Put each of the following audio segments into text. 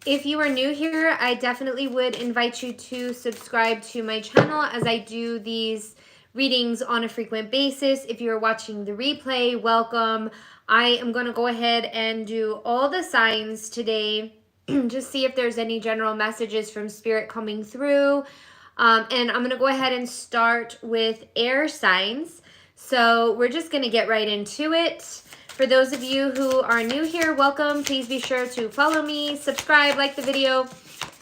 If you are new here, I definitely would invite you to subscribe to my channel as I do these readings on a frequent basis. If you're watching the replay, welcome. I am going to go ahead and do all the signs today. Just see if there's any general messages from Spirit coming through. And I'm going to go ahead and start with air signs. So we're just going to get right into it. For those of you who are new here, welcome. Please be sure to follow me, subscribe, like the video,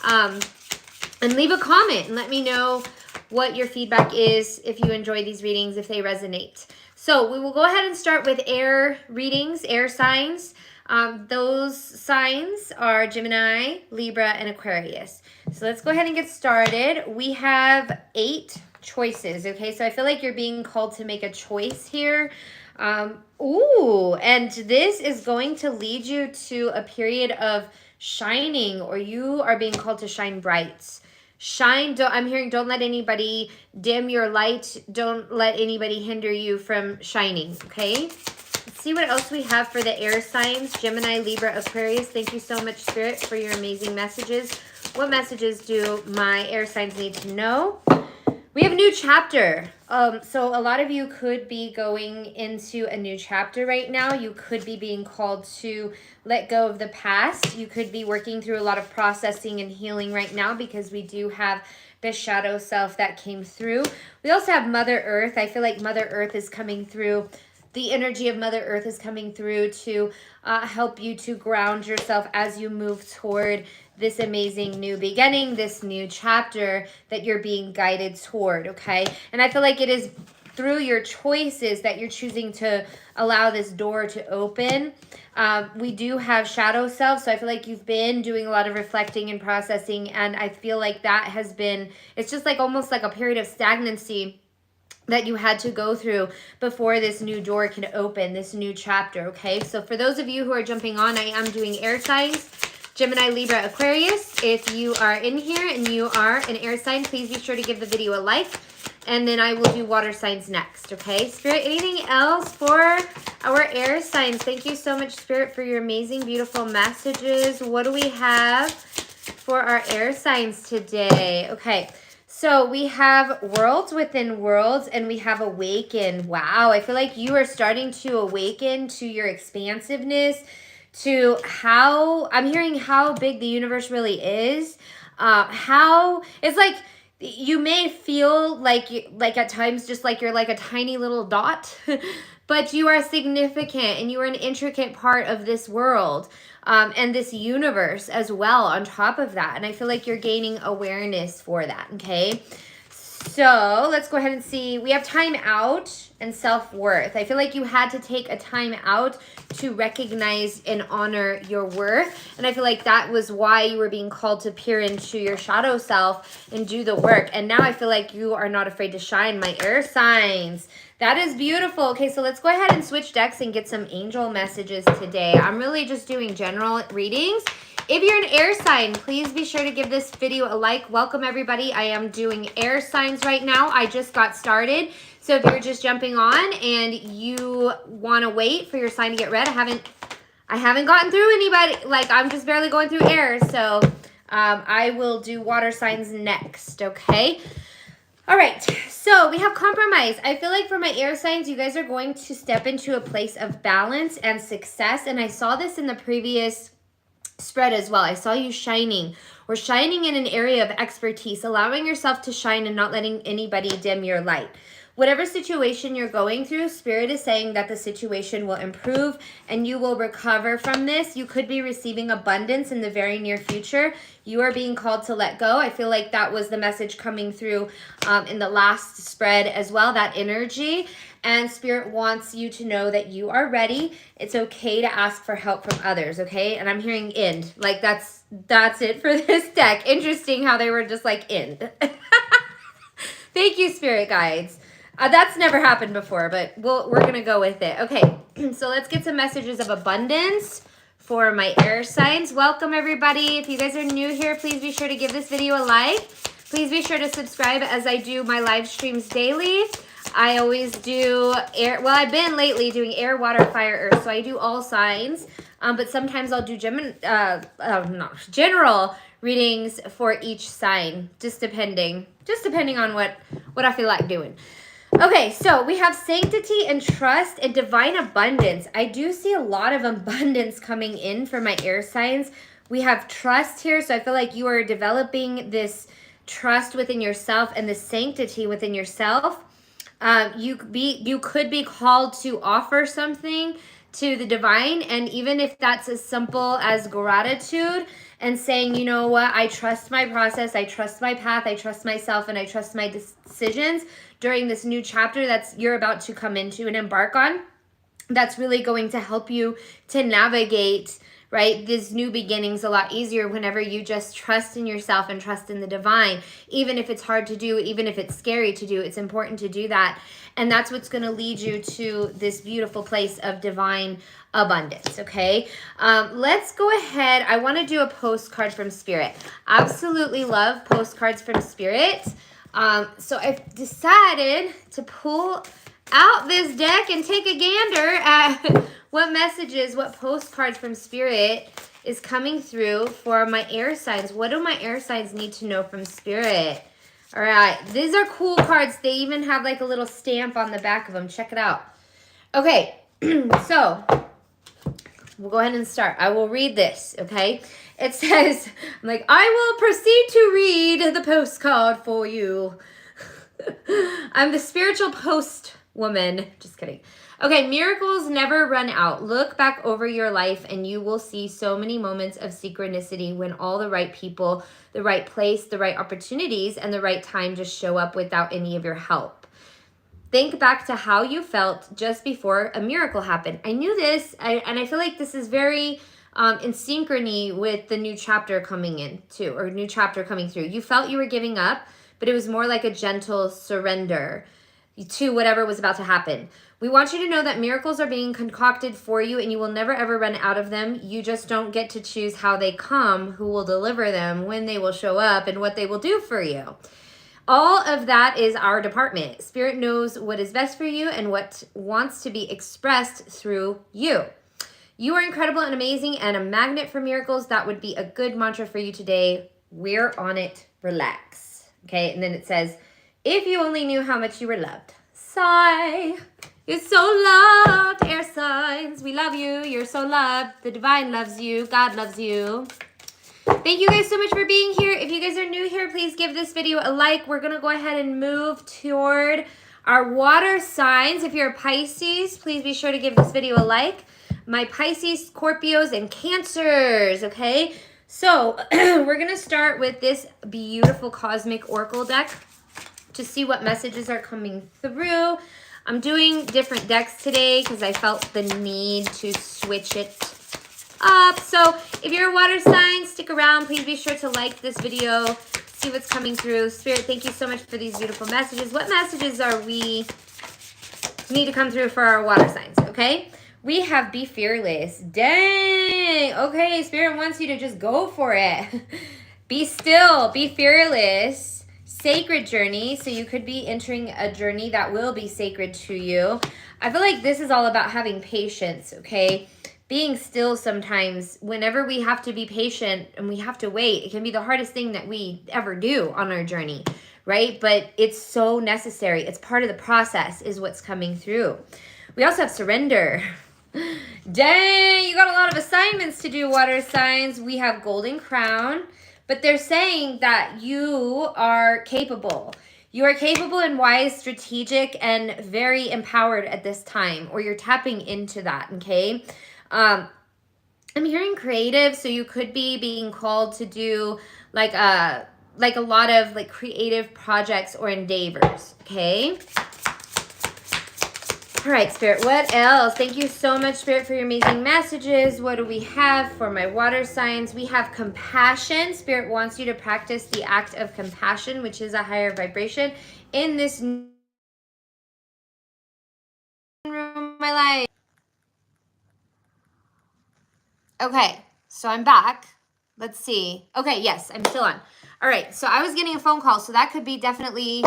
and leave a comment and let me know what your feedback is if you enjoy these readings, if they resonate. So we will go ahead and start with air readings, air signs. Those signs are Gemini, Libra, and Aquarius. So let's go ahead and get started. We have 8 choices, okay? So I feel like you're being called to make a choice here. And this is going to lead you to a period of shining, or you are being called to shine bright. I'm hearing don't let anybody dim your light. Don't let anybody hinder you from shining, okay? Let's see what else we have for the air signs. Gemini, Libra, Aquarius. Thank you so much, Spirit, for your amazing messages. What messages do my air signs need to know? We have a new chapter. So a lot of you could be going into a new chapter right now. You could be being called to let go of the past. You could be working through a lot of processing and healing right now because we do have the shadow self that came through. We also have Mother Earth. I feel like Mother Earth is coming through. The energy of Mother Earth is coming through to help you to ground yourself as you move toward this amazing new beginning, this new chapter that you're being guided toward, okay? And I feel like it is through your choices that you're choosing to allow this door to open. We do have shadow self, so I feel like you've been doing a lot of reflecting and processing, and I feel like that has been, it's just like almost like a period of stagnancy that you had to go through before this new door can open, this new chapter, okay? So for those of you who are jumping on, I am doing air signs, Gemini, Libra, Aquarius. If you are in here and you are an air sign, please be sure to give the video a like, and then I will do water signs next, okay? Spirit, anything else for our air signs? Thank you so much, Spirit, for your amazing, beautiful messages. What do we have for our air signs today? Okay. So we have worlds within worlds, and we have awaken. Wow, I feel like you are starting to awaken to your expansiveness, to how, I'm hearing how big the universe really is. How, it's like you may feel like at times just like you're like a tiny little dot, but you are significant and you are an intricate part of this world. And this universe as well on top of that. And I feel like you're gaining awareness for that, okay? So let's go ahead and see. We have time out and self-worth. I feel like you had to take a time out to recognize and honor your worth. And I feel like that was why you were being called to peer into your shadow self and do the work. And now I feel like you are not afraid to shine, my air signs. That is beautiful. Okay, so let's go ahead and switch decks and get some angel messages today. I'm really just doing general readings. If you're an air sign, please be sure to give this video a like. Welcome, everybody. I am doing air signs right now. I just got started. So if you're just jumping on and you want to wait for your sign to get read, I haven't gotten through anybody. Like, I'm just barely going through air. So I will do water signs next, okay? All right, so we have compromise. I feel like for my air signs, you guys are going to step into a place of balance and success. And I saw this in the previous spread as well. I saw you shining or shining in an area of expertise, allowing yourself to shine and not letting anybody dim your light. Whatever situation you're going through, Spirit is saying that the situation will improve and you will recover from this. You could be receiving abundance in the very near future. You are being called to let go. I feel like that was the message coming through in the last spread as well, that energy. And Spirit wants you to know that you are ready. It's okay to ask for help from others, okay? And I'm hearing end. Like that's it for this deck. Interesting how they were just like end. Thank you, Spirit guides. That's never happened before, but we're going to go with it. Okay, so let's get some messages of abundance for my air signs. Welcome, everybody. If you guys are new here, please be sure to give this video a like. Please be sure to subscribe as I do my live streams daily. I always do air. Well, I've been lately doing air, water, fire, earth. So I do all signs. But sometimes I'll do general readings for each sign, just depending on what I feel like doing. Okay, so we have sanctity and trust and divine abundance. I do see a lot of abundance coming in for my air signs. We have trust here, so I feel like you are developing this trust within yourself and the sanctity within yourself. You could be called to offer something to the divine, and even if that's as simple as gratitude and saying, you know what, I trust my process, I trust my path, I trust myself, and I trust my decisions during this new chapter that's you're about to come into and embark on. That's really going to help you to navigate, right, these new beginnings a lot easier whenever you just trust in yourself and trust in the divine. Even if it's hard to do, even if it's scary to do, it's important to do that. And that's what's going to lead you to this beautiful place of divine abundance, okay? Let's go ahead. I want to do a postcard from Spirit. Absolutely love postcards from Spirit. So I've decided to pull out this deck and take a gander at what messages, what postcards from Spirit is coming through for my air signs. What do my air signs need to know from Spirit? All right, these are cool cards. They even have like a little stamp on the back of them. Check it out. Okay, so we'll go ahead and start. I will read this, okay? It says, I'm like, I will proceed to read the postcard for you. I'm the spiritual post woman. Just kidding. Okay, miracles never run out. Look back over your life and you will see so many moments of synchronicity when all the right people, the right place, the right opportunities, and the right time just show up without any of your help. Think back to how you felt just before a miracle happened. I knew this, and I feel like this is very in synchrony with the new chapter coming in too, or new chapter coming through. You felt you were giving up, but it was more like a gentle surrender to whatever was about to happen. We want you to know that miracles are being concocted for you and you will never ever run out of them. You just don't get to choose how they come, who will deliver them, when they will show up, and what they will do for you. All of that is our department. Spirit knows what is best for you and what wants to be expressed through you. You are incredible and amazing and a magnet for miracles. That would be a good mantra for you today. We're on it. Relax. Okay, and then it says, if you only knew how much you were loved. Sigh. You're so loved, air signs. We love you. You're so loved. The divine loves you. God loves you. Thank you guys so much for being here. If you guys are new here, please give this video a like. We're going to go ahead and move toward our water signs. If you're a Pisces, please be sure to give this video a like. My Pisces, Scorpios, and Cancers, okay? So we're going to start with this beautiful Cosmic Oracle deck to see what messages are coming through. I'm doing different decks today because I felt the need to switch it up. So if you're a water sign, stick around. Please be sure to like this video, see what's coming through. Spirit, thank you so much for these beautiful messages. What messages are we need to come through for our water signs, okay? We have be fearless. Dang. Okay, Spirit wants you to just go for it. Be still, be fearless. Sacred journey. So you could be entering a journey that will be sacred to you. I feel like this is all about having patience, okay? Being still sometimes, whenever we have to be patient and we have to wait, it can be the hardest thing that we ever do on our journey, right? But it's so necessary. It's part of the process is what's coming through. We also have surrender. Dang, you got a lot of assignments to do, water signs. We have golden crown, but they're saying that you are capable. You are capable and wise, strategic, and very empowered at this time, or you're tapping into that, okay? I'm hearing creative, so you could be being called to do like a lot of like creative projects or endeavors, okay? All right, Spirit, what else? Thank you so much, Spirit, for your amazing messages. What do we have for my water signs? We have compassion. Spirit wants you to practice the act of compassion, which is a higher vibration in this room, my life. Okay, so I'm back. Let's see. Okay, yes, I'm still on. All right, so I was getting a phone call, so that could be definitely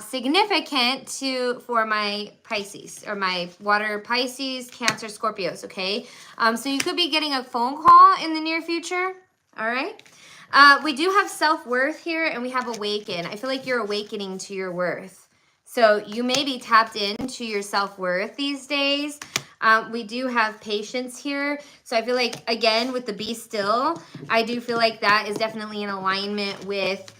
significant for my Pisces or my water Pisces, Cancer, Scorpios, okay? So you could be getting a phone call in the near future, all right? We do have self-worth here and we have awaken. I feel like you're awakening to your worth. So you may be tapped into your self-worth these days. We do have patience here. So I feel like, again, with the be still, I do feel like that is definitely in alignment with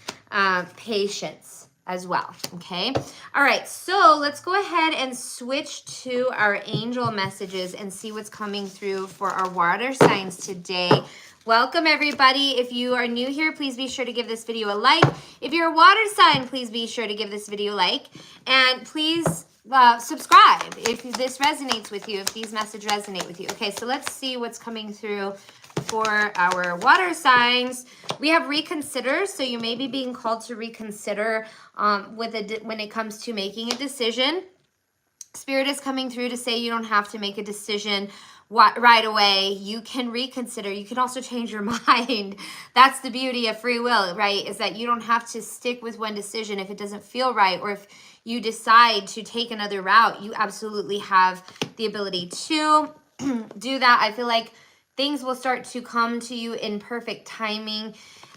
patience as well, okay? All right, so let's go ahead and switch to our angel messages and see what's coming through for our water signs today. Welcome, everybody. If you are new here, please be sure to give this video a like. If you're a water sign, please be sure to give this video a like. And please subscribe if this resonates with you, if these messages resonate with you. Okay, so let's see what's coming through for our water signs. We have reconsider, so you may be being called to reconsider when it comes to making a decision. Spirit is coming through to say you don't have to make a decision right away. You can reconsider. You can also change your mind. That's the beauty of free will, right? Is that you don't have to stick with one decision if it doesn't feel right, or if you decide to take another route, you absolutely have the ability to do that. I feel like things will start to come to you in perfect timing.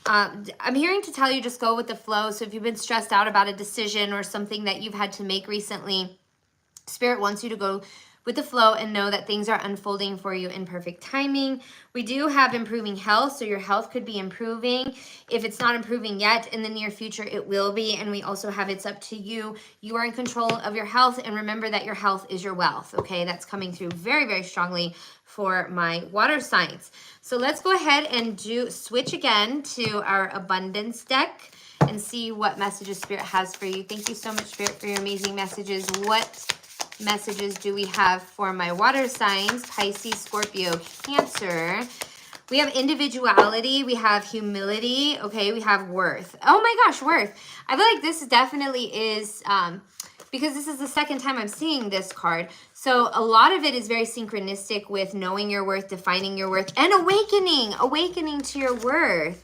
I'm hearing to tell you just go with the flow. So if you've been stressed out about a decision or something that you've had to make recently, Spirit wants you to go with the flow and know that things are unfolding for you in perfect timing. We do have improving health, so your health could be improving. If it's not improving yet, in the near future, it will be. And we also have it's up to you. You are in control of your health, and remember that your health is your wealth, okay? That's coming through very, very strongly for my water signs. So let's go ahead and switch again to our abundance deck and see what messages Spirit has for you. Thank you so much, Spirit, for your amazing messages. What messages do we have for my water signs? Pisces, Scorpio, Cancer. We have individuality. We have humility. Okay, we have worth. Oh my gosh, worth. I feel like this definitely is, because this is the second time I'm seeing this card. So a lot of it is very synchronistic with knowing your worth, defining your worth, and awakening to your worth.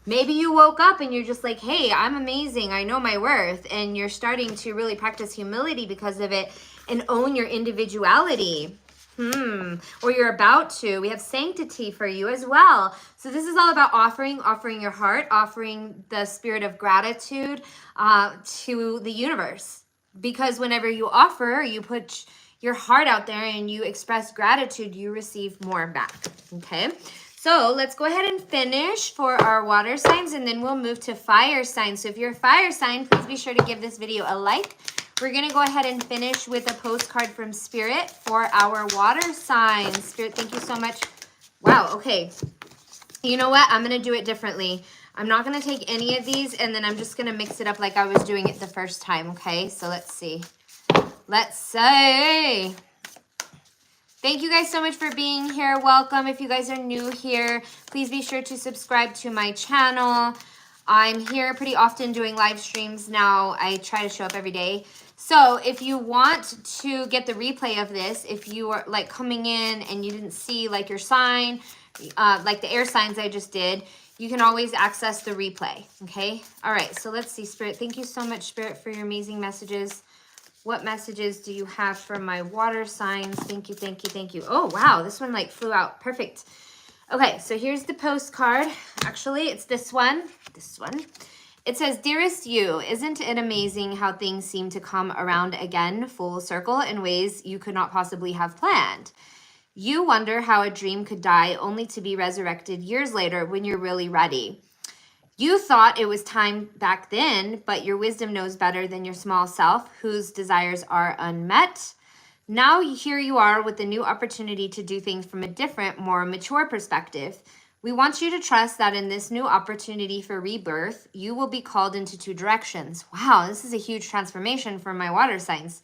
Maybe you woke up and you're just like, hey, I'm amazing. I know my worth. And you're starting to really practice humility because of it and own your individuality. Or you're about to. We have sanctity for you as well. So this is all about offering your heart, offering the spirit of gratitude to the universe. Because whenever you offer, you put your heart out there and you express gratitude, you receive more back, okay? So let's go ahead and finish for our water signs, and then we'll move to fire signs. So if you're a fire sign, please be sure to give this video a like. We're going to go ahead and finish with a postcard from Spirit for our water signs. Spirit, thank you so much. Wow, okay. You know what? I'm going to do it differently. I'm not going to take any of these, and then I'm just going to mix it up like I was doing it the first time, okay? So let's see. Let's say... Thank you guys so much for being here. Welcome. If you guys are new here, please be sure to subscribe to my channel. I'm here pretty often doing live streams now. I try to show up every day. So if you want to get the replay of this, if you are like coming in and you didn't see like your sign, like the air signs I just did, you can always access the replay. Okay. All right. So let's see, Spirit. Thank you so much, Spirit, for your amazing messages. What messages do you have for my water signs? Thank you, thank you, thank you. Oh, wow. This one like flew out. Perfect. Okay, so here's the postcard. Actually, it's this one. This one. It says, Dearest you, isn't it amazing how things seem to come around again full circle in ways you could not possibly have planned? You wonder how a dream could die only to be resurrected years later when you're really ready. You thought it was time back then, but your wisdom knows better than your small self, whose desires are unmet. Now here you are with a new opportunity to do things from a different, more mature perspective. We want you to trust that in this new opportunity for rebirth, you will be called into two directions. Wow, this is a huge transformation for my water signs.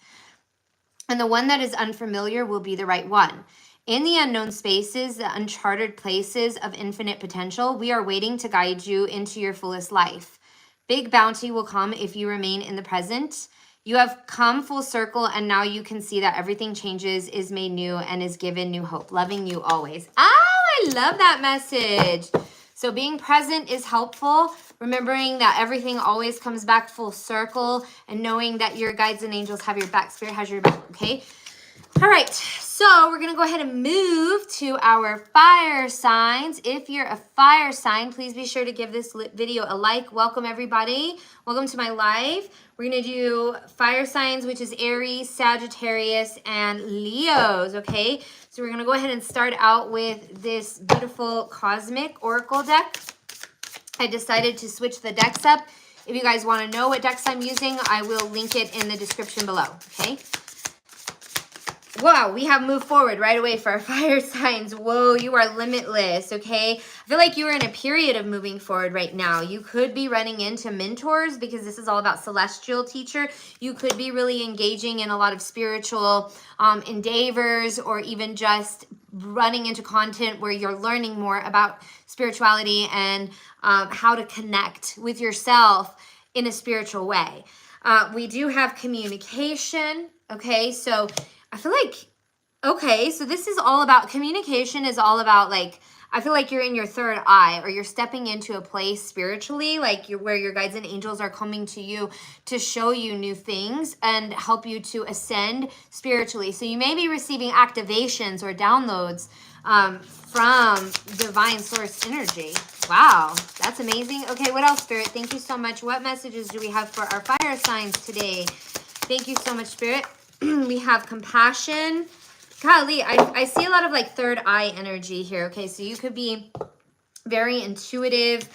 And the one that is unfamiliar will be the right one. In the unknown spaces, the uncharted places of infinite potential, we are waiting to guide you into your fullest life. Big bounty will come if you remain in the present. You have come full circle, and now you can see that everything changes, is made new, and is given new hope. Loving you always. Oh, I love that message. So being present is helpful, remembering that everything always comes back full circle, and knowing that your guides and angels have your back, Spirit has your back, okay? All right, so we're going to go ahead and move to our fire signs. If you're a fire sign, please be sure to give this video a like. Welcome, everybody. Welcome to my live. We're going to do fire signs, which is Aries, Sagittarius, and Leos, okay? So we're going to go ahead and start out with this beautiful Cosmic Oracle deck. I decided to switch the decks up. If you guys want to know what decks I'm using, I will link it in the description below, okay? Wow, we have moved forward right away for our fire signs. Whoa, you are limitless, okay? I feel like you are in a period of moving forward right now. You could be running into mentors because this is all about celestial teacher. You could be really engaging in a lot of spiritual endeavors, or even just running into content where you're learning more about spirituality and how to connect with yourself in a spiritual way. We do have communication, okay? So I feel like, okay, so this is all about, communication is all about, like, I feel like you're in your third eye, or you're stepping into a place spiritually, like where your guides and angels are coming to you to show you new things and help you to ascend spiritually. So you may be receiving activations or downloads from divine source energy. Wow, that's amazing. Okay, what else, Spirit? Thank you so much. What messages do we have for our fire signs today? Thank you so much, Spirit. We have compassion. Golly, I see a lot of like third eye energy here. Okay, so you could be very intuitive.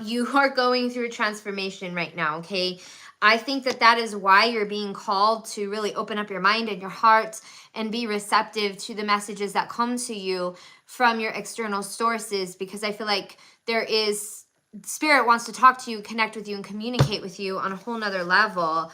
You are going through a transformation right now, okay? I think that that is why you're being called to really open up your mind and your heart and be receptive to the messages that come to you from your external sources, because I feel like there is, Spirit wants to talk to you, connect with you, and communicate with you on a whole nother level.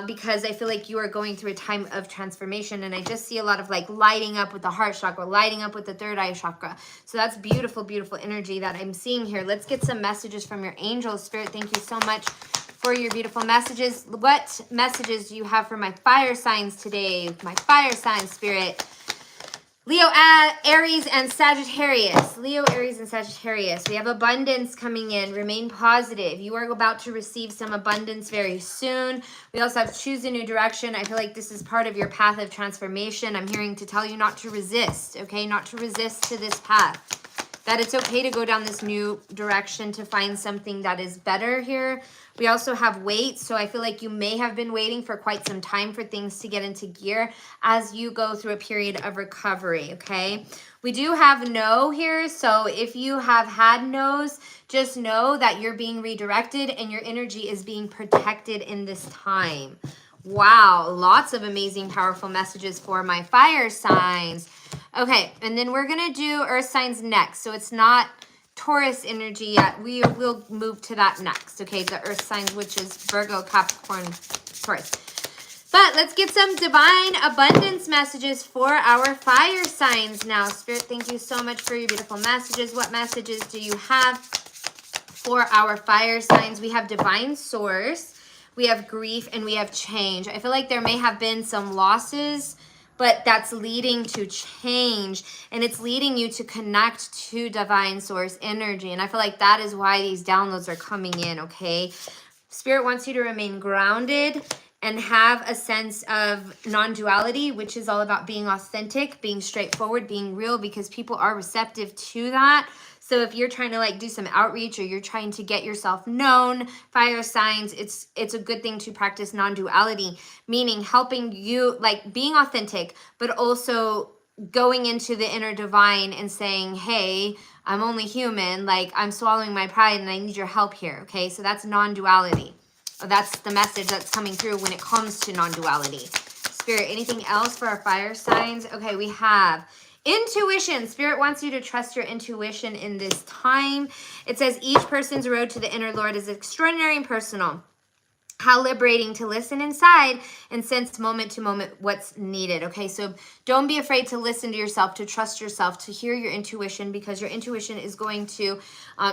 Because I feel like you are going through a time of transformation, and I just see a lot of like lighting up with the heart chakra, lighting up with the third eye chakra. So that's beautiful, beautiful energy that I'm seeing here. Let's get some messages from your angels. Spirit, thank you so much for your beautiful messages. What messages do you have for my fire signs today? My fire signs, Spirit. Leo, Aries, and Sagittarius. Leo, Aries, and Sagittarius. We have abundance coming in. Remain positive. You are about to receive some abundance very soon. We also have choose a new direction. I feel like this is part of your path of transformation. I'm hearing to tell you not to resist, okay? Not to resist to this path. That it's okay to go down this new direction to find something that is better here. We also have wait. So I feel like you may have been waiting for quite some time for things to get into gear as you go through a period of recovery, okay? We do have no here. So if you have had no's, just know that you're being redirected and your energy is being protected in this time. Wow, lots of amazing, powerful messages for my fire signs. Okay, and then we're going to do earth signs next. So it's not Taurus energy yet. We will move to that next. Okay, the earth signs, which is Virgo, Capricorn, Taurus. But let's get some divine abundance messages for our fire signs now. Spirit, thank you so much for your beautiful messages. What messages do you have for our fire signs? We have divine source, we have grief, and we have change. I feel like there may have been some losses, but that's leading to change, and it's leading you to connect to divine source energy. And I feel like that is why these downloads are coming in, okay? Spirit wants you to remain grounded and have a sense of non-duality, which is all about being authentic, being straightforward, being real, because people are receptive to that. So if you're trying to like do some outreach, or you're trying to get yourself known, fire signs, it's a good thing to practice non-duality, meaning helping you, like being authentic, but also going into the inner divine and saying, hey, I'm only human, like I'm swallowing my pride and I need your help here, okay? So that's non-duality. That's the message that's coming through when it comes to non-duality. Spirit, anything else for our fire signs? Okay, we have intuition. Spirit wants you to trust your intuition in this time. It says each person's road to the inner Lord is extraordinary and personal. How liberating to listen inside and sense moment to moment what's needed. Okay, so don't be afraid to listen to yourself, to trust yourself, to hear your intuition, because your intuition is going to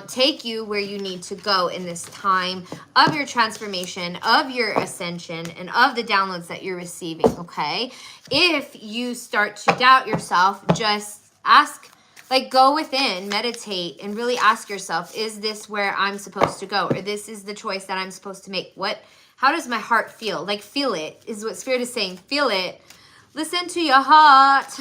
take you where you need to go in this time of your transformation, of your ascension, and of the downloads that you're receiving. Okay, if you start to doubt yourself, just ask Like, go within, meditate, and really ask yourself, is this where I'm supposed to go? Or this is the choice that I'm supposed to make? How does my heart feel? Like, feel it is what Spirit is saying. Feel it. Listen to your heart.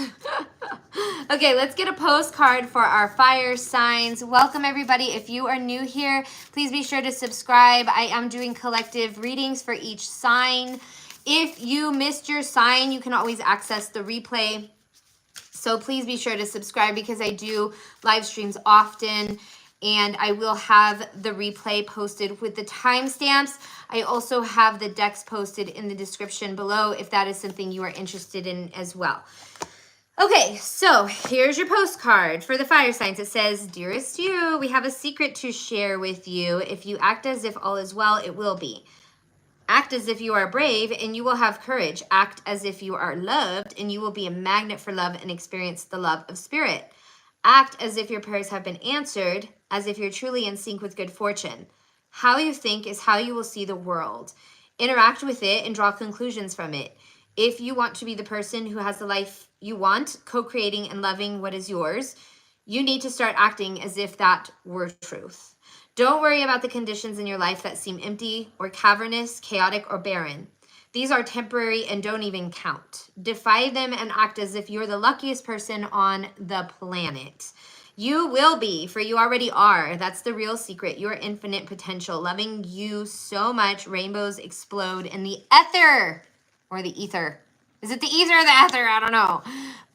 Okay, let's get a postcard for our fire signs. Welcome, everybody. If you are new here, please be sure to subscribe. I am doing collective readings for each sign. If you missed your sign, you can always access the replay. So please be sure to subscribe because I do live streams often. And I will have the replay posted with the timestamps. I also have the decks posted in the description below if that is something you are interested in as well. Okay, so here's your postcard for the fire signs. It says, "Dearest you, we have a secret to share with you. If you act as if all is well, it will be. Act as if you are brave and you will have courage. Act as if you are loved and you will be a magnet for love and experience the love of Spirit. Act as if your prayers have been answered, as if you're truly in sync with good fortune. How you think is how you will see the world. Interact with it and draw conclusions from it. If you want to be the person who has the life you want, co-creating and loving what is yours, you need to start acting as if that were truth. Don't worry about the conditions in your life that seem empty or cavernous, chaotic or barren. These are temporary and don't even count. Defy them and act as if you're the luckiest person on the planet. You will be, for you already are. That's the real secret. Your infinite potential. Loving you so much. Rainbows explode in the ether or the ether. Is it the ether or the ether? I don't know.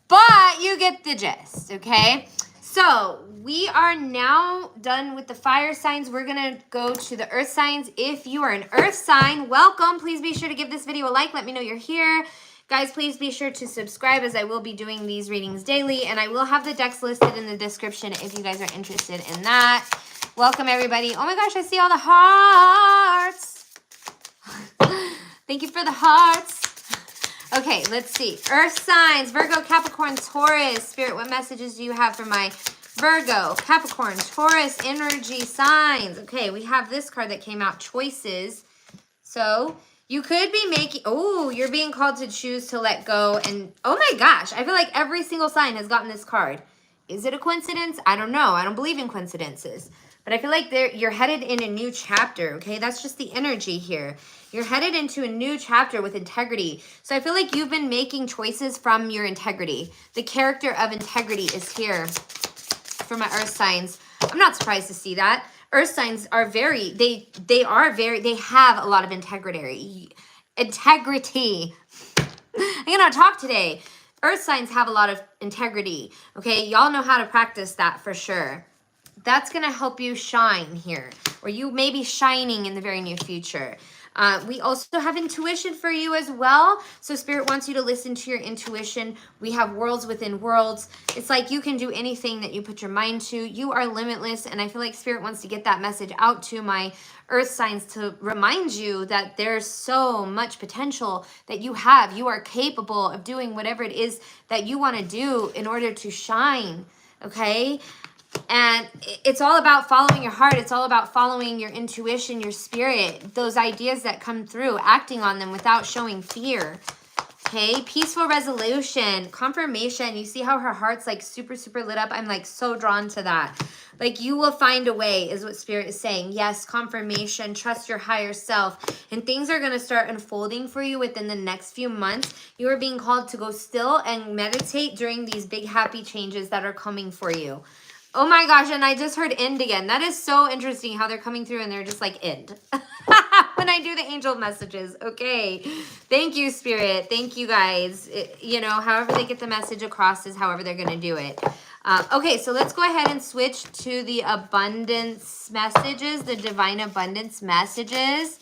But you get the gist, okay? So we are now done with the fire signs. We're going to go to the earth signs. If you are an earth sign, welcome. Please be sure to give this video a like. Let me know you're here. Guys, please be sure to subscribe as I will be doing these readings daily. And I will have the decks listed in the description if you guys are interested in that. Welcome, everybody. Oh my gosh, I see all the hearts. Thank you for the hearts. Okay, let's see. Earth signs, Virgo, Capricorn, Taurus. Spirit, what messages do you have for my Virgo, Capricorn, Taurus energy signs? Okay, we have this card that came out, choices. So you could be making, you're being called to choose to let go. And oh my gosh, I feel like every single sign has gotten this card. Is it a coincidence? I don't know. I don't believe in coincidences. But I feel like you're headed in a new chapter, okay? That's just the energy here. You're headed into a new chapter with integrity. So I feel like you've been making choices from your integrity. The character of integrity is here for my earth signs. I'm not surprised to see that. Earth signs are they have a lot of integrity. I cannot talk today. Earth signs have a lot of integrity, okay? Y'all know how to practice that for sure. That's going to help you shine here, or you may be shining in the very near future. We also have intuition for you as well. So Spirit wants you to listen to your intuition. We have worlds within worlds. It's like you can do anything that you put your mind to. You are limitless. And I feel like Spirit wants to get that message out to my earth signs to remind you that there's so much potential that you have. You are capable of doing whatever it is that you want to do in order to shine. Okay? And it's all about following your heart. It's all about following your intuition, your spirit, those ideas that come through, acting on them without showing fear. Okay, peaceful resolution, confirmation. You see how her heart's like super, super lit up? I'm like so drawn to that. Like you will find a way is what Spirit is saying. Yes, confirmation, trust your higher self. And things are going to start unfolding for you within the next few months. You are being called to go still and meditate during these big happy changes that are coming for you. Oh my gosh, and I just heard end again. That is so interesting how they're coming through and they're just like end. When I do the angel messages. Okay. Thank you, Spirit. Thank you, guys. However they get the message across is however they're going to do it. Okay, so let's go ahead and switch to the abundance messages, the divine abundance messages.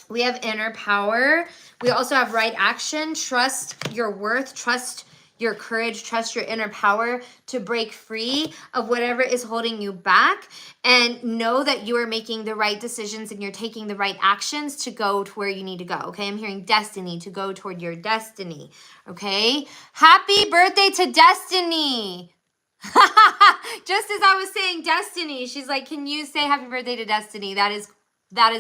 We have inner power. We also have right action. Trust your worth. Trust your courage, trust your inner power to break free of whatever is holding you back, and know that you are making the right decisions and you're taking the right actions to go to where you need to go. Okay, I'm hearing destiny, to go toward your destiny. Okay, happy birthday to Destiny. Just as I was saying Destiny, she's like, can you say happy birthday to Destiny? That is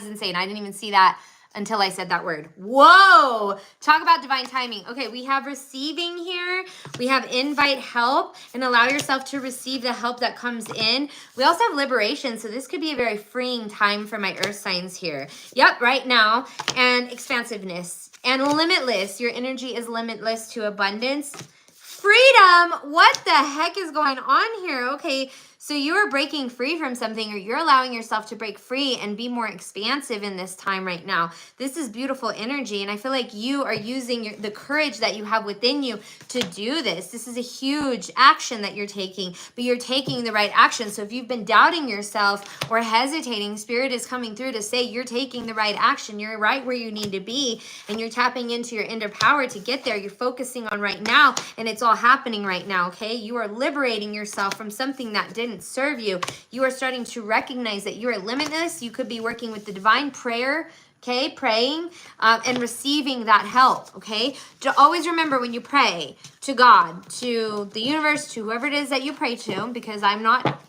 insane. I didn't even see that until I said that word. Whoa! Talk about divine timing. Okay, we have receiving here. We have invite help and allow yourself to receive the help that comes in. We also have liberation, so this could be a very freeing time for my earth signs here. Yep, right now. And expansiveness and limitless. Your energy is limitless to abundance. Freedom! What the heck is going on here? Okay, so you are breaking free from something, or you're allowing yourself to break free and be more expansive in this time right now. This is beautiful energy, and I feel like you are using the courage that you have within you to do this. This is a huge action that you're taking, but you're taking the right action. So if you've been doubting yourself or hesitating, Spirit is coming through to say you're taking the right action. You're right where you need to be, and you're tapping into your inner power to get there. You're focusing on right now, and it's all happening right now, okay? You are liberating yourself from something that didn't serve you. You are starting to recognize that you are limitless. You could be working with the divine prayer, okay? Praying and receiving that help, okay? To always remember when you pray to God, to the universe, to whoever it is that you pray to, because I'm not,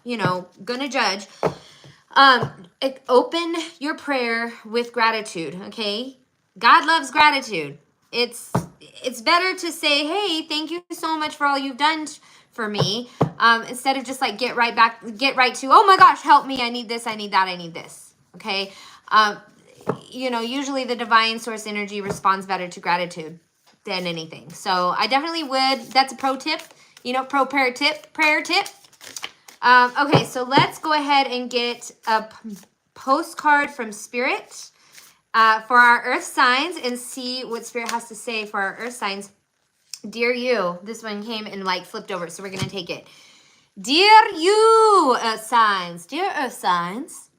gonna judge. Open your prayer with gratitude, okay? God loves gratitude. It's better to say, hey, thank you so much for all you've done for me, instead of just like get right to, oh my gosh, help me, I need this, I need that, I need this, okay? Usually the divine source energy responds better to gratitude than anything. So I definitely would, that's a pro tip, prayer tip. Okay, so let's go ahead and get a postcard from Spirit for our earth signs and see what Spirit has to say for our earth signs. Dear you, this one came and like flipped over, so we're going to take it. Dear you, earth signs, dear earth signs,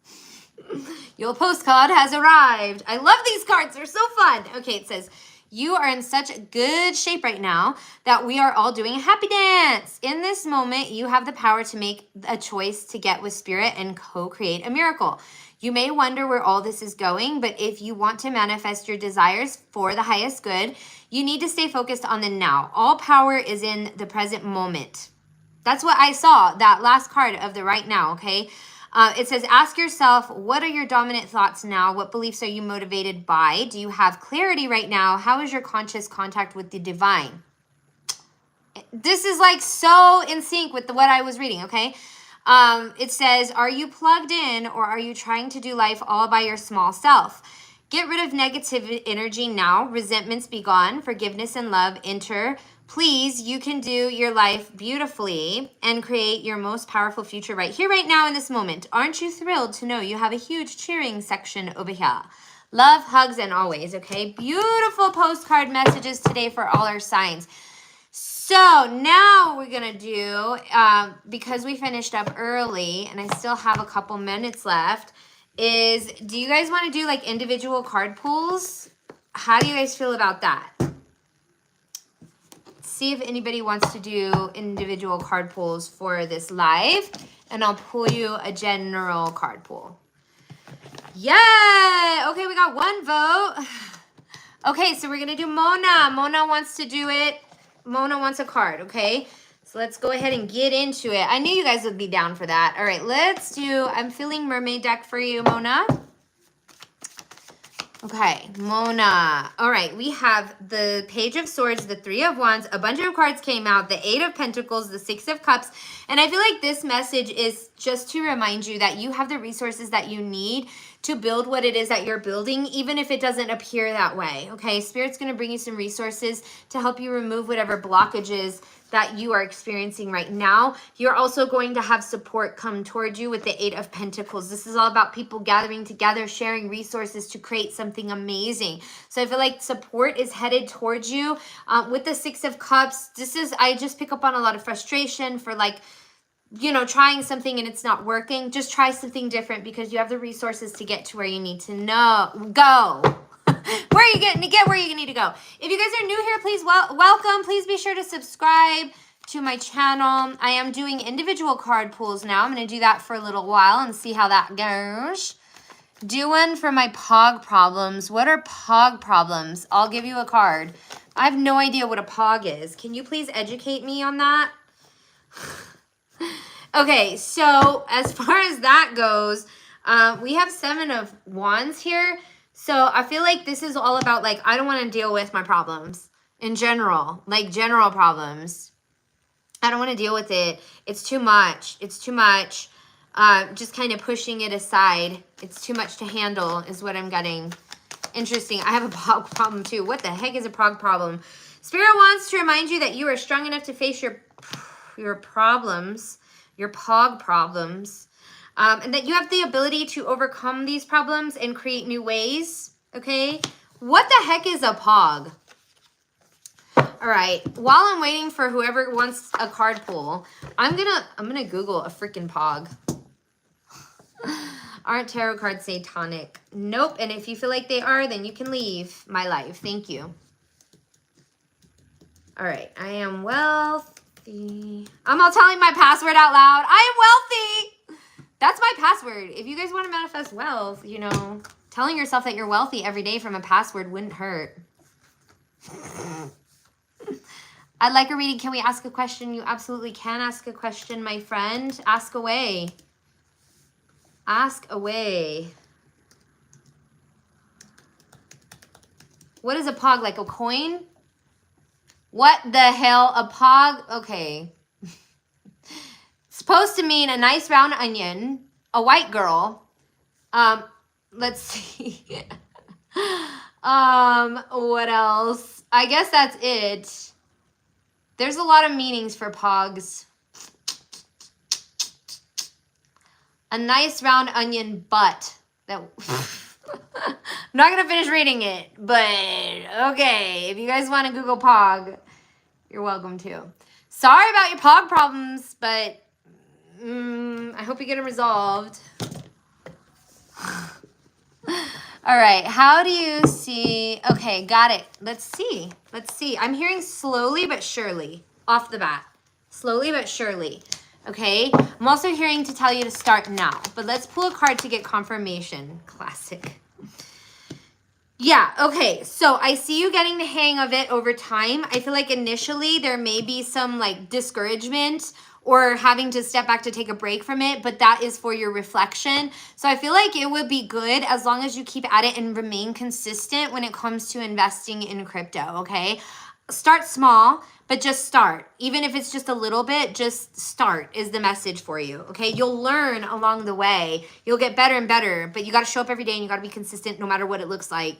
your postcard has arrived. I love these cards. They're so fun. Okay, it says, you are in such good shape right now that we are all doing a happy dance. In this moment, you have the power to make a choice to get with Spirit and co-create a miracle. You may wonder where all this is going, but if you want to manifest your desires for the highest good, you need to stay focused on the now. All power is in the present moment. That's what I saw, that last card of the right now, okay? It says, ask yourself, what are your dominant thoughts now? What beliefs are you motivated by? Do you have clarity right now? How is your conscious contact with the divine? This is like so in sync with what I was reading, okay? It says, are you plugged in, or are you trying to do life all by your small self? Get rid of negative energy now. Resentments be gone. Forgiveness and love enter. Please, you can do your life beautifully and create your most powerful future right here, right now, in this moment. Aren't you thrilled to know you have a huge cheering section over here? Love, hugs, and always, okay? Beautiful postcard messages today for all our signs. So now we're going to do, because we finished up early and I still have a couple minutes left, is do you guys want to do like individual card pulls? How do you guys feel about that? See if anybody wants to do individual card pulls for this live, and I'll pull you a general card pull. Yay! Okay, we got one vote. Okay, so we're going to do Mona. Mona wants to do it. Mona wants a card, okay? So let's go ahead and get into it. I knew you guys would be down for that. All right, let's do, I'm feeling mermaid deck for you, Mona. Okay, Mona. All right, we have the Page of Swords, the Three of Wands, a bunch of cards came out, the Eight of Pentacles, the Six of Cups, and I feel like this message is just to remind you that you have the resources that you need to build what it is that you're building, even if it doesn't appear that way, okay? Spirit's going to bring you some resources to help you remove whatever blockages that you are experiencing right now. You're also going to have support come toward you with the Eight of Pentacles. This is all about people gathering together, sharing resources to create something amazing. So I feel like support is headed towards you. With the Six of Cups, I just pick up on a lot of frustration for like, trying something and it's not working. Just try something different because you have the resources to get to where you need to go. Where you get where you need to go. If you guys are new here, please welcome. Please be sure to subscribe to my channel. I am doing individual card pulls now. I'm going to do that for a little while and see how that goes. Do one for my POG problems. What are POG problems? I'll give you a card. I have no idea what a POG is. Can you please educate me on that? Okay, so as far as that goes, we have Seven of Wands here. So I feel like this is all about, like, I don't want to deal with my problems in general, like general problems. I don't want to deal with it. It's too much. It's too much. Just kind of pushing it aside. It's too much to handle is what I'm getting. Interesting. I have a POG problem too. What the heck is a POG problem? Spirit wants to remind you that you are strong enough to face your problems, your POG problems, and that you have the ability to overcome these problems and create new ways. Okay? What the heck is a POG? All right. While I'm waiting for whoever wants a card pull, I'm gonna Google a freaking POG. Aren't tarot cards satanic? Nope. And if you feel like they are, then you can leave my life. Thank you. All right. I am wealthy. I'm not telling my password out loud. I am wealthy. That's my password. If you guys want to manifest wealth, you know, telling yourself that you're wealthy every day from a password wouldn't hurt. I'd like a reading. Can we ask a question? You absolutely can ask a question, my friend. Ask away. Ask away. What is a POG? Like a coin? What the hell? A POG? Okay. It's supposed to mean a nice round onion, a white girl. Let's see. What else? I guess that's it. There's a lot of meanings for POGs. A nice round onion butt. That I'm not going to finish reading it, but okay. If you guys want to Google POG, you're welcome to. Sorry about your POG problems, but I hope you get them resolved. All right. How do you see? Okay, got it. Let's see. Let's see. I'm hearing slowly but surely off the bat. Slowly but surely. Okay, I'm also hearing to tell you to start now, but let's pull a card to get confirmation. Classic. Yeah, okay, so I see you getting the hang of it over time. I feel like initially there may be some like discouragement or having to step back to take a break from it, but that is for your reflection. So I feel like it would be good as long as you keep at it and remain consistent when it comes to investing in crypto, okay? Start small, but just start. Even if it's just a little bit, just start is the message for you, okay? You'll learn along the way. You'll get better and better, but you got to show up every day and you got to be consistent no matter what it looks like.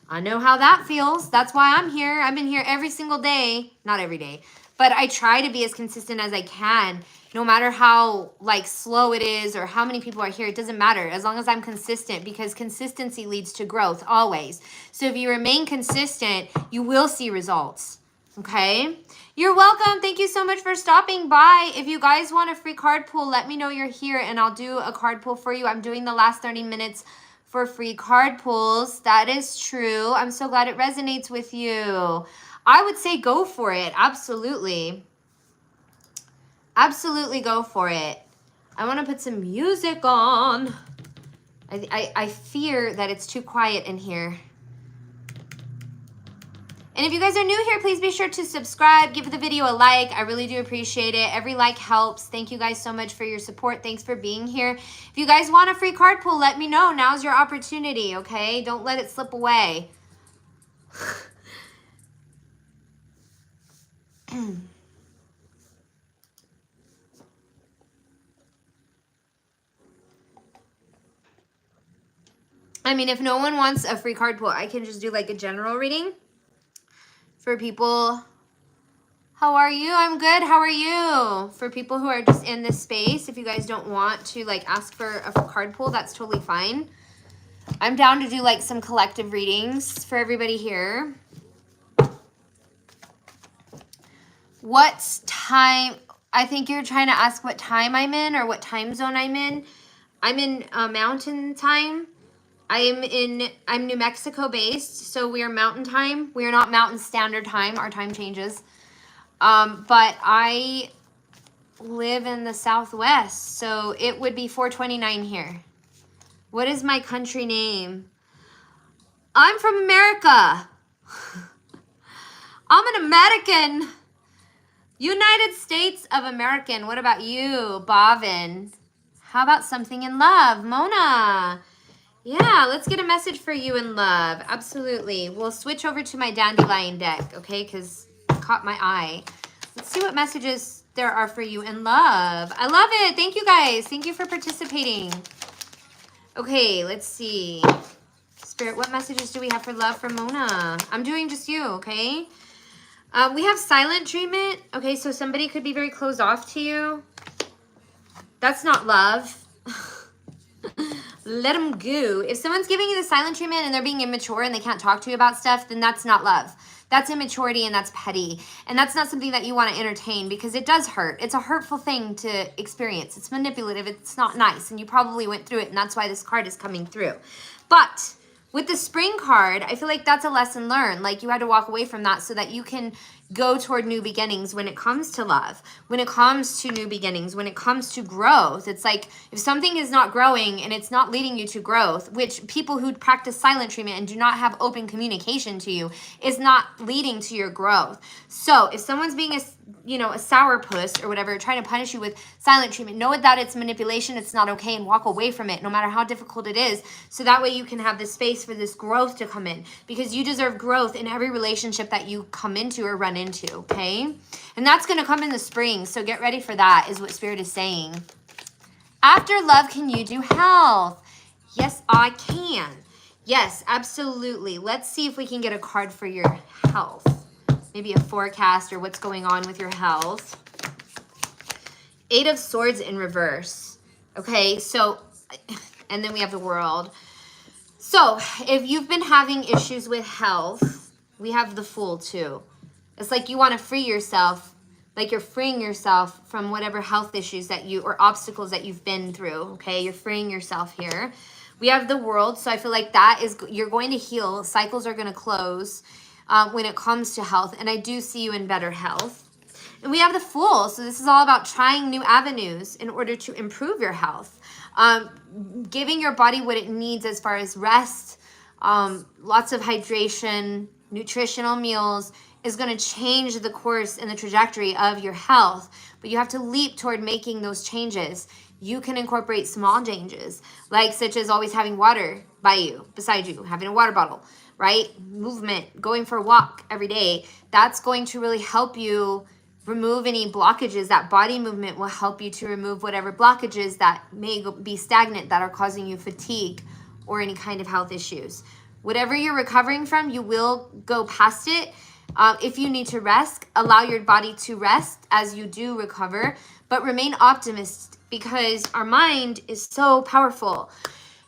I know how that feels. That's why I'm here. I've been here every single day. Not every day, but I try to be as consistent as I can. No matter how like slow it is or how many people are here, it doesn't matter as long as I'm consistent, because consistency leads to growth always. So if you remain consistent, you will see results. Okay, you're welcome. Thank you so much for stopping by. If you guys want a free card pull, let me know you're here and I'll do a card pull for you. I'm doing the last 30 minutes for free card pulls. That is true. I'm so glad it resonates with you. I would say go for it. Absolutely. Absolutely go for it. I want to put some music on. I fear that it's too quiet in here. And if you guys are new here, please be sure to subscribe, give the video a like. I really do appreciate it. Every like helps. Thank you guys so much for your support. Thanks for being here. If you guys want a free card pull, let me know. Now's your opportunity, okay? Don't let it slip away. I mean, if no one wants a free card pull, I can just do like a general reading for people. How are you? I'm good. How are you? For people who are just in this space, if you guys don't want to like ask for a card pull, that's totally fine. I'm down to do like some collective readings for everybody here. What time? I think you're trying to ask what time I'm in or what time zone I'm in. I'm in mountain time. I'm New Mexico based, so we are mountain time. We are not mountain standard time. Our time changes. But I live in the Southwest, so it would be 4:29 here. What is my country name? I'm from America. I'm an American. United States of American. What about you, Bhavin? How about something in love? Mona. Yeah, let's get a message for you in love. Absolutely. We'll switch over to my dandelion deck, okay? Because it caught my eye. Let's see what messages there are for you in love. I love it. Thank you guys. Thank you for participating. Okay, let's see. Spirit, what messages do we have for love from Mona? I'm doing just you, okay? We have silent treatment. Okay, so somebody could be very closed off to you. That's not love. Let them go. If someone's giving you the silent treatment and they're being immature and they can't talk to you about stuff, then that's not love. That's immaturity and that's petty. And that's not something that you want to entertain because it does hurt. It's a hurtful thing to experience. It's manipulative. It's not nice. And you probably went through it. And that's why this card is coming through. But with the spring card, I feel like that's a lesson learned. Like you had to walk away from that so that you can go toward new beginnings when it comes to love, when it comes to new beginnings, when it comes to growth. It's like if something is not growing and it's not leading you to growth, which people who practice silent treatment and do not have open communication to you is not leading to your growth. So if someone's being a sourpuss or whatever, trying to punish you with silent treatment, know that it's manipulation. It's not okay, and walk away from it no matter how difficult it is. So that way you can have the space for this growth to come in because you deserve growth in every relationship that you come into or run into, okay? And that's going to come in the spring. So get ready for that is what Spirit is saying. After love, can you do health? Yes, I can. Yes, absolutely. Let's see if we can get a card for your health. Maybe a forecast or what's going on with your health. 8 of Swords in reverse. Okay, so, and then we have the World. So, if you've been having issues with health, we have the Fool too. It's like you want to free yourself, like you're freeing yourself from whatever health issues that you, or obstacles that you've been through, okay? You're freeing yourself here. We have the World, so I feel like that is, you're going to heal. Cycles are going to close. When it comes to health, and I do see you in better health. And we have the Fool, so this is all about trying new avenues in order to improve your health. Giving your body what it needs as far as rest, lots of hydration, nutritional meals is going to change the course and the trajectory of your health, but you have to leap toward making those changes. You can incorporate small changes, like such as always having water by you, beside you, having a water bottle, right? Movement, going for a walk every day. That's going to really help you remove any blockages. That body movement will help you to remove whatever blockages that may be stagnant that are causing you fatigue or any kind of health issues. Whatever you're recovering from, you will go past it. If you need to rest, allow your body to rest as you do recover, but remain optimistic because our mind is so powerful.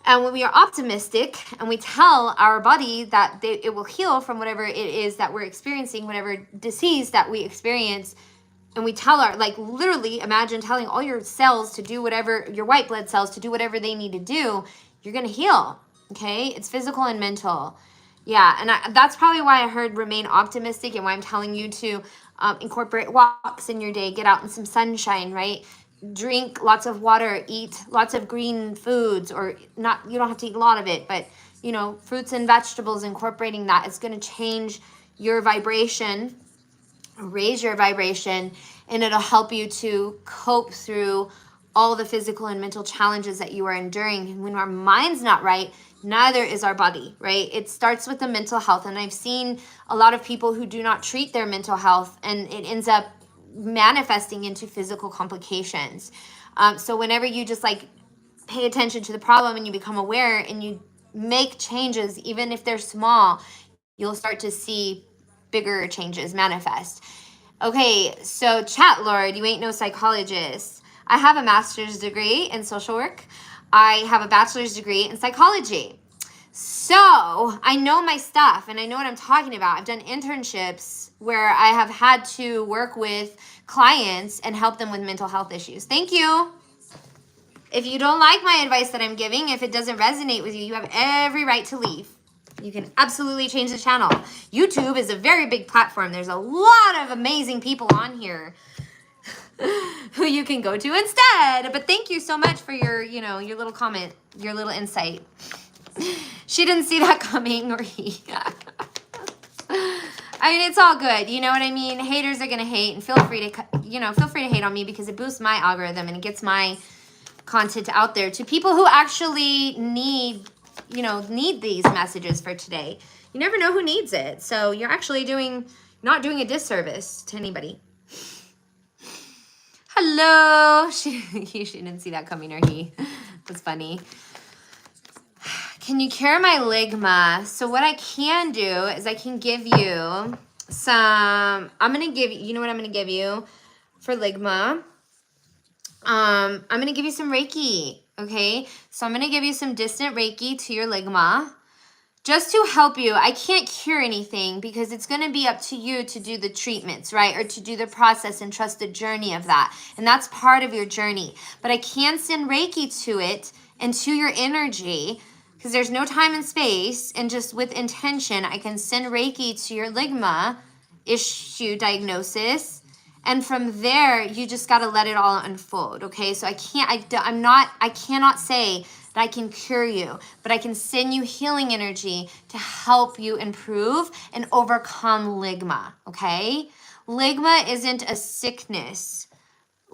And when we are optimistic and we tell our body that it will heal from whatever it is that we're experiencing, whatever disease that we experience, and we tell like literally imagine telling all your cells to do whatever, your white blood cells to do whatever they need to do, you're going to heal, okay? It's physical and mental. Yeah, and that's probably why I heard remain optimistic and why I'm telling you to incorporate walks in your day, get out in some sunshine, right? Drink lots of water, eat lots of green foods, or not, you don't have to eat a lot of it, but fruits and vegetables, incorporating that, it's going to change your vibration, raise your vibration, and it'll help you to cope through all the physical and mental challenges that you are enduring. And when our mind's not right, neither is our body, right? It starts with the mental health. And I've seen a lot of people who do not treat their mental health, and it ends up manifesting into physical complications. So whenever you just like pay attention to the problem and you become aware and you make changes, even if they're small, you'll start to see bigger changes manifest. Okay, so chat lord, you ain't no psychologist. I have a master's degree in social work. I have a bachelor's degree in psychology. So I know my stuff and I know what I'm talking about. I've done internships where I have had to work with clients and help them with mental health issues. Thank you. If you don't like my advice that I'm giving, if it doesn't resonate with you, you have every right to leave. You can absolutely change the channel. YouTube is a very big platform. There's a lot of amazing people on here who you can go to instead. But thank you so much for your little comment, your little insight. She didn't see that coming, or he. I mean, it's all good. You know what I mean? Haters are gonna hate, and feel free to hate on me because it boosts my algorithm and it gets my content out there to people who actually need, need these messages for today. You never know who needs it. So you're actually not doing a disservice to anybody. Hello. She didn't see that coming, or he. That's funny. Can you cure my ligma? So what I can do is I can give you some, you know what I'm going to give you for ligma? I'm going to give you some Reiki, okay? So I'm going to give you some distant Reiki to your ligma just to help you. I can't cure anything because it's going to be up to you to do the treatments, right? Or to do the process and trust the journey of that. And that's part of your journey. But I can send Reiki to it and to your energy, because there's no time and space, and just with intention, I can send Reiki to your ligma issue diagnosis, and from there, you just got to let it all unfold, okay? So I cannot say that I can cure you, but I can send you healing energy to help you improve and overcome ligma, okay? Ligma isn't a sickness.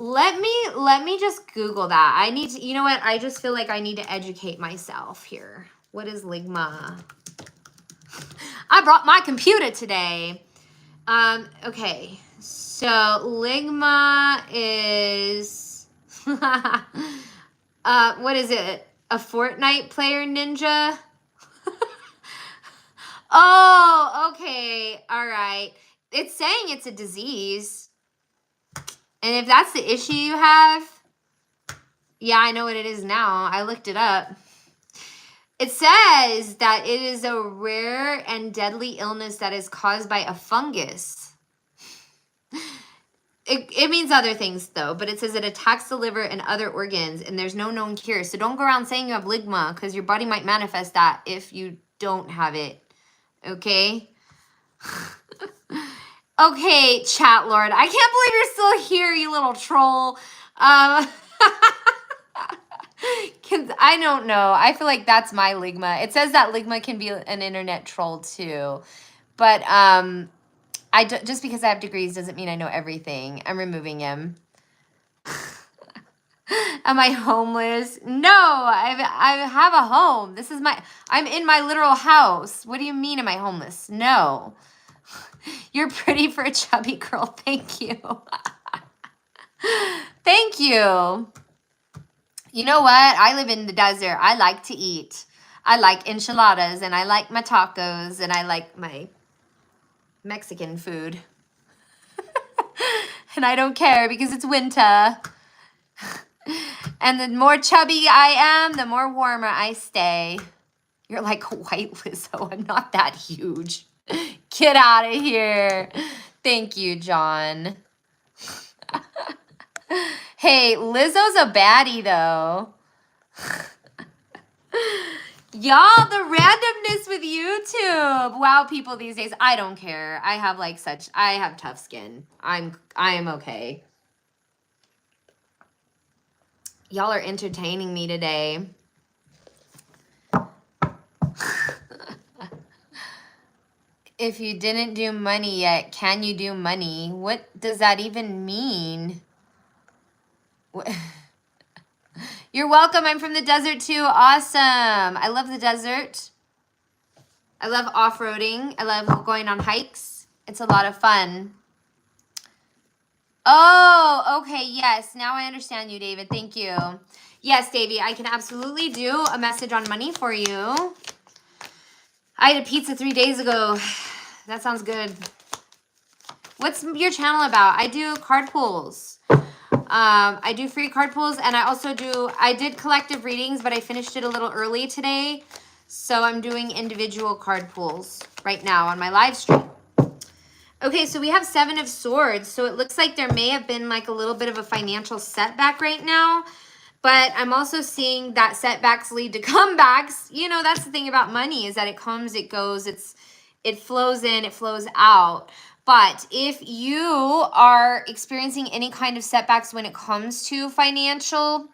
Let me just Google that. I need to, you know what? I just feel like I need to educate myself here. What is ligma? I brought my computer today. Okay. So ligma is, what is it? A Fortnite player ninja? Oh, okay. All right. It's saying it's a disease. And if that's the issue you have, yeah, I know what it is now. I looked it up. It says that it is a rare and deadly illness that is caused by a fungus. It means other things, though, but it says it attacks the liver and other organs, and there's no known cure. So don't go around saying you have ligma, because your body might manifest that if you don't have it. Okay? Okay, chat lord. I can't believe you're still here, you little troll. I don't know. I feel like that's my ligma. It says that ligma can be an internet troll too. But just because I have degrees doesn't mean I know everything. I'm removing him. Am I homeless? No, I have a home. I'm in my literal house. What do you mean am I homeless? No. You're pretty for a chubby girl. Thank you. Thank you. You know what? I live in the desert. I like to eat. I like enchiladas, and I like my tacos, and I like my Mexican food. And I don't care because it's winter. And the more chubby I am, the more warmer I stay. You're like white Lizzo. I'm not that huge. Get out of here. Thank you, John. Hey, Lizzo's a baddie, though. Y'all, the randomness with YouTube. Wow, people these days, I don't care. I have tough skin. I am okay. Y'all are entertaining me today. If you didn't do money yet, can you do money? What does that even mean? You're welcome. I'm from the desert too. Awesome. I love the desert. I love off-roading. I love going on hikes. It's a lot of fun. Oh, okay. Yes. Now I understand you, David. Thank you. Yes, Davey, I can absolutely do a message on money for you. I had a pizza 3 days ago. That sounds good. What's your channel about? I do card pulls. I do free card pulls, and I did collective readings, but I finished it a little early today. So I'm doing individual card pulls right now on my live stream. Okay, so we have 7 of Swords. So it looks like there may have been like a little bit of a financial setback right now. But I'm also seeing that setbacks lead to comebacks. You know, that's the thing about money, is that it comes, it goes, it flows in, it flows out. But if you are experiencing any kind of setbacks when it comes to financial,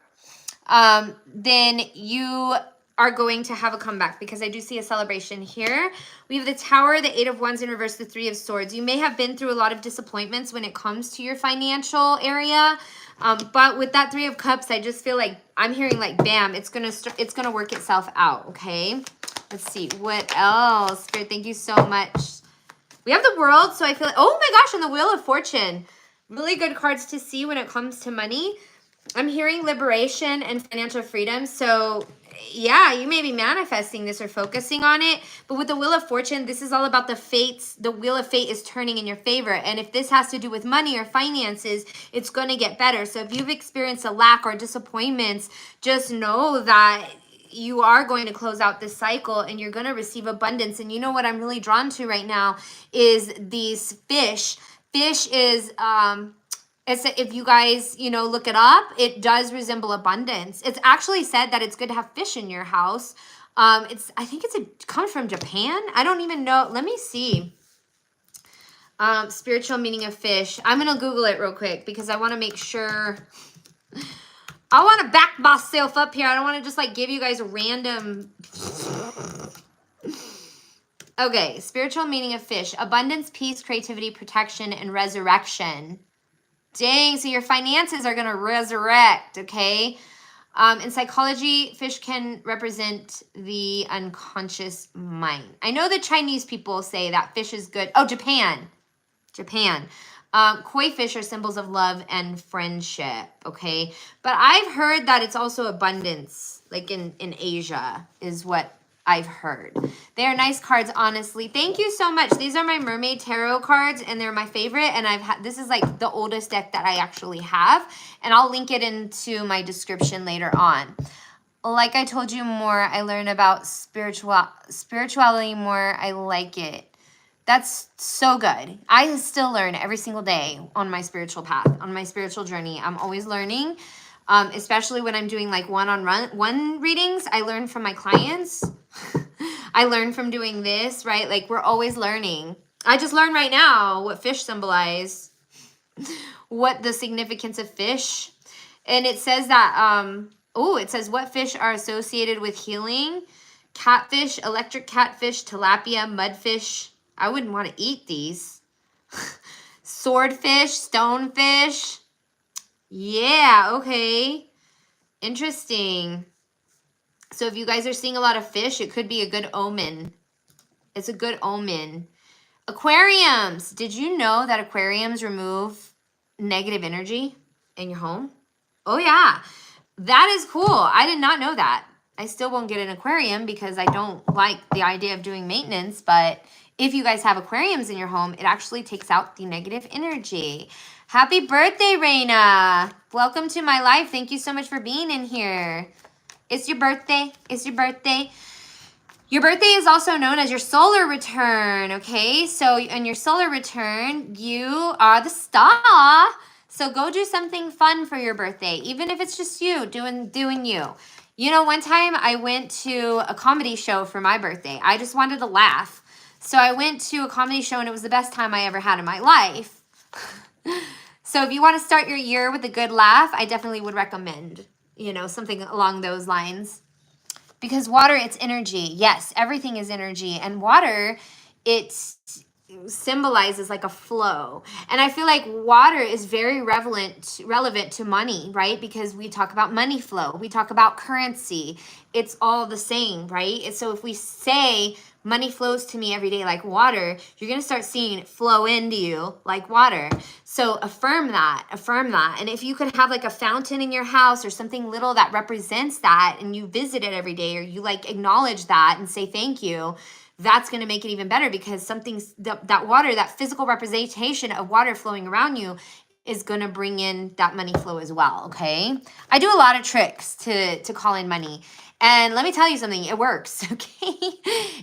then you are going to have a comeback, because I do see a celebration here. We have the Tower, the 8 of Wands in reverse, the 3 of Swords. You may have been through a lot of disappointments when it comes to your financial area. But with that 3 of Cups, I just feel like I'm hearing like, bam, it's gonna work itself out, okay? Let's see. What else? Spirit, thank you so much. We have the World, so I feel like, oh my gosh, and the Wheel of Fortune. Really good cards to see when it comes to money. I'm hearing liberation and financial freedom. So yeah, you may be manifesting this or focusing on it. But with the Wheel of Fortune, this is all about the fates. The Wheel of Fate is turning in your favor. And if this has to do with money or finances, it's going to get better. So if you've experienced a lack or disappointments, just know that you are going to close out this cycle and you're going to receive abundance. And you know what I'm really drawn to right now is these fish. Fish is if you guys, look it up, it does resemble abundance. It's actually said that it's good to have fish in your house. I think it comes from Japan. I don't even know. Let me see. Spiritual meaning of fish. I'm going to Google it real quick because I want to make sure. I want to back myself up here. I don't want to just like give you guys a random. Okay, spiritual meaning of fish. Abundance, peace, creativity, protection, and resurrection. Dang, so your finances are going to resurrect, okay? In psychology, fish can represent the unconscious mind. I know the Chinese people say that fish is good. Oh, Japan. Koi fish are symbols of love and friendship, okay? But I've heard that it's also abundance, like in Asia is what I've heard. They are nice cards, honestly. Thank you so much. These are my Mermaid Tarot cards, and they're my favorite. And this is like the oldest deck that I actually have, and I'll link it into my description later on. Like I told you, more I learn about spirituality, more I like it. That's so good. I still learn every single day on my spiritual path, on my spiritual journey. I'm always learning, especially when I'm doing like one-on-one readings. I learn from my clients. I learn from doing this, right? Like we're always learning. I just learned right now what fish symbolize, what the significance of fish. And it says that, it says what fish are associated with healing. Catfish, electric catfish, tilapia, mudfish. I wouldn't want to eat these. Swordfish, stonefish. Yeah, okay. Interesting. So if you guys are seeing a lot of fish, it could be a good omen. It's a good omen. Aquariums. Did you know that aquariums remove negative energy in your home? Oh, yeah. That is cool. I did not know that. I still won't get an aquarium because I don't like the idea of doing maintenance, but if you guys have aquariums in your home, it actually takes out the negative energy. Happy birthday, Raina. Welcome to my life. Thank you so much for being in here. It's your birthday. It's your birthday. Your birthday is also known as your solar return, okay? So in your solar return, you are the star. So go do something fun for your birthday, even if it's just you doing you. You know, one time I went to a comedy show for my birthday. I just wanted to laugh. So I went to a comedy show, and it was the best time I ever had in my life. So if you want to start your year with a good laugh, I definitely would recommend, something along those lines. Because water, it's energy. Yes, everything is energy. And water, it symbolizes like a flow. And I feel like water is very relevant to money, right? Because we talk about money flow. We talk about currency. It's all the same, right? And so if we say money flows to me every day like water, you're going to start seeing it flow into you like water. So affirm that. And if you could have like a fountain in your house or something little that represents that, and you visit it every day, or you like acknowledge that and say thank you, that's going to make it even better, because that water, that physical representation of water flowing around you is going to bring in that money flow as well, okay? I do a lot of tricks to call in money. And let me tell you something, it works, okay?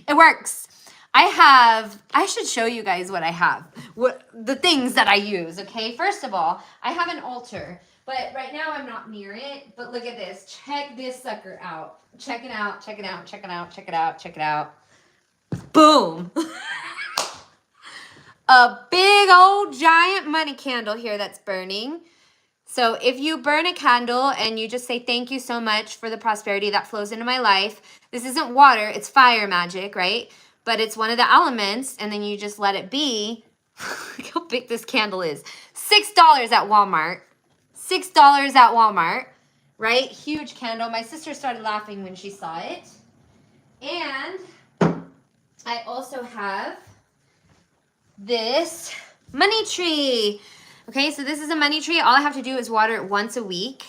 It works. I should show you guys what I have, the things that I use, okay? First of all, I have an altar, but right now I'm not near it. But look at this. Check this sucker out. Check it out. Check it out. Check it out. Check it out. Check it out. Boom. A big old giant money candle here that's burning. So if you burn a candle and you just say thank you so much for the prosperity that flows into my life, this isn't water, it's fire magic, right? But it's one of the elements, and then you just let it be. Look how big this candle is. $6 at Walmart. $6 at Walmart, right? Huge candle. My sister started laughing when she saw it. And I also have this money tree. Okay, so this is a money tree. All I have to do is water it once a week.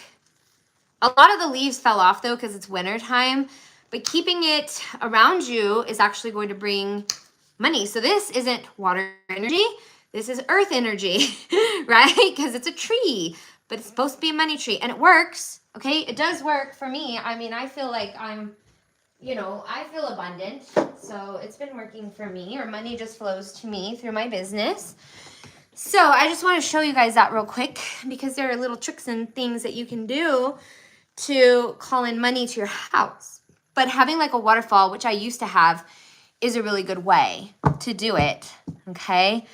A lot of the leaves fell off though because it's winter time, but keeping it around you is actually going to bring money. So this isn't water energy. This is earth energy, right? Because it's a tree, but it's supposed to be a money tree and it works. Okay, it does work for me. I mean, I feel like I'm, you know, I feel abundant. So it's been working for me, or money just flows to me through my business. So I just want to show you guys that real quick because there are little tricks and things that you can do to call in money to your house. But having like a waterfall, which I used to have, is a really good way to do it, okay?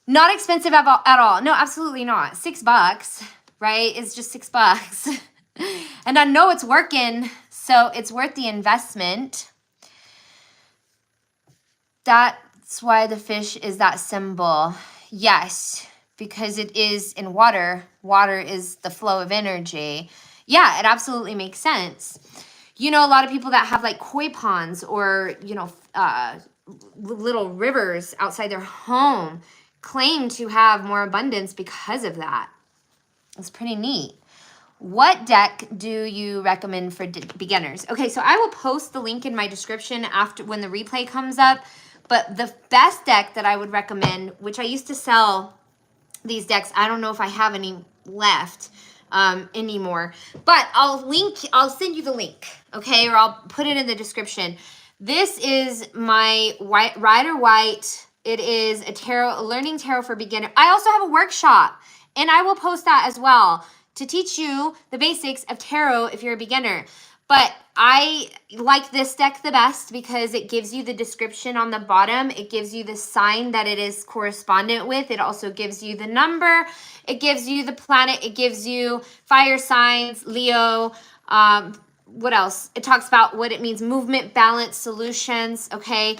Not expensive at all. No, absolutely not. $6, right? It's just $6. And I know it's working, so it's worth the investment. That's why the fish is that symbol. Yes, because it is in water. Water is the flow of energy. Yeah, it absolutely makes sense. You know, a lot of people that have like koi ponds or, you know, little rivers outside their home claim to have more abundance because of that. It's pretty neat. What deck do you recommend for beginners? Okay, so I will post the link in my description after when the replay comes up. But the best deck that I would recommend, which I used to sell these decks, I don't know if I have any left anymore, but I'll send you the link, okay? Or I'll put it in the description. This is my Rider White. It is a learning tarot for beginner. I also have a workshop, and I will post that as well to teach you the basics of tarot if you're a beginner. But I like this deck the best because it gives you the description on the bottom. It gives you the sign that it is correspondent with. It also gives you the number. It gives you the planet. It gives you fire signs, Leo. What else? It talks about what it means, movement, balance, solutions, okay?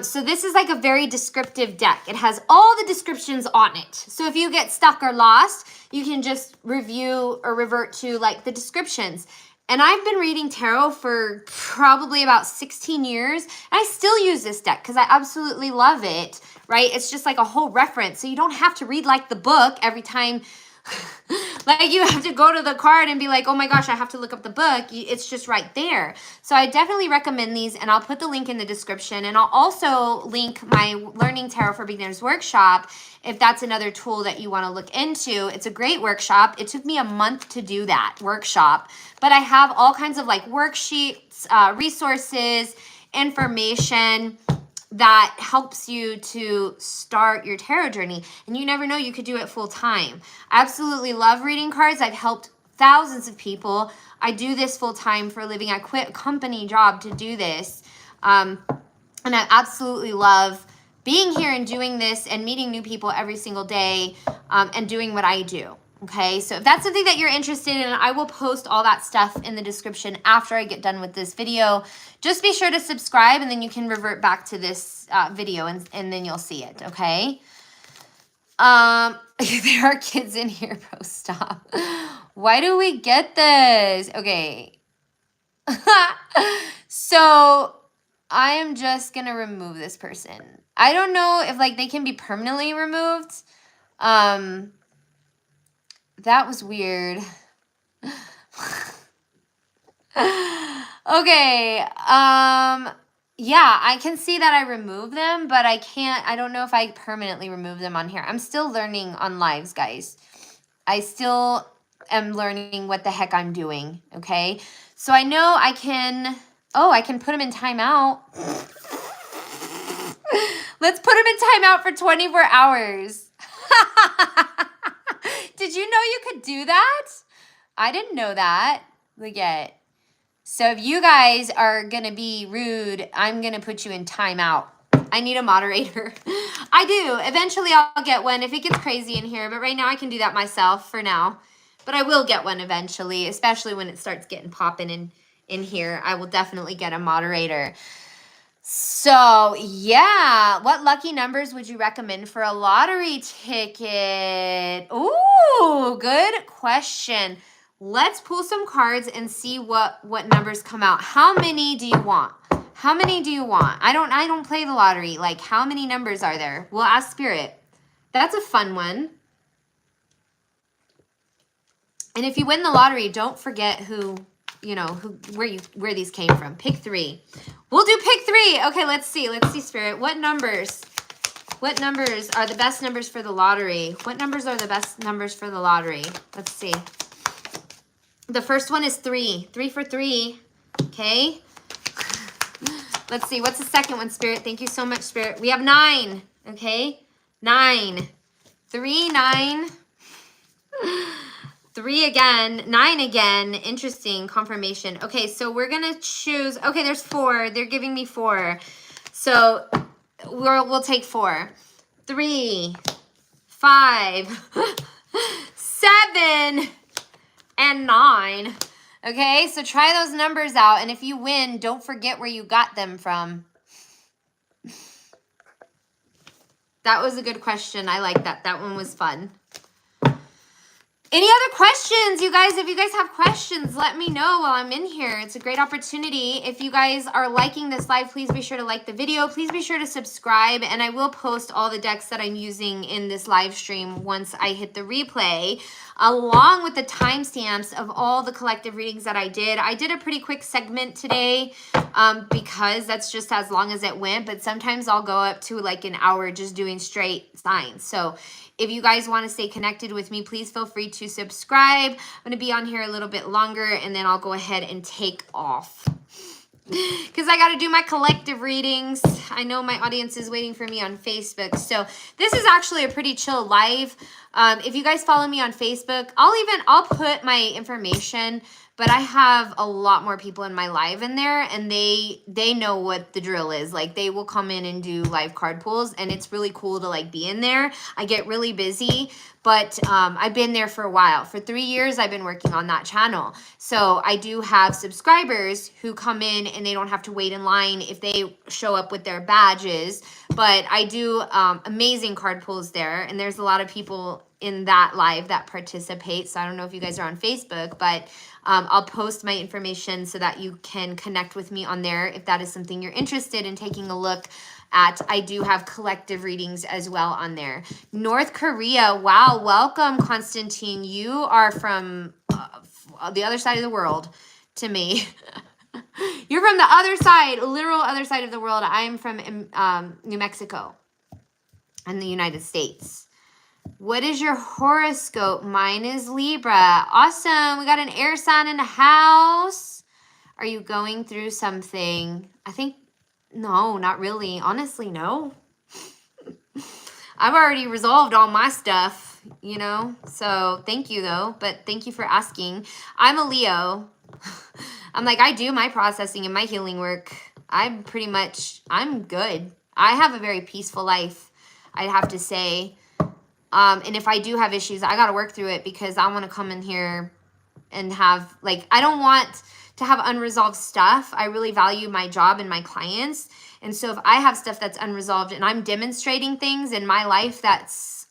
So this is like a very descriptive deck. It has all the descriptions on it. So if you get stuck or lost, you can just review or revert to like the descriptions. And I've been reading tarot for probably about 16 years. And I still use this deck because I absolutely love it, right? It's just like a whole reference. So you don't have to read like the book every time. Like you have to go to the card and be like, oh my gosh, I have to look up the book. It's just right there. So I definitely recommend these, and I'll put the link in the description. And I'll also link my Learning Tarot for Beginners workshop if that's another tool that you want to look into. It's a great workshop. It took me a month to do that workshop, but I have all kinds of like worksheets, resources, information that helps you to start your tarot journey. And you never know, you could do it full time. I absolutely love reading cards. I've helped thousands of people. I do this full time for a living. I quit a company job to do this. And I absolutely love being here and doing this and meeting new people every single day and doing what I do. Okay, so if that's something that you're interested in, I will post all that stuff in the description after I get done with this video. Just be sure to subscribe, and then you can revert back to this video, and then you'll see it, okay? There are kids in here, bro, stop. Why do we get this? Okay. So I am just going to remove this person. I don't know if, like, they can be permanently removed. That was weird. Okay. Yeah, I can see that I removed them, but I don't know if I permanently remove them on here. I'm still learning on lives, guys. I still am learning what the heck I'm doing, okay? So I know I can put them in timeout. Let's put them in timeout for 24 hours. Did you know you could do that? I didn't know that. Look at. So if you guys are going to be rude, I'm going to put you in timeout. I need a moderator. I do. Eventually I'll get one if it gets crazy in here. But right now I can do that myself for now. But I will get one eventually, especially when it starts getting popping in here. I will definitely get a moderator. So, yeah, what lucky numbers would you recommend for a lottery ticket? Ooh, good question. Let's pull some cards and see what numbers come out. How many do you want? How many do you want? I don't play the lottery. Like, how many numbers are there? We'll ask Spirit. That's a fun one. And if you win the lottery, don't forget who, you know, where these came from. Pick 3. We'll do pick 3. Okay, let's see. Let's see, Spirit. What numbers are the best numbers for the lottery? What numbers are the best numbers for the lottery? Let's see. The first one is 3. 3 for 3. Okay. Let's see. What's the second one, Spirit? Thank you so much, Spirit. We have 9. Okay. 9. 3, 9. 3 again, 9 again. Interesting confirmation. Okay, so we're gonna choose. Okay, there's 4. They're giving me 4, so we'll take 4. 3, 5, 7, and 9. Okay, so try those numbers out, and if you win, don't forget where you got them from. That was a good question. I like that. That one was fun. Any other questions, you guys? If you guys have questions, let me know while I'm in here. It's a great opportunity. If you guys are liking this live, please be sure to like the video. Please be sure to subscribe, and I will post all the decks that I'm using in this live stream once I hit the replay, along with the timestamps of all the collective readings that I did. I did a pretty quick segment today because that's just as long as it went, but sometimes I'll go up to like an hour just doing straight signs. So if you guys want to stay connected with me, please feel free to subscribe. I'm going to be on here a little bit longer, and then I'll go ahead and take off because I got to do my collective readings. I know my audience is waiting for me on Facebook. So this is actually a pretty chill live. If you guys follow me on Facebook, I'll put my information, but I have a lot more people in my live in there, and they know what the drill is. Like, they will come in and do live card pulls, and it's really cool to like be in there. I get really busy, but I've been there for a while. For 3 years, I've been working on that channel. So I do have subscribers who come in and they don't have to wait in line if they show up with their badges. But I do amazing card pulls there, and there's a lot of people in that live that participate. So I don't know if you guys are on Facebook, but I'll post my information so that you can connect with me on there if that is something you're interested in taking a look at. I do have collective readings as well on there. North Korea. Wow. Welcome, Constantine. You are from the other side of the world to me. You're from the other side, literal other side of the world. I'm from New Mexico in the United States. What is your horoscope? Mine is Libra. Awesome. We got an air sign in the house. Are you going through something? I think, no, not really. Honestly, no. I've already resolved all my stuff, you know? So thank you, though. But thank you for asking. I'm a Leo. I'm like, I do my processing and my healing work. I'm good. I have a very peaceful life, I'd have to say. And if I do have issues, I got to work through it because I want to come in here and have, like, I don't want to have unresolved stuff. I really value my job and my clients. And so if I have stuff that's unresolved and I'm demonstrating things in my life that's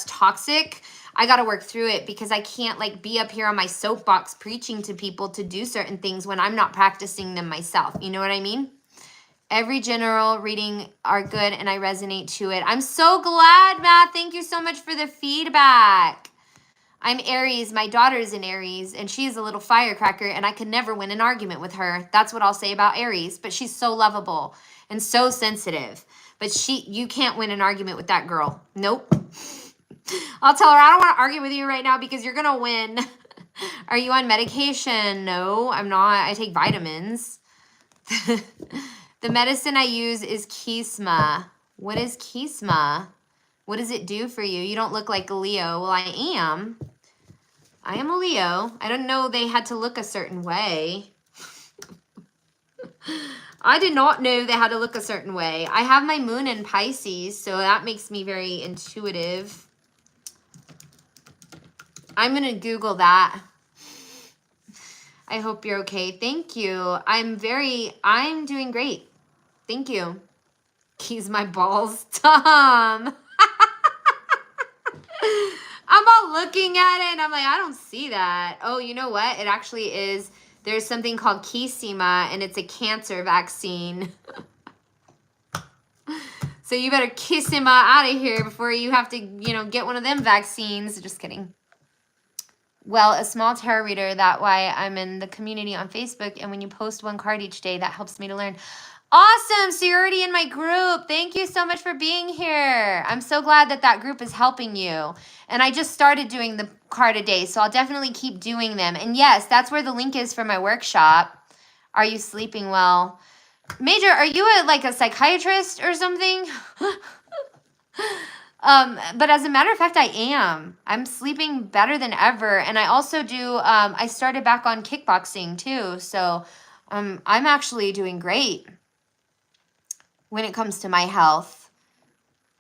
toxic, I got to work through it because I can't like be up here on my soapbox preaching to people to do certain things when I'm not practicing them myself. You know what I mean? Every general reading are good and I resonate to it. I'm so glad, Matt. Thank you so much for the feedback. I'm Aries. My daughter's in Aries and she's a little firecracker and I could never win an argument with her. That's what I'll say about Aries. But she's so lovable and so sensitive. But you can't win an argument with that girl. Nope. I'll tell her, I don't want to argue with you right now because you're going to win. Are you on medication? No, I'm not. I take vitamins. The medicine I use is Kisma. What is Kisma? What does it do for you? You don't look like a Leo. Well, I am. I am a Leo. I don't know they had to look a certain way. I did not know they had to look a certain way. I have my moon in Pisces, so that makes me very intuitive. I'm going to Google that. I hope you're okay. Thank you. I'm doing great. Thank you. Keys my balls. Tom. I'm all looking at it and I'm like, I don't see that. Oh, you know what? It actually is There's something called Kisima, and it's a cancer vaccine. So you better kiss him out of here before you have to, get one of them vaccines. Just kidding. Well, a small tarot reader, that why I'm in the community on Facebook, and when you post one card each day, that helps me to learn. Awesome, so you're already in my group. Thank you so much for being here. I'm so glad that group is helping you. And I just started doing the card a day, so I'll definitely keep doing them. And yes, that's where the link is for my workshop. Are you sleeping well? Major, are you a psychiatrist or something? But as a matter of fact, I am. I'm sleeping better than ever. And I also do, I started back on kickboxing too. So I'm actually doing great when it comes to my health.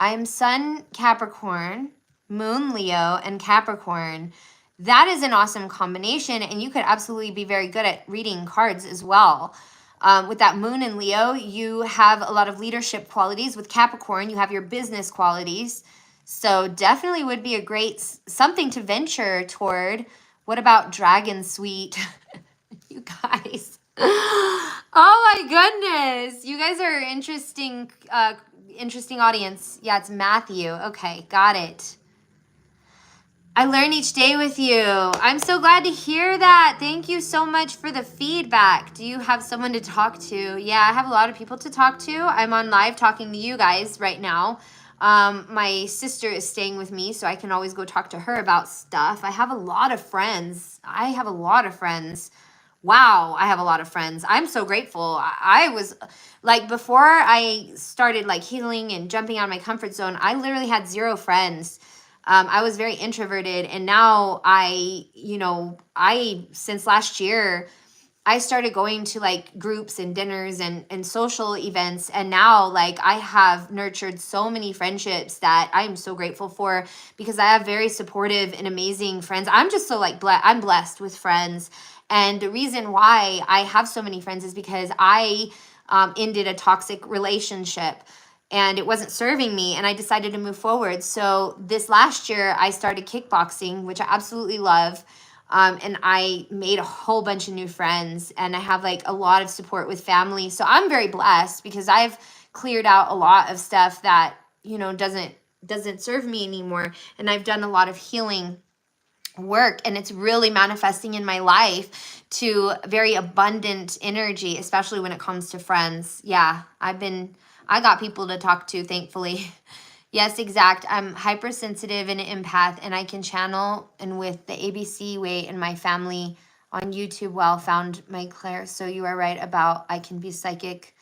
I'm Sun Capricorn, Moon Leo, and Capricorn. That is an awesome combination. And you could absolutely be very good at reading cards as well. With that Moon and Leo, you have a lot of leadership qualities. With Capricorn, you have your business qualities. So definitely would be a great something to venture toward. What about Dragon Sweet? You guys. Oh my goodness. You guys are interesting audience. Yeah, it's Matthew. Okay, got it. I learn each day with you. I'm so glad to hear that. Thank you so much for the feedback. Do you have someone to talk to? Yeah, I have a lot of people to talk to. I'm on live talking to you guys right now. My sister is staying with me, so I can always go talk to her about stuff. I have a lot of friends. Wow, I have a lot of friends. I'm so grateful. I was before I started healing and jumping out of my comfort zone, I literally had 0 friends. I was very introverted, and now since last year, I started going to groups and dinners and social events, and now I have nurtured so many friendships that I'm so grateful for, because I have very supportive and amazing friends. I'm just so I'm blessed with friends, and the reason why I have so many friends is because I ended a toxic relationship. And it wasn't serving me, and I decided to move forward. So this last year, I started kickboxing, which I absolutely love. And I made a whole bunch of new friends, and I have a lot of support with family. So I'm very blessed because I've cleared out a lot of stuff that, doesn't serve me anymore. And I've done a lot of healing work, and it's really manifesting in my life to very abundant energy, especially when it comes to friends. Yeah, I got people to talk to, thankfully. Yes, exact. I'm hypersensitive and an empath, and I can channel, and with the ABC way in my family on YouTube, found my Claire. So you are right about I can be psychic.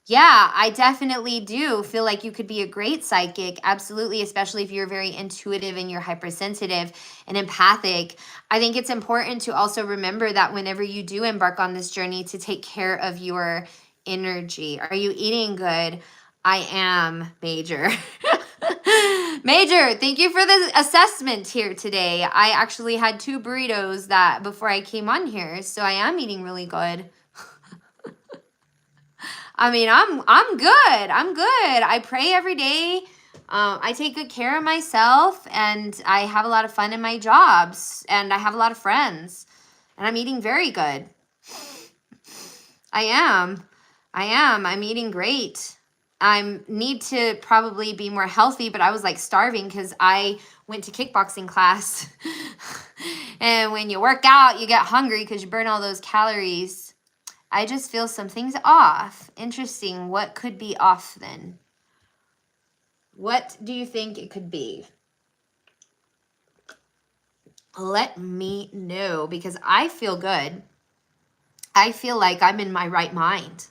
Yeah, I definitely do feel like you could be a great psychic. Absolutely, especially if you're very intuitive and you're hypersensitive and empathic. I think it's important to also remember that whenever you do embark on this journey, to take care of your energy. Are you eating good? I am, Major. Major, thank you for the assessment here today. I actually had 2 burritos before I came on here, so I am eating really good. I mean, I'm good. I'm good. I pray every day. I take good care of myself, and I have a lot of fun in my jobs, and I have a lot of friends, and I'm eating very good. I am. I'm eating great. I need to probably be more healthy, but I was starving because I went to kickboxing class. And when you work out, you get hungry because you burn all those calories. I just feel something's off. Interesting. What could be off then? What do you think it could be? Let me know, because I feel good. I feel like I'm in my right mind.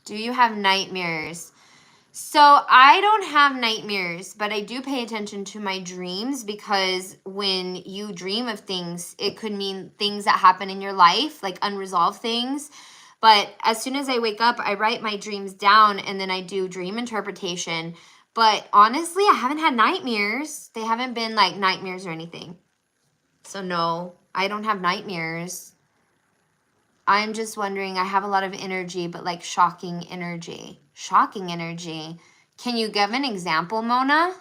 Do you have nightmares? So I don't have nightmares, but I do pay attention to my dreams, because when you dream of things, it could mean things that happen in your life, unresolved things. But as soon as I wake up, I write my dreams down, and then I do dream interpretation. But honestly, I haven't had nightmares. They haven't been nightmares or anything. So no, I don't have nightmares. I'm just wondering, I have a lot of energy, but shocking energy. Shocking energy. Can you give an example, Mona?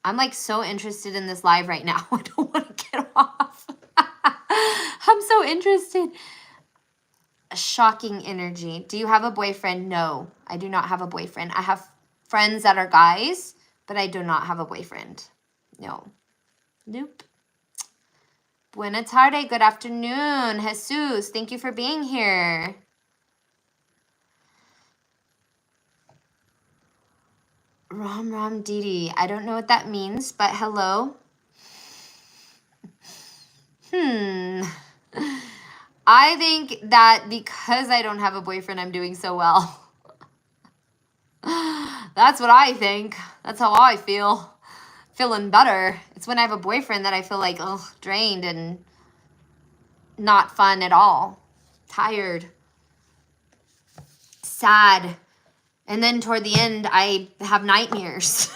I'm so interested in this live right now. I don't want to get off. I'm so interested. A shocking energy. Do you have a boyfriend? No, I do not have a boyfriend. I have friends that are guys, but I do not have a boyfriend. No. Nope. Buena tarde. Good afternoon. Jesus, thank you for being here. Ram Ram Didi. I don't know what that means, but hello. I think that because I don't have a boyfriend, I'm doing so well. That's what I think. That's how I feel. Feeling better. It's when I have a boyfriend that I feel like, ugh, drained and not fun at all. Tired. Sad. And then toward the end, I have nightmares.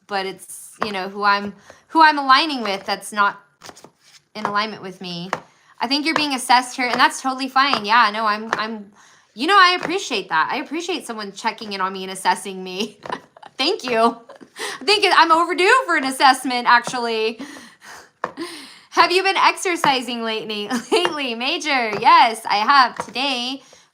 But it's, you know, who I'm aligning with that's not in alignment with me. I think you're being assessed here, and that's totally fine. Yeah, no, I'm you know, I appreciate that. I appreciate someone checking in on me and assessing me. Thank you. I think I'm overdue for an assessment, actually. Have you been exercising lately? Major? Yes, I have.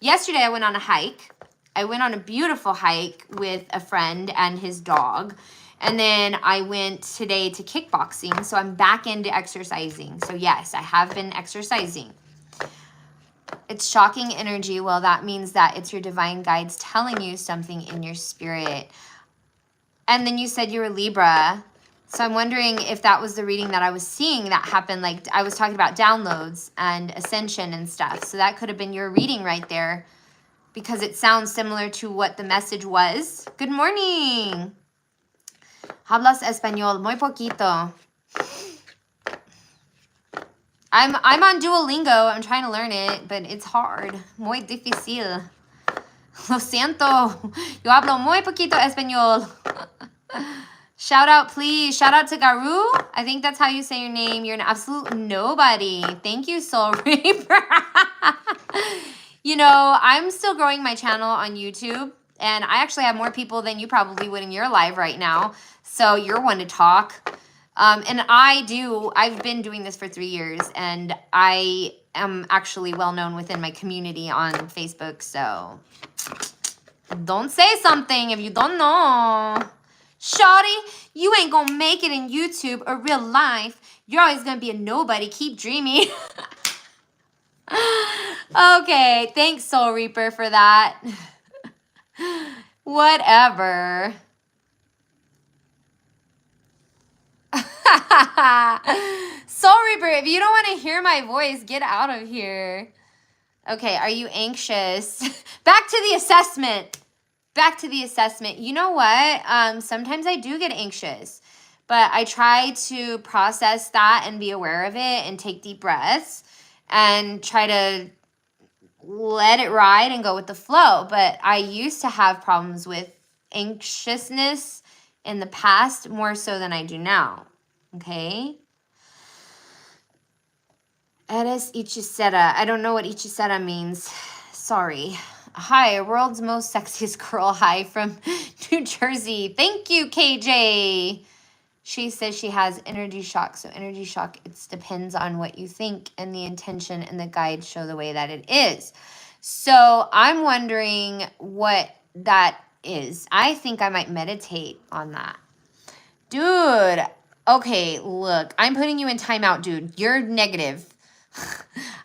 Yesterday I went on a hike. I went on a beautiful hike with a friend and his dog. And then I went today to kickboxing. So I'm back into exercising. So yes, I have been exercising. It's shocking energy. Well, that means that it's your divine guides telling you something in your spirit. And then you said you were Libra. So I'm wondering if that was the reading that I was seeing that happened. Like I was talking about downloads and ascension and stuff. So that could have been your reading right there because it sounds similar to what the message was. Good morning. Hablas español muy poquito. I'm on Duolingo. I'm trying to learn it, but it's hard. Muy difícil. Lo siento. Yo hablo muy poquito español. Shout out, please. Shout out to Garu. I think that's how you say your name. You're an absolute nobody. Thank you, Soul Reaper. You know, I'm still growing my channel on YouTube, and I actually have more people than you probably would in your live right now. So you're one to talk. And I've been doing this for 3 years, and I am actually well known within my community on Facebook. So don't say something if you don't know. Shawty, you ain't gonna make it in YouTube or real life. You're always gonna be a nobody. Keep dreaming. Okay, thanks, Soul Reaper, for that. Whatever. Soul Reaper, if you don't want to hear my voice, get out of here. Okay, are you anxious? Back to the assessment. Back to the assessment. You know what? Sometimes I do get anxious, but I try to process that and be aware of it and take deep breaths and try to let it ride and go with the flow. But I used to have problems with anxiousness in the past more so than I do now. Okay? Eres hechicera. I don't know what hechicera means. Sorry. Hi, world's most sexiest girl. Hi from New Jersey. Thank you, KJ. She says she has energy shock. So energy shock, it depends on what you think, and the intention and the guides show the way that it is. So I'm wondering what that is. I think I might meditate on that. Dude, okay, look, I'm putting you in timeout, dude. You're negative.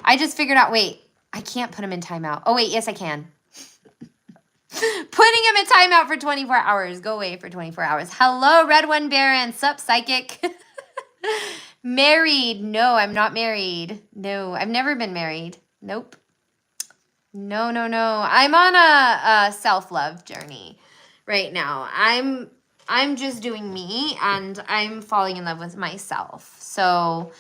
I just figured out, wait, I can't put him in timeout. Oh, wait, yes, I can. Putting him in timeout for 24 hours. Go away for 24 hours. Hello, Red One Baron. Sup, psychic? Married. No, I'm not married. No, I've never been married. Nope. No. I'm on a self-love journey right now. I'm just doing me, and I'm falling in love with myself. So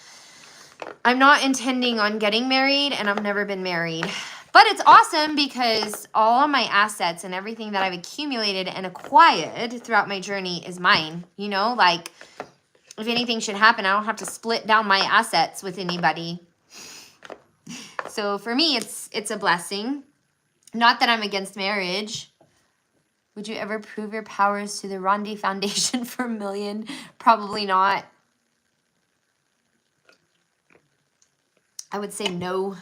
I'm not intending on getting married, and I've never been married. But it's awesome because all of my assets and everything that I've accumulated and acquired throughout my journey is mine. You know, like if anything should happen, I don't have to split down my assets with anybody. So for me, it's a blessing. Not that I'm against marriage. Would you ever prove your powers to the Rondi Foundation for $1 million? Probably not. I would say no.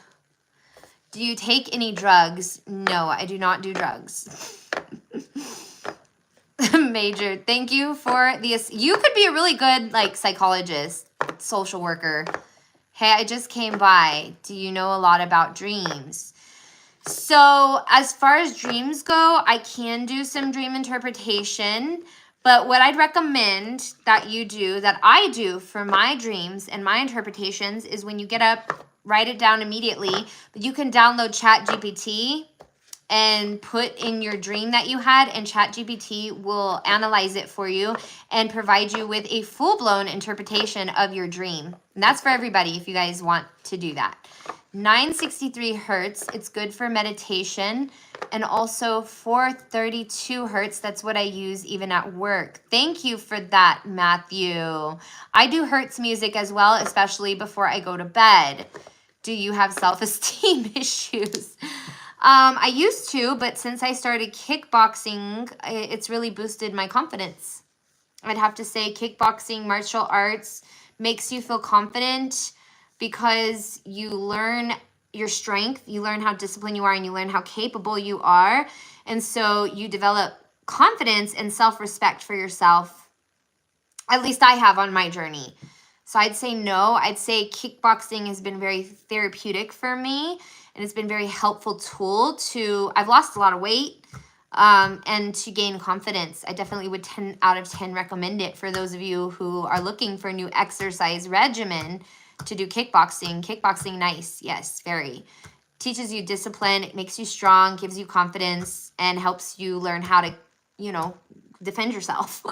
Do you take any drugs? No, I do not do drugs. Major, thank you for this. You could be a really good like psychologist, social worker. Hey, I just came by. Do you know a lot about dreams? So as far as dreams go, I can do some dream interpretation. But what I'd recommend that you do, that I do for my dreams and my interpretations, is when you get up, write it down immediately. But you can download ChatGPT and put in your dream that you had, and ChatGPT will analyze it for you and provide you with a full-blown interpretation of your dream. And that's for everybody if you guys want to do that. 963 hertz, it's good for meditation, and also 432 hertz, that's what I use even at work. Thank you for that, Matthew. I do hertz music as well, especially before I go to bed. Do you have self-esteem issues? I used to, but since I started kickboxing, it's really boosted my confidence. I'd have to say kickboxing, martial arts makes you feel confident because you learn your strength, you learn how disciplined you are, and you learn how capable you are. And so you develop confidence and self-respect for yourself. At least I have on my journey. So I'd say no. I'd say kickboxing has been very therapeutic for me, and it's been a very helpful tool to, I've lost a lot of weight, and to gain confidence. I definitely would 10 out of 10 recommend it for those of you who are looking for a new exercise regimen to do kickboxing. Kickboxing, nice. Yes, very. Teaches you discipline. It makes you strong, gives you confidence, and helps you learn how to, you know, defend yourself.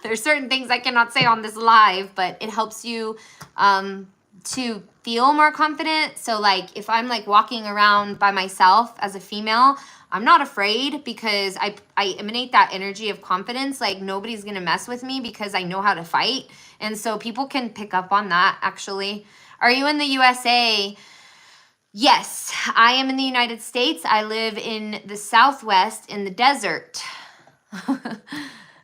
There's certain things I cannot say on this live, but it helps you to feel more confident. So like if I'm like walking around by myself as a female, I'm not afraid because I emanate that energy of confidence. Like nobody's going to mess with me because I know how to fight. And so people can pick up on that actually. Are you in the USA? Yes, I am in the United States. I live in the Southwest in the desert.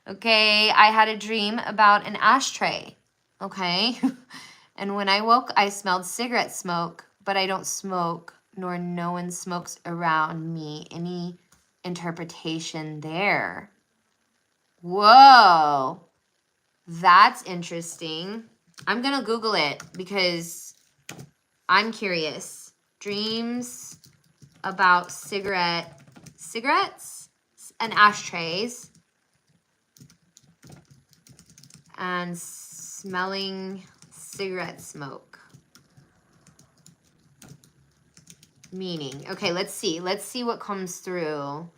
Okay, I had a dream about an ashtray. Okay. And when I woke, I smelled cigarette smoke, but I don't smoke, nor no one smokes around me. Any interpretation there? Whoa, that's interesting. I'm going to Google it because I'm curious. Dreams about cigarettes and ashtrays and smelling cigarette smoke. Meaning. Okay, let's see. Let's see what comes through.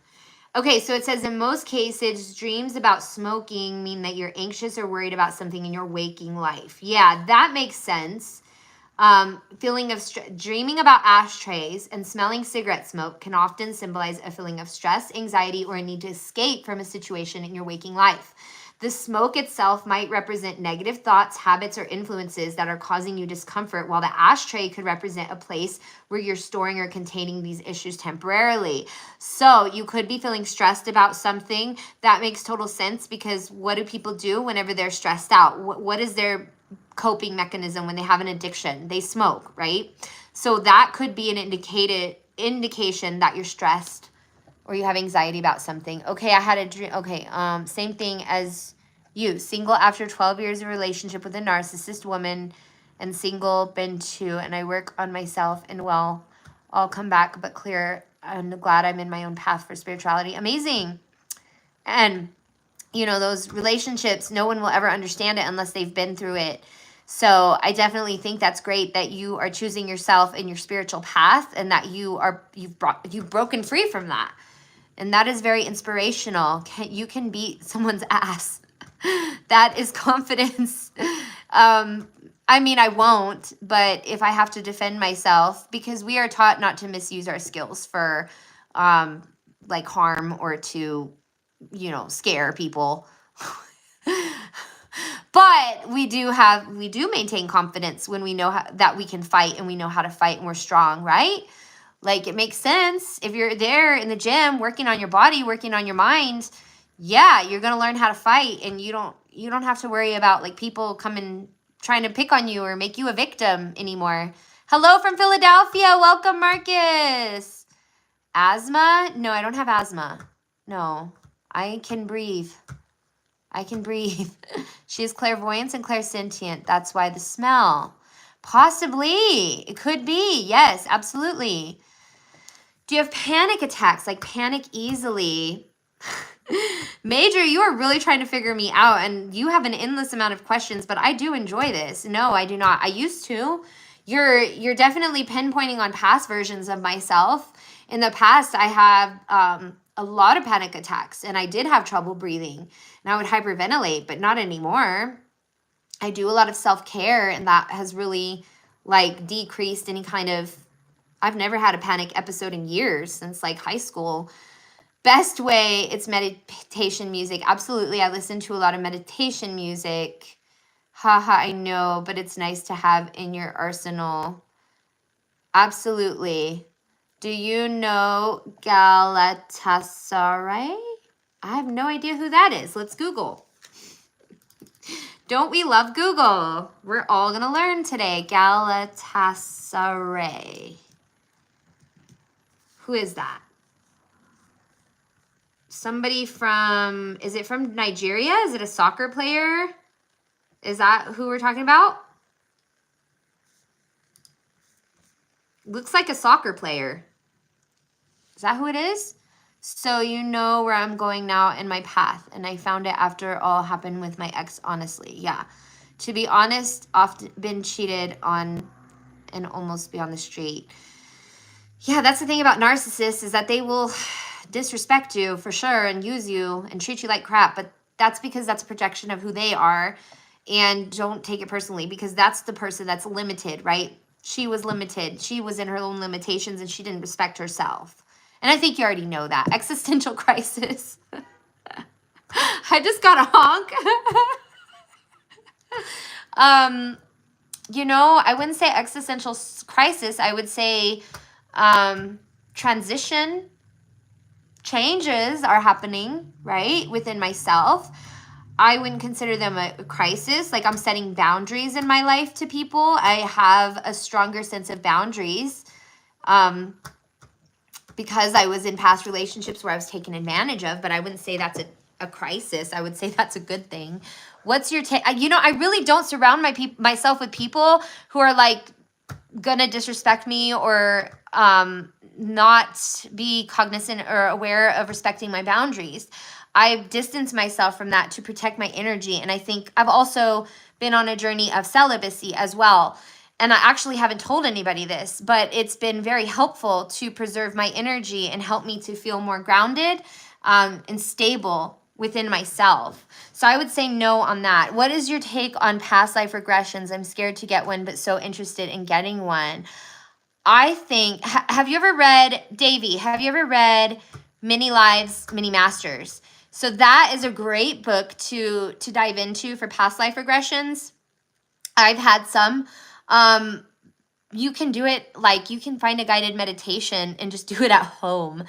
Okay, so it says in most cases, dreams about smoking mean that you're anxious or worried about something in your waking life. Yeah, that makes sense. Feeling of dreaming about ashtrays and smelling cigarette smoke can often symbolize a feeling of stress, anxiety, or a need to escape from a situation in your waking life. The smoke itself might represent negative thoughts, habits, or influences that are causing you discomfort, while the ashtray could represent a place where you're storing or containing these issues temporarily. So you could be feeling stressed about something. That makes total sense because what do people do whenever they're stressed out? What is their coping mechanism when they have an addiction? They smoke, right? So that could be an indication that you're stressed or you have anxiety about something. Okay, I had a dream. Okay, same thing as you. Single after 12 years of relationship with a narcissist woman, and single, been to, and I work on myself, and well, I'll come back, but clear. I'm glad I'm in my own path for spirituality. Amazing. And, you know, those relationships, no one will ever understand it unless they've been through it. So I definitely think that's great that you are choosing yourself in your spiritual path and that you've broken free from that. And that is very inspirational. You can beat someone's ass. That is confidence. I mean, I won't, but if I have to defend myself, because we are taught not to misuse our skills for like harm or to, you know, scare people. But we do maintain confidence when we know that we can fight and we know how to fight and we're strong, right? Like, it makes sense. If you're there in the gym working on your body, working on your mind, yeah, you're going to learn how to fight, and you don't have to worry about like people coming trying to pick on you or make you a victim anymore. Hello from Philadelphia. Welcome, Marcus. Asthma? No, I don't have asthma. No, I can breathe. I can breathe. She has clairvoyance and clairsentient. That's why the smell. Possibly. It could be. Yes, absolutely. Do you have panic attacks? Like panic easily? Major, you are really trying to figure me out, and you have an endless amount of questions, but I do enjoy this. No, I do not. I used to. You're definitely pinpointing on past versions of myself. In the past, I have a lot of panic attacks, and I did have trouble breathing, and I would hyperventilate, but not anymore. I do a lot of self-care, and that has really like decreased any kind of, I've never had a panic episode in years, since like high school. Best way, it's meditation music. Absolutely, I listen to a lot of meditation music. Haha, I know, but it's nice to have in your arsenal. Absolutely. Do you know Galatasaray? I have no idea who that is. Let's Google. Don't we love Google? We're all going to learn today. Galatasaray. Who is that? Somebody from, is it from Nigeria? Is it a soccer player? Is that who we're talking about? Looks like a soccer player. Is that who it is? So you know where I'm going now in my path. And I found it after all happened with my ex, honestly. Yeah. To be honest, often been cheated on and almost be on the street. Yeah, that's the thing about narcissists, is that they will disrespect you for sure and use you and treat you like crap. But that's because that's a projection of who they are. And don't take it personally, because that's the person that's limited, right? She was limited. She was in her own limitations, and she didn't respect herself. And I think you already know that. Existential crisis. I just got a honk. You know, I wouldn't say existential crisis. I would say transition. Changes are happening, right, within myself. I wouldn't consider them a crisis. Like, I'm setting boundaries in my life to people. I have a stronger sense of boundaries because I was in past relationships where I was taken advantage of, but I wouldn't say that's a crisis. I would say that's a good thing. What's your take? You know, I really don't surround myself with people who are like gonna disrespect me or not be cognizant or aware of respecting my boundaries. I've distanced myself from that to protect my energy. And I think I've also been on a journey of celibacy as well. And I actually haven't told anybody this, but it's been very helpful to preserve my energy and help me to feel more grounded and stable within myself. So I would say no on that. What is your take on past life regressions? I'm scared to get one, but so interested in getting one. I think, have you ever read, Davey, have you ever read Many Lives, Many Masters? So that is a great book to dive into for past life regressions. I've had some. You can do it, like you can find a guided meditation and just do it at home.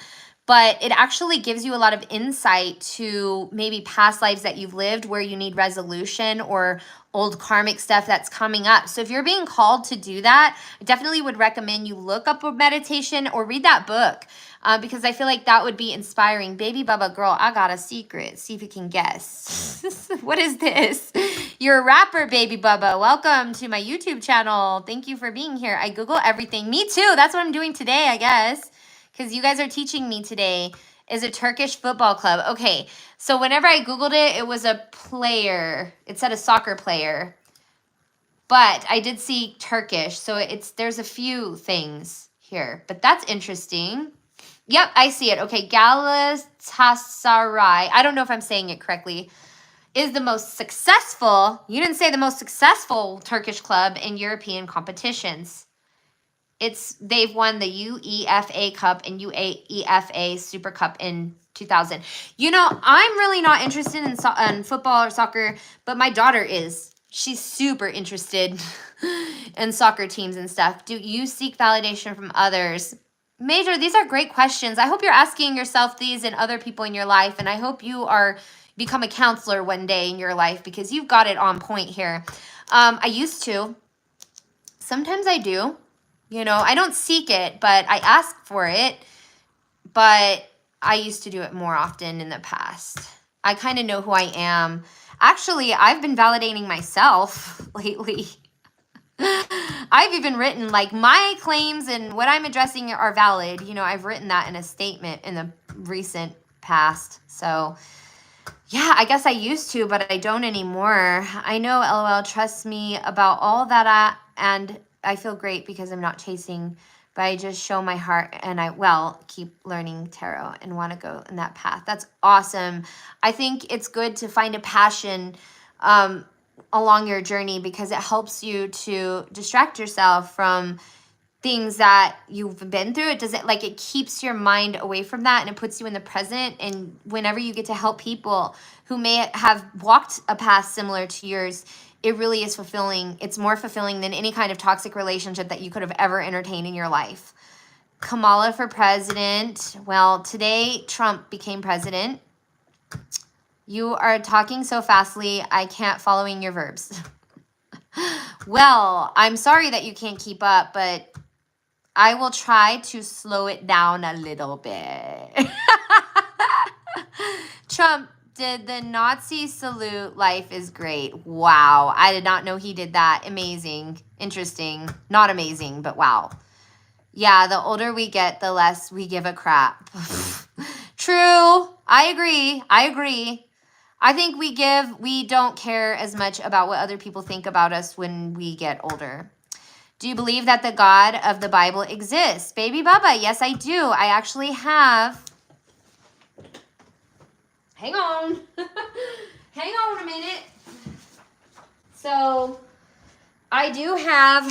But it actually gives you a lot of insight to maybe past lives that you've lived where you need resolution or old karmic stuff that's coming up. So if you're being called to do that, I definitely would recommend you look up a meditation or read that book because I feel like that would be inspiring. Baby Bubba girl, I got a secret. See if you can guess. What is this? You're a rapper, Baby Bubba. Welcome to my YouTube channel. Thank you for being here. I Google everything. Me too. That's what I'm doing today, I guess. Because you guys are teaching me today, is a Turkish football club. Okay, so whenever I Googled it, it was a player. It said a soccer player. But I did see Turkish, so there's a few things here. But that's interesting. Yep, I see it. Okay, Galatasaray. I don't know if I'm saying it correctly. Is the most successful, you didn't say the most successful Turkish club in European competitions. They've won the UEFA Cup and UEFA Super Cup in 2000. You know, I'm really not interested in football or soccer, but my daughter is. She's super interested in soccer teams and stuff. Do you seek validation from others? Major, these are great questions. I hope you're asking yourself these and other people in your life, and I hope you become a counselor one day in your life because you've got it on point here. I used to. Sometimes I do. You know, I don't seek it, but I ask for it. But I used to do it more often in the past. I kind of know who I am. Actually, I've been validating myself lately. I've even written like my claims and what I'm addressing are valid. You know, I've written that in a statement in the recent past. So yeah, I guess I used to, but I don't anymore. I know, LOL, trust me about all that. And I feel great because I'm not chasing, but I just show my heart and keep learning tarot and want to go in that path. That's awesome. I think it's good to find a passion along your journey because it helps you to distract yourself from things that you've been through. It doesn't like it keeps your mind away from that and it puts you in the present. And whenever you get to help people who may have walked a path similar to yours, it really is fulfilling. It's more fulfilling than any kind of toxic relationship that you could have ever entertained in your life. Kamala for president. Well, today Trump became president. You are talking so fastly, I can't following your verbs. Well, I'm sorry that you can't keep up, but I will try to slow it down a little bit. Trump did the Nazi salute. Life is great. Wow. I did not know he did that. Amazing. Interesting. Not amazing, but wow. Yeah, the older we get, the less we give a crap. True. I agree. I think we don't care as much about what other people think about us when we get older. Do you believe that the God of the Bible exists? Baby Bubba, yes, I do. I actually have. Hang on. Hang on a minute. So, I do have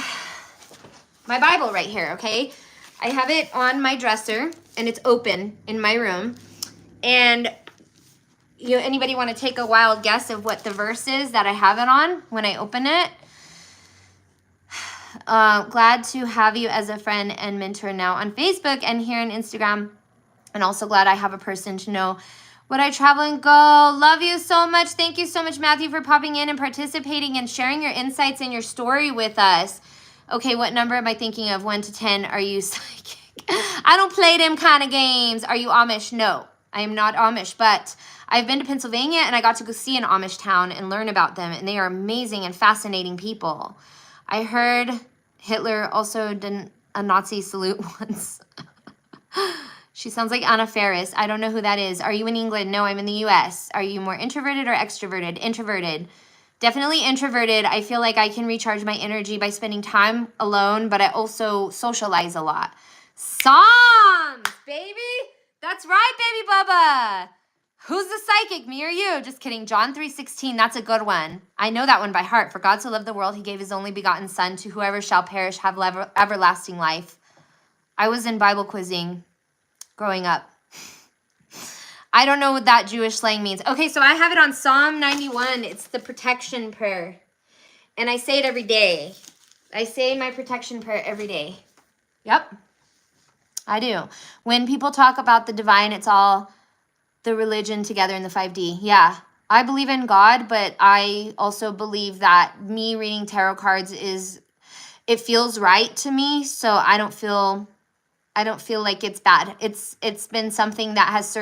my Bible right here, okay? I have it on my dresser, and it's open in my room. And anybody want to take a wild guess of what the verse is that I have it on when I open it? Glad to have you as a friend and mentor now on Facebook and here on Instagram. And also glad I have a person to know what I travel and go. Love you so much. Thank you so much, Matthew, for popping in and participating and sharing your insights and your story with us. Okay, what number am I thinking of? 1 to 10. Are you psychic? I don't play them kind of games. Are you Amish? No, I am not Amish, but I've been to Pennsylvania and I got to go see an Amish town and learn about them. And they are amazing and fascinating people. I heard Hitler also did a Nazi salute once. She sounds like Anna Faris. I don't know who that is. Are you in England? No, I'm in the US. Are you more introverted or extroverted? Introverted. Definitely introverted. I feel like I can recharge my energy by spending time alone, but I also socialize a lot. Psalms, baby. That's right, baby Bubba. Who's the psychic, me or you? Just kidding. John 3:16, that's a good one. I know that one by heart. For God so loved the world, he gave his only begotten son to whoever shall perish, have everlasting life. I was in Bible quizzing growing up. I don't know what that Jewish slang means. Okay, so I have it on Psalm 91. It's the protection prayer. And I say it every day. I say my protection prayer every day. Yep, I do. When people talk about the divine, it's all the religion together in the 5D. Yeah, I believe in God, but I also believe that me reading tarot cards it feels right to me. So I don't feel like it's bad. It's been something that has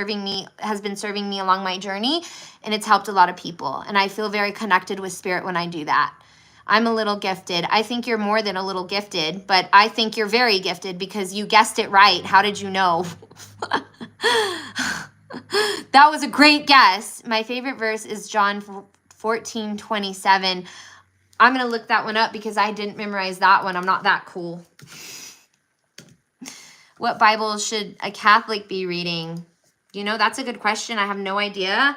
been serving me along my journey, and it's helped a lot of people. And I feel very connected with spirit when I do that. I'm a little gifted. I think you're more than a little gifted, but I think you're very gifted because you guessed it right. How did you know? That was a great guess. My favorite verse is John 14:27. I'm going to look that one up because I didn't memorize that one. I'm not that cool. What Bible should a Catholic be reading? That's a good question. I have no idea.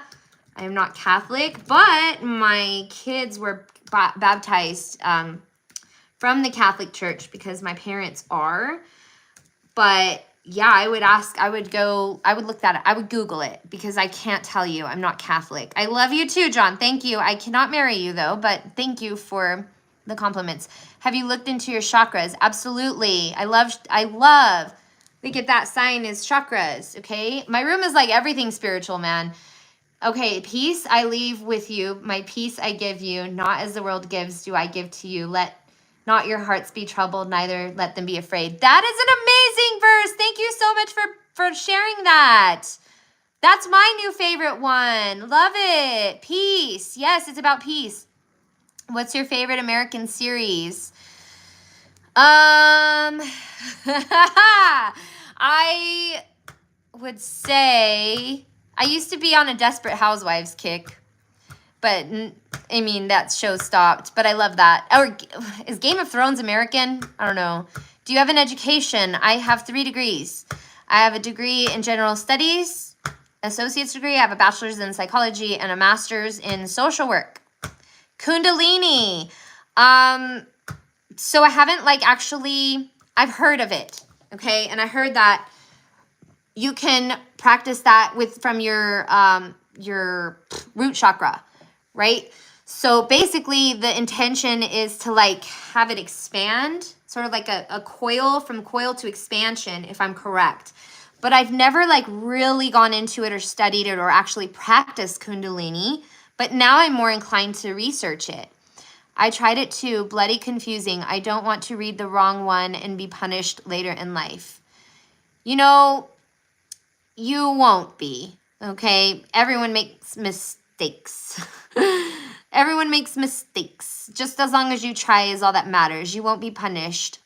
I am not Catholic, but my kids were baptized from the Catholic Church because my parents are. But yeah, I would look that up. I would Google it because I can't tell you. I'm not Catholic. I love you too, John. Thank you. I cannot marry you though, but thank you for the compliments. Have you looked into your chakras? Absolutely. I love, look at that sign is chakras, okay? My room is like everything spiritual, man. Okay, peace I leave with you. My peace I give you. Not as the world gives do I give to you. Let Not your hearts be troubled, neither let them be afraid. That is an amazing verse. Thank you so much for sharing that. That's my new favorite one. Love it. Peace. Yes, it's about peace. What's your favorite American series? I would say I used to be on a Desperate Housewives kick, but I mean, that show stopped, but I love that. Or is Game of Thrones American? I don't know. Do you have an education? I have 3 degrees. I have a degree in general studies, associate's degree. I have a bachelor's in psychology and a master's in social work. Kundalini. So I haven't I've heard of it, okay? And I heard that you can practice that from your root chakra, right? So basically the intention is to have it expand, sort of like a coil, from coil to expansion, if I'm correct. But I've never really gone into it or studied it or actually practiced Kundalini, but now I'm more inclined to research it. I tried it too, bloody confusing. I don't want to read the wrong one and be punished later in life. You know, you won't be, okay? Everyone makes mistakes. Everyone makes mistakes. Just as long as you try is all that matters. You won't be punished.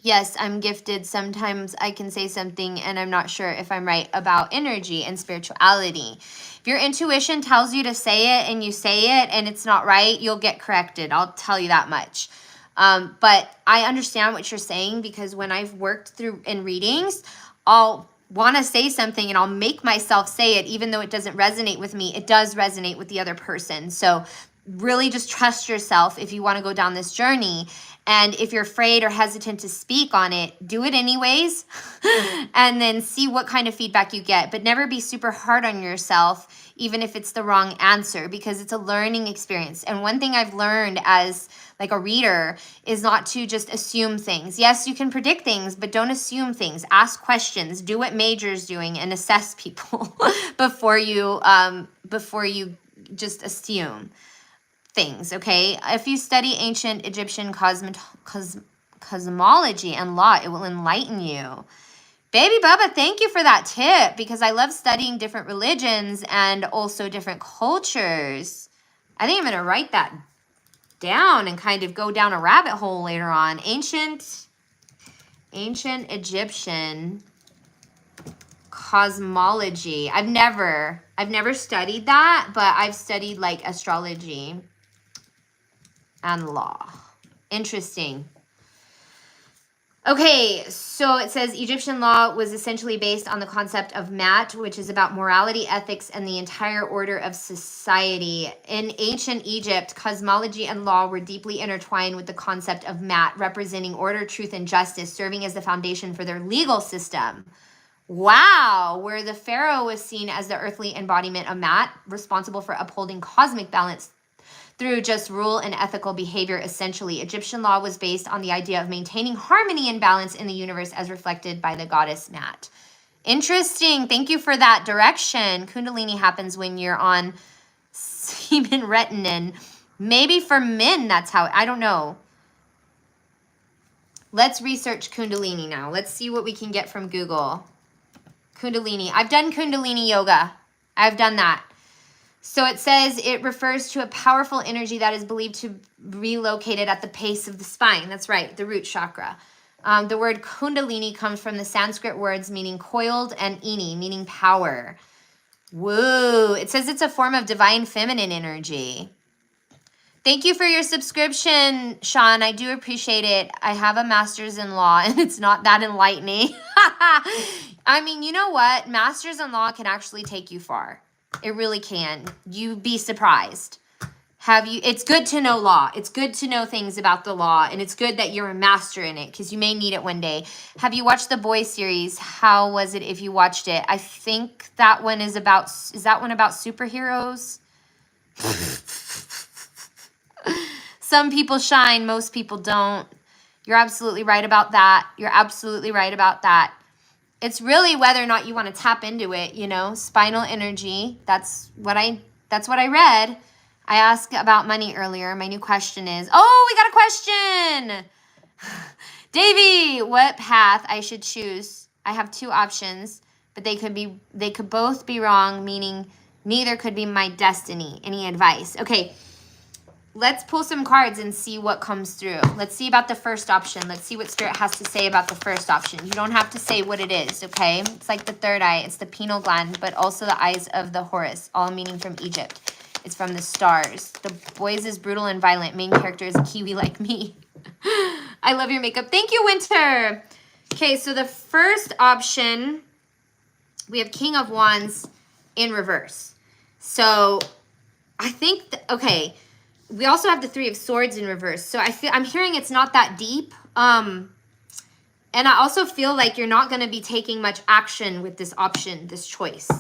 Yes, I'm gifted. Sometimes I can say something and I'm not sure if I'm right about energy and spirituality. If your intuition tells you to say it and you say it and it's not right, you'll get corrected. I'll tell you that much. But I understand what you're saying, because when I've worked through in readings, I'll want to say something and I'll make myself say it, even though it doesn't resonate with me. It does resonate with the other person. So really just trust yourself if you want to go down this journey. And if you're afraid or hesitant to speak on it, do it anyways, and then see what kind of feedback you get. But never be super hard on yourself, even if it's the wrong answer, because it's a learning experience. And one thing I've learned as a reader is not to just assume things. Yes, you can predict things, but don't assume things. Ask questions. Do what Major's doing and assess people before you just assume things, okay? If you study ancient Egyptian cosmology and law, it will enlighten you. Baby Bubba, thank you for that tip, because I love studying different religions and also different cultures. I think I'm going to write that down and kind of go down a rabbit hole later on. Ancient Egyptian cosmology. I've never studied that, but I've studied astrology and law. Interesting. Okay, so it says Egyptian law was essentially based on the concept of Mat, which is about morality, ethics, and the entire order of society. In ancient Egypt, cosmology and law were deeply intertwined with the concept of Mat, representing order, truth, and justice, serving as the foundation for their legal system. Wow, where the pharaoh was seen as the earthly embodiment of Mat, responsible for upholding cosmic balance through just rule and ethical behavior. Essentially, Egyptian law was based on the idea of maintaining harmony and balance in the universe as reflected by the goddess Mat. Interesting. Thank you for that direction. Kundalini happens when you're on semen retin. Maybe for men, that's how, I don't know. Let's research Kundalini now. Let's see what we can get from Google. Kundalini. I've done Kundalini yoga. I've done that. So it says it refers to a powerful energy that is believed to be located at the base of the spine. That's right, the root chakra. The word Kundalini comes from the Sanskrit words meaning coiled and ini, meaning power. Woo! It says it's a form of divine feminine energy. Thank you for your subscription, Sean. I do appreciate it. I have a master's in law, and it's not that enlightening. I mean, you know what? Masters in law can actually take you far. It really can. You'd be surprised. It's good to know law. It's good to know things about the law, and it's good that you're a master in it, because you may need it one day. Have you watched the Boys series? How was it if you watched it? I think that one is that one about superheroes? Some people shine, most people don't. You're absolutely right about that. You're absolutely right about that. It's really whether or not you want to tap into it, spinal energy. That's what I read. I asked about money earlier. My new question is, oh, we got a question. Davy, what path I should choose? I have two options, but they could both be wrong, meaning neither could be my destiny. Any advice? Okay, let's pull some cards and see what comes through. Let's see about the first option. Let's see what Spirit has to say about the first option. You don't have to say what it is, okay? It's like the third eye. It's the pineal gland, but also the eyes of the Horus, all meaning from Egypt. It's from the stars. The boys is brutal and violent. Main character is a Kiwi like me. I love your makeup. Thank you, Winter. Okay, so the first option, we have King of Wands in reverse. So I think, okay, we also have the Three of Swords in reverse. So I'm hearing it's not that deep. And I also feel like you're not going to be taking much action with this option, this choice.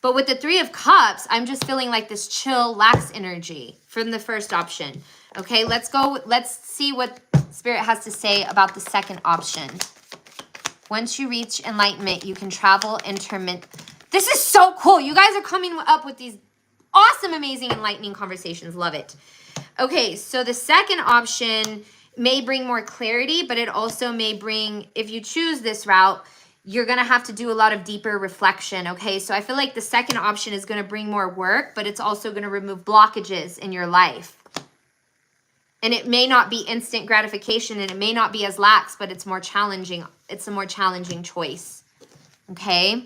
But with the Three of Cups, I'm just feeling like this chill, lax energy from the first option. Okay, let's go. Let's see what Spirit has to say about the second option. Once you reach enlightenment, you can travel intermittent. This is so cool. You guys are coming up with these awesome, amazing, enlightening conversations. Love it. Okay, so the second option may bring more clarity, but it also may bring, if you choose this route, you're going to have to do a lot of deeper reflection, okay? So I feel like the second option is going to bring more work, but it's also going to remove blockages in your life. And it may not be instant gratification, and it may not be as lax, but it's more challenging. It's a more challenging choice, okay?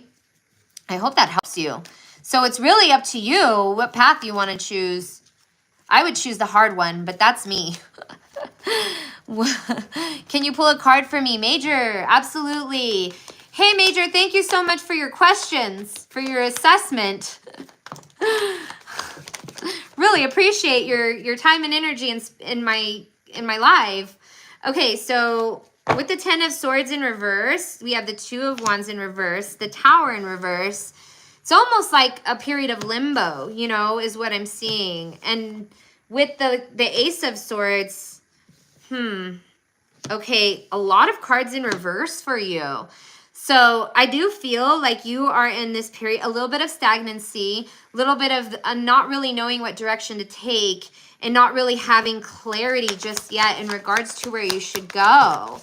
I hope that helps you. So it's really up to you what path you want to choose. I would choose the hard one, but that's me. Can you pull a card for me? Major, absolutely. Hey, Major, thank you so much for your questions, for your assessment. Really appreciate your time and energy in my live. Okay, so with the Ten of Swords in reverse, we have the Two of Wands in reverse, the Tower in reverse. It's almost like a period of limbo, you know, is what I'm seeing. And with the Ace of Swords, okay, a lot of cards in reverse for you. So I do feel like you are in this period, a little bit of stagnancy, a little bit of not really knowing what direction to take and not really having clarity just yet in regards to where you should go.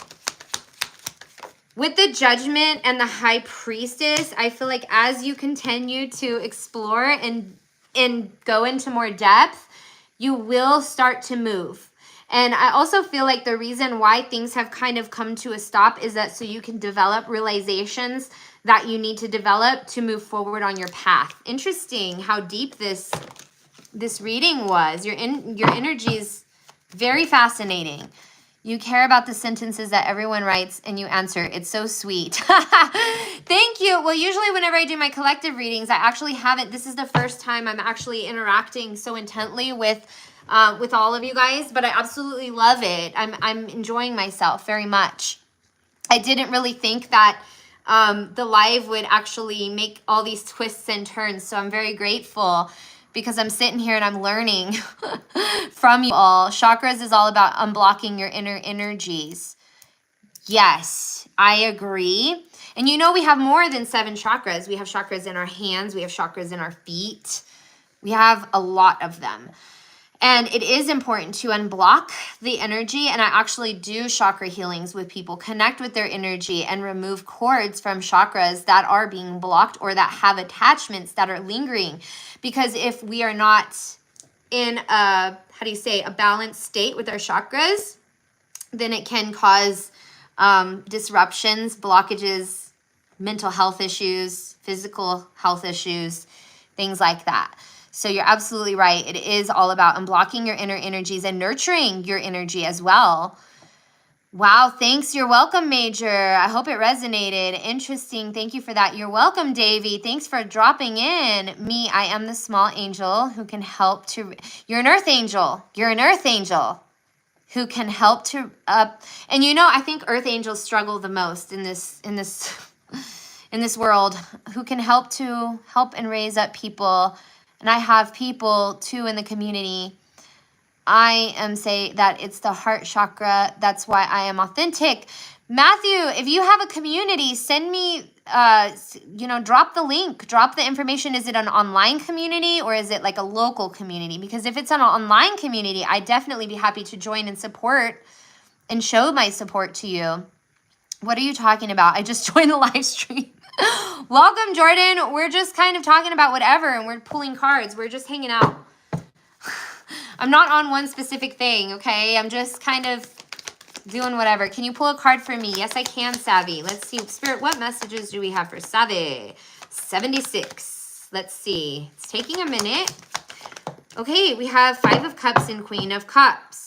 With the Judgment and the High Priestess, I feel like as you continue to explore and go into more depth, you will start to move. And I also feel like the reason why things have kind of come to a stop is that so you can develop realizations that you need to develop to move forward on your path. Interesting how deep this reading was. Your energy is very fascinating. You care about the sentences that everyone writes and you answer. It's so sweet. Thank you. Well, usually whenever I do my collective readings, I actually haven't. This is the first time I'm actually interacting so intently with all of you guys, but I absolutely love it. I'm enjoying myself very much. I didn't really think that the live would actually make all these twists and turns, so I'm very grateful because I'm sitting here and I'm learning from you all. Chakras is all about unblocking your inner energies. Yes, I agree. And you know we have more than 7 chakras. We have chakras in our hands. We have chakras in our feet. We have a lot of them. And it is important to unblock the energy. And I actually do chakra healings with people, connect with their energy and remove cords from chakras that are being blocked or that have attachments that are lingering. Because if we are not in a balanced state with our chakras, then it can cause disruptions, blockages, mental health issues, physical health issues, things like that. So you're absolutely right. It is all about unblocking your inner energies and nurturing your energy as well. Wow, thanks. You're welcome, Major. I hope it resonated. Interesting. Thank you for that. You're welcome, Davy. Thanks for dropping in. Me, I am the small angel who can help to... You're an earth angel. You're an earth angel who can help to... and you know, I think earth angels struggle the most in this world, who can help and raise up people. And I have people too in the community. I am say that it's the heart chakra. That's why I am authentic. Matthew, if you have a community, send me, drop the link, drop the information. Is it an online community or is it like a local community? Because if it's an online community, I'd definitely be happy to join and support and show my support to you. What are you talking about? I just joined the live stream. Welcome, Jordan. We're just kind of talking about whatever and we're pulling cards. We're just hanging out. I'm not on one specific thing, okay? I'm just kind of doing whatever. Can you pull a card for me? Yes, I can, Savvy. Let's see. Spirit, what messages do we have for Savvy? 76. Let's see. It's taking a minute. Okay, we have 5 of Cups and Queen of Cups.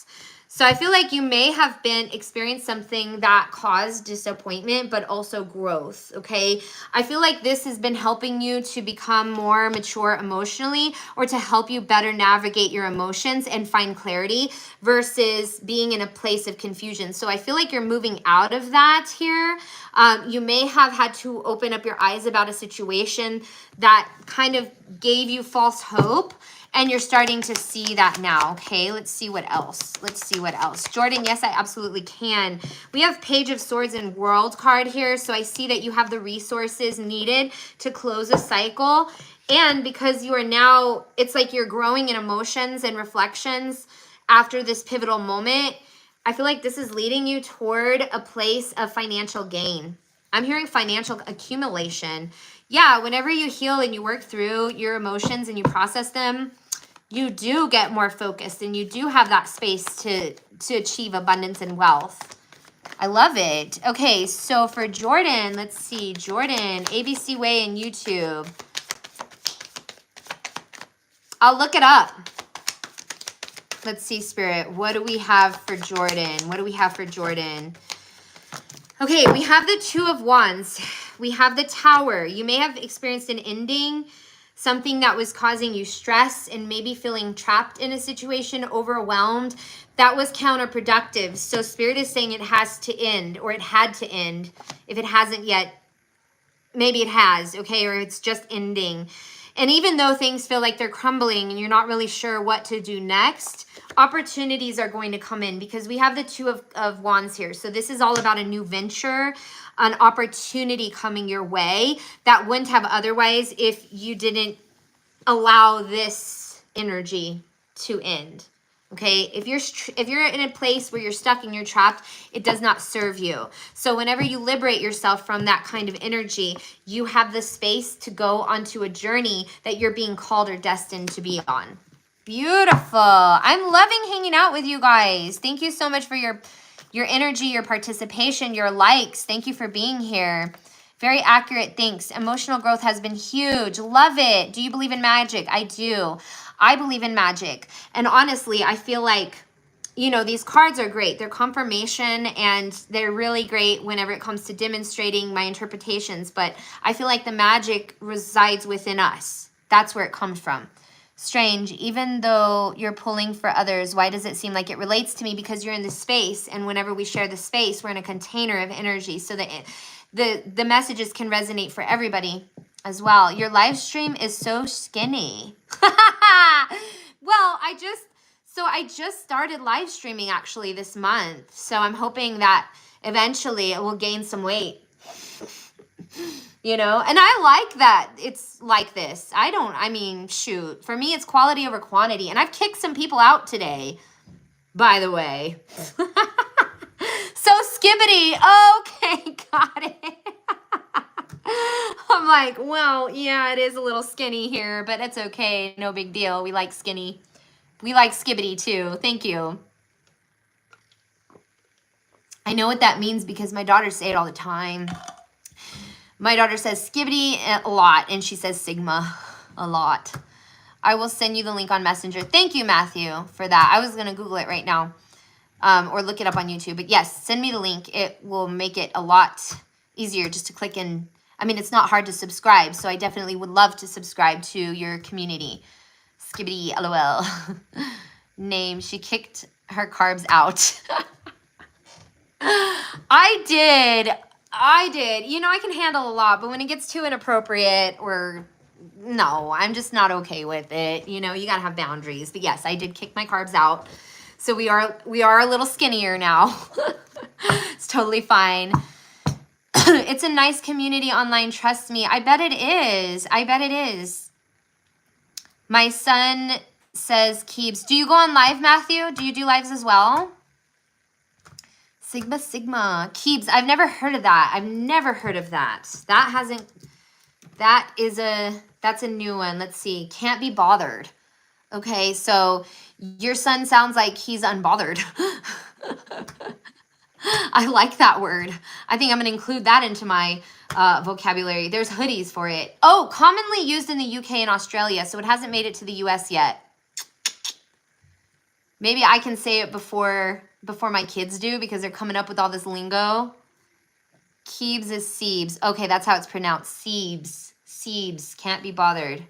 So I feel like you may have experienced something that caused disappointment, but also growth, okay? I feel like this has been helping you to become more mature emotionally or to help you better navigate your emotions and find clarity versus being in a place of confusion. So I feel like you're moving out of that here. You may have had to open up your eyes about a situation that kind of gave you false hope. And you're starting to see that now, okay? Let's see what else. Jordan, yes, I absolutely can. We have Page of Swords and World card here. So I see that you have the resources needed to close a cycle. And because you are now, it's like you're growing in emotions and reflections after this pivotal moment. I feel like this is leading you toward a place of financial gain. I'm hearing financial accumulation. Yeah, whenever you heal and you work through your emotions and you process them, you do get more focused and you do have that space to achieve abundance and wealth. I love it. Okay, so for Jordan, let's see. Jordan, ABC Way and YouTube. I'll look it up. Let's see, Spirit. What do we have for Jordan? Okay, we have the 2 of Wands. We have the Tower. You may have experienced an ending, something that was causing you stress and maybe feeling trapped in a situation, overwhelmed. That was counterproductive. So Spirit is saying it has to end, or it had to end. If it hasn't yet, maybe it has, okay? Or it's just ending. And even though things feel like they're crumbling and you're not really sure what to do next, opportunities are going to come in because we have the 2 of Wands here. So this is all about a new venture, an opportunity coming your way that wouldn't have otherwise if you didn't allow this energy to end. Okay, if you're in a place where you're stuck and you're trapped, it does not serve you. So whenever you liberate yourself from that kind of energy, you have the space to go onto a journey that you're being called or destined to be on. Beautiful. I'm loving hanging out with you guys. Thank you so much for your energy, your participation, your likes. Thank you for being here. Very accurate. Thanks. Emotional growth has been huge. Love it. Do you believe in magic? I do. I believe in magic. And honestly, I feel like, these cards are great. They're confirmation and they're really great whenever it comes to demonstrating my interpretations. But I feel like the magic resides within us. That's where it comes from. Strange. Even though you're pulling for others, why does it seem like it relates to me? Because you're in this space. And whenever we share the space, we're in a container of energy. So that the messages can resonate for everybody as well. Your live stream is so skinny. Well, I just started live streaming actually this month. So I'm hoping that eventually it will gain some weight. And I like that it's like this. Shoot. For me, it's quality over quantity. And I've kicked some people out today, by the way. So skibbity. Okay, got it. I'm like, well, yeah, it is a little skinny here, but it's okay. No big deal. We like skinny. We like skibbity too. Thank you. I know what that means because my daughters say it all the time. My daughter says skibbity a lot, and she says sigma a lot. I will send you the link on Messenger. Thank you, Matthew, for that. I was going to Google it right now or look it up on YouTube. But yes, send me the link. It will make it a lot easier just to click in. It's not hard to subscribe, so I definitely would love to subscribe to your community. Skibbity, LOL. Name, she kicked her carbs out. I did. I can handle a lot, but when it gets too inappropriate no, I'm just not okay with it. You got to have boundaries. But yes, I did kick my carbs out. So we are a little skinnier now. It's totally fine. It's a nice community online, trust me. I bet it is. I bet it is. My son says, Keebs. Do you go on live, Matthew? Do you do lives as well? Sigma, Sigma. Keebs, I've never heard of that. I've never heard of that. That's a new one. Let's see. Can't be bothered. Okay, so your son sounds like he's unbothered. I like that word. I think I'm going to include that into my vocabulary. There's hoodies for it. Oh, commonly used in the UK and Australia, so it hasn't made it to the US yet. Maybe I can say it before my kids do because they're coming up with all this lingo. Keebs is Siebes. Okay, that's how it's pronounced. Siebes. Siebes. Can't be bothered.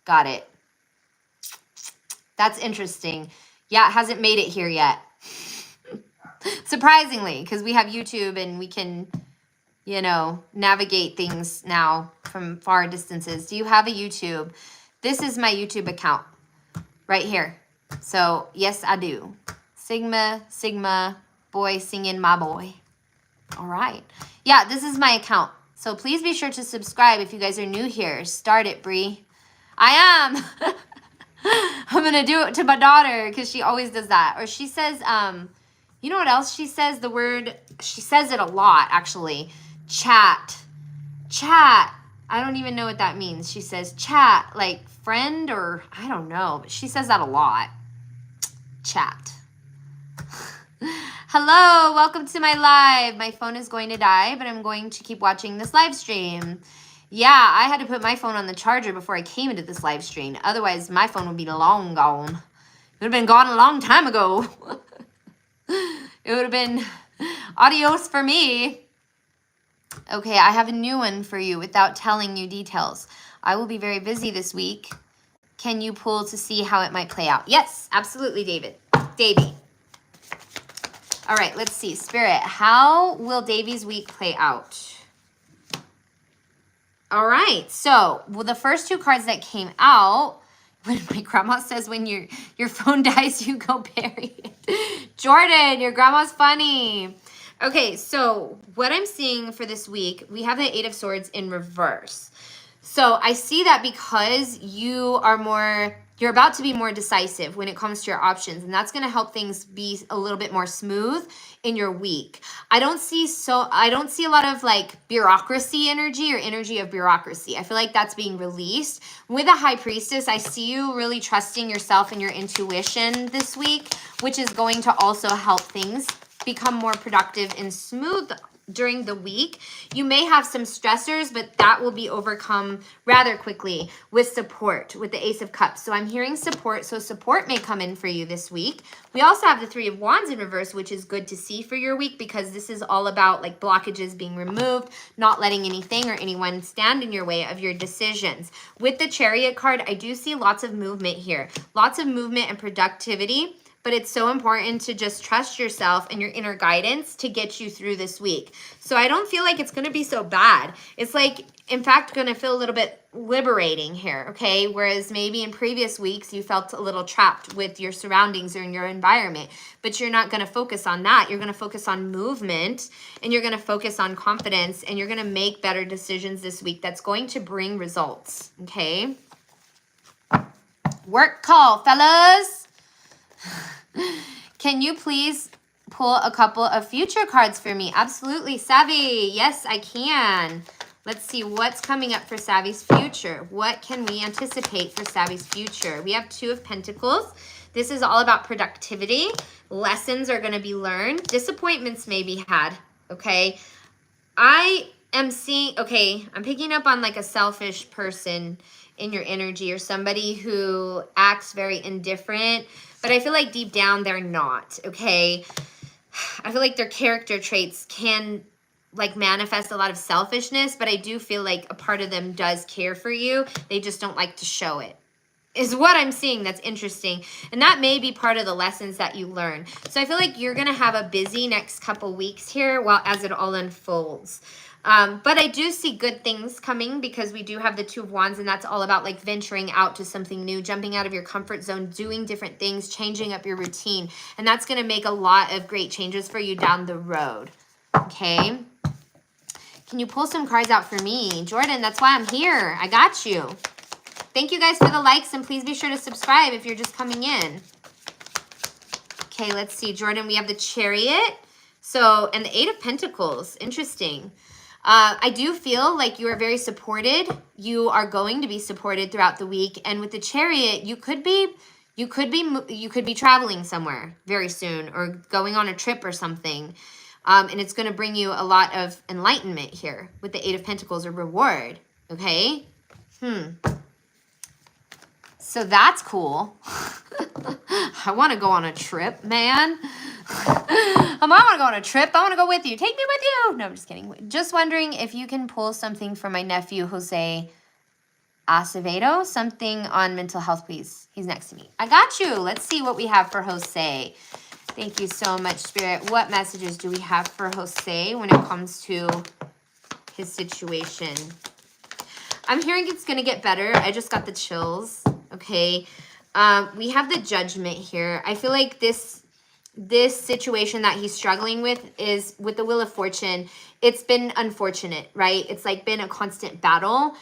Got it. That's interesting. Yeah, it hasn't made it here yet. Surprisingly, because we have YouTube and we can, navigate things now from far distances. Do you have a YouTube? This is my YouTube account right here. So, yes, I do. Sigma, Sigma, boy singing my boy. All right. Yeah, this is my account. So please be sure to subscribe if you guys are new here. Start it, Bree. I am. I'm going to do it to my daughter because she always does that. Or she says, you know what else she says? The word, she says it a lot, actually. Chat. Chat. I don't even know what that means. She says chat, like friend or I don't know. But she says that a lot. Chat. Hello, welcome to my live. My phone is going to die, but I'm going to keep watching this live stream. Yeah, I had to put my phone on the charger before I came into this live stream. Otherwise, my phone would be long gone. It would have been gone a long time ago. It would have been adios for me. Okay, I have a new one for you without telling you details. I will be very busy this week. Can you pull to see how it might play out? Yes, absolutely, Davey. All right, let's see. Spirit, how will Davey's week play out? All right, so the first two cards that came out, when my grandma says when your phone dies, you go bury it. Jordan, your grandma's funny. Okay, so what I'm seeing for this week, we have the Eight of Swords in reverse. So I see that because you're about to be more decisive when it comes to your options, and that's going to help things be a little bit more smooth in your week. I don't see a lot of like bureaucracy energy or energy of bureaucracy. I feel like that's being released. With a High Priestess, I see you really trusting yourself and your intuition this week, which is going to also help things become more productive and smooth during the week. You may have some stressors, but that will be overcome rather quickly with support, with the Ace of Cups. So I'm hearing support, so support may come in for you this week. We also have the Three of Wands in reverse, which is good to see for your week because this is all about like blockages being removed, not letting anything or anyone stand in your way of your decisions. With the Chariot card, I do see lots of movement here, lots of movement and productivity. But it's so important to just trust yourself and your inner guidance to get you through this week. So I don't feel like it's going to be so bad. It's like, in fact, going to feel a little bit liberating here, okay? Whereas maybe in previous weeks, you felt a little trapped with your surroundings or in your environment. But you're not going to focus on that. You're going to focus on movement, and you're going to focus on confidence, and you're going to make better decisions this week that's going to bring results, okay? Work call, fellas. Can you please pull a couple of future cards for me? Absolutely, Savvy. Yes, I can. Let's see what's coming up for Savvy's future. What can we anticipate for Savvy's future? We have Two of Pentacles. This is all about productivity. Lessons are going to be learned. Disappointments may be had, okay? I am seeing, okay, I'm picking up on like a selfish person in your energy or somebody who acts very indifferent. But I feel like deep down they're not, okay? I feel like their character traits can like manifest a lot of selfishness, but I do feel like a part of them does care for you. They just don't like to show it, is what I'm seeing. That's interesting. And that may be part of the lessons that you learn. So I feel like you're going to have a busy next couple weeks here as it all unfolds. But I do see good things coming because we do have the Two of Wands, and that's all about like venturing out to something new, jumping out of your comfort zone, doing different things, changing up your routine. And that's going to make a lot of great changes for you down the road. Okay. Can you pull some cards out for me? Jordan, that's why I'm here. I got you. Thank you guys for the likes, and please be sure to subscribe if you're just coming in. Okay, let's see. Jordan, we have the Chariot. So, and the Eight of Pentacles. Interesting. I do feel like you are very supported. You are going to be supported throughout the week. And with the Chariot, you could be traveling somewhere very soon or going on a trip or something. And it's going to bring you a lot of enlightenment here with the Eight of Pentacles, a reward. Okay? So that's cool. I want to go on a trip, man. I want to go on a trip. I want to go with you. Take me with you. No, I'm just kidding. Just wondering if you can pull something for my nephew, Jose Acevedo. Something on mental health, please. He's next to me. I got you. Let's see what we have for Jose. Thank you so much, Spirit. What messages do we have for Jose when it comes to his situation? I'm hearing it's going to get better. I just got the chills. Okay. We have the Judgment here. I feel like this situation that he's struggling with is with the Wheel of Fortune. It's been unfortunate, right? It's like been a constant battle.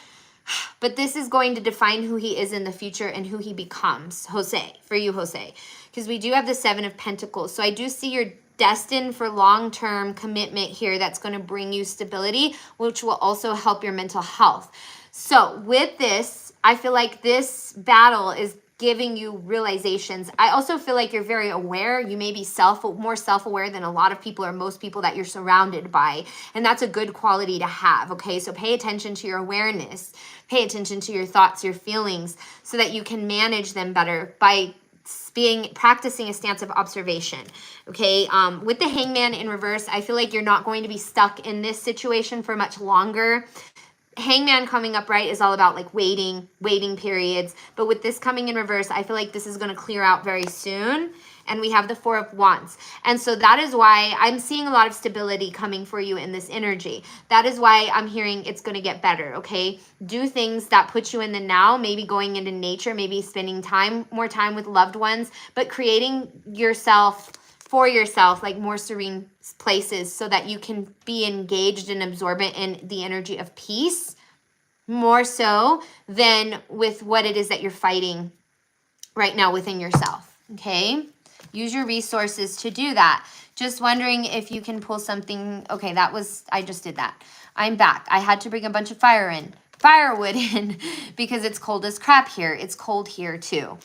But this is going to define who he is in the future and who he becomes. Jose, for you, Jose. Because we do have the Seven of Pentacles. So I do see you're destined for long-term commitment here that's going to bring you stability, which will also help your mental health. So with this, I feel like this battle is giving you realizations. I also feel like you're very aware. You may be more self-aware than a lot of people or most people that you're surrounded by. And that's a good quality to have, okay? So pay attention to your awareness. Pay attention to your thoughts, your feelings, so that you can manage them better by practicing a stance of observation, okay? With the Hangman in reverse, I feel like you're not going to be stuck in this situation for much longer. Hangman coming up, right, is all about like waiting periods. But with this coming in reverse, I feel like this is going to clear out very soon. And we have the Four of Wands. And so that is why I'm seeing a lot of stability coming for you in this energy. That is why I'm hearing it's going to get better, okay? Do things that put you in the now, maybe going into nature, maybe spending more time with loved ones, but creating yourself for yourself, like more serene places so that you can be engaged and absorbent in the energy of peace more so than with what it is that you're fighting right now within yourself, okay? Use your resources to do that. Just wondering if you can pull something. Okay, I just did that. I'm back. I had to bring a bunch of firewood in because it's cold as crap here. It's cold here too.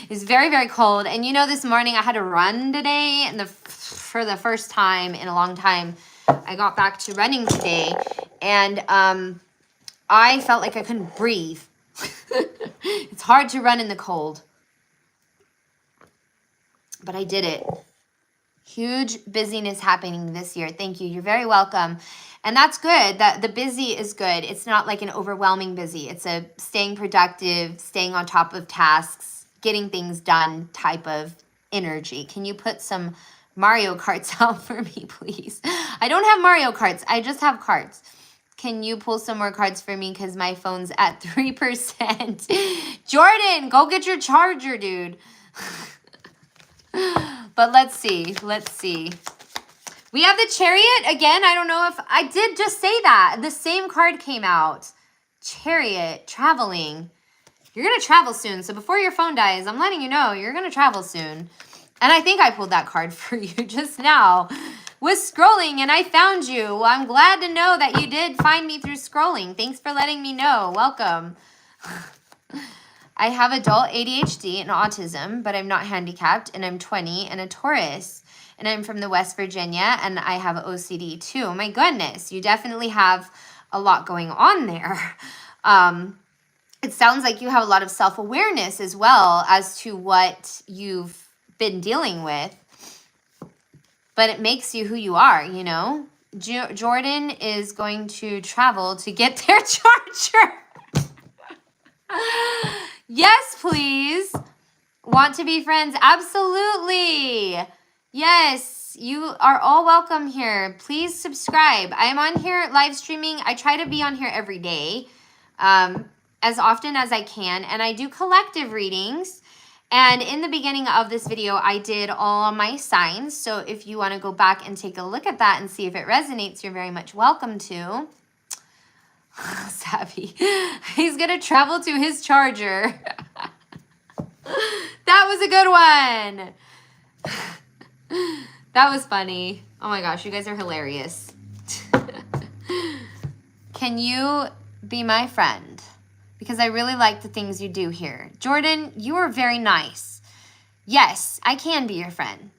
It's very, very cold. And you know, this morning I had to run today, and for the first time in a long time, I got back to running today, and I felt like I couldn't breathe. It's hard to run in the cold. But I did it. Huge busyness happening this year. Thank you. You're very welcome. And that's good. That the busy is good. It's not like an overwhelming busy. It's a staying productive, staying on top of tasks, getting things done type of energy. Can you put some Mario Karts out for me, please? I don't have Mario Karts. I just have cards. Can you pull some more cards for me? Because my phone's at 3%. Jordan, go get your charger, dude. But let's see. We have the Chariot again. I don't know if I did just say that. The same card came out. Chariot, traveling. You're going to travel soon. So before your phone dies, I'm letting you know you're going to travel soon. And I think I pulled that card for you just now. Was scrolling and I found you. Well, I'm glad to know that you did find me through scrolling. Thanks for letting me know. Welcome. I have adult ADHD and autism, but I'm not handicapped, and I'm 20 and a Taurus, and I'm from the West Virginia, and I have OCD too. My goodness, you definitely have a lot going on there. It sounds like you have a lot of self-awareness as well as to what you've been dealing with, but it makes you who you are, you know? Jordan is going to travel to get their charger. Yes, please. Want to be friends? Absolutely. Yes. Yes, you are all welcome here. Please subscribe. I'm on here live streaming. I try to be on here every day, as often as I can, and I do collective readings. And in the beginning of this video, I did all my signs. So if you want to go back and take a look at that and see if it resonates, you're very much welcome to. Savvy. He's going to travel to his charger. That was a good one. That was funny. Oh my gosh, you guys are hilarious. Can you be my friend? Because I really like the things you do here. Jordan, you are very nice. Yes, I can be your friend.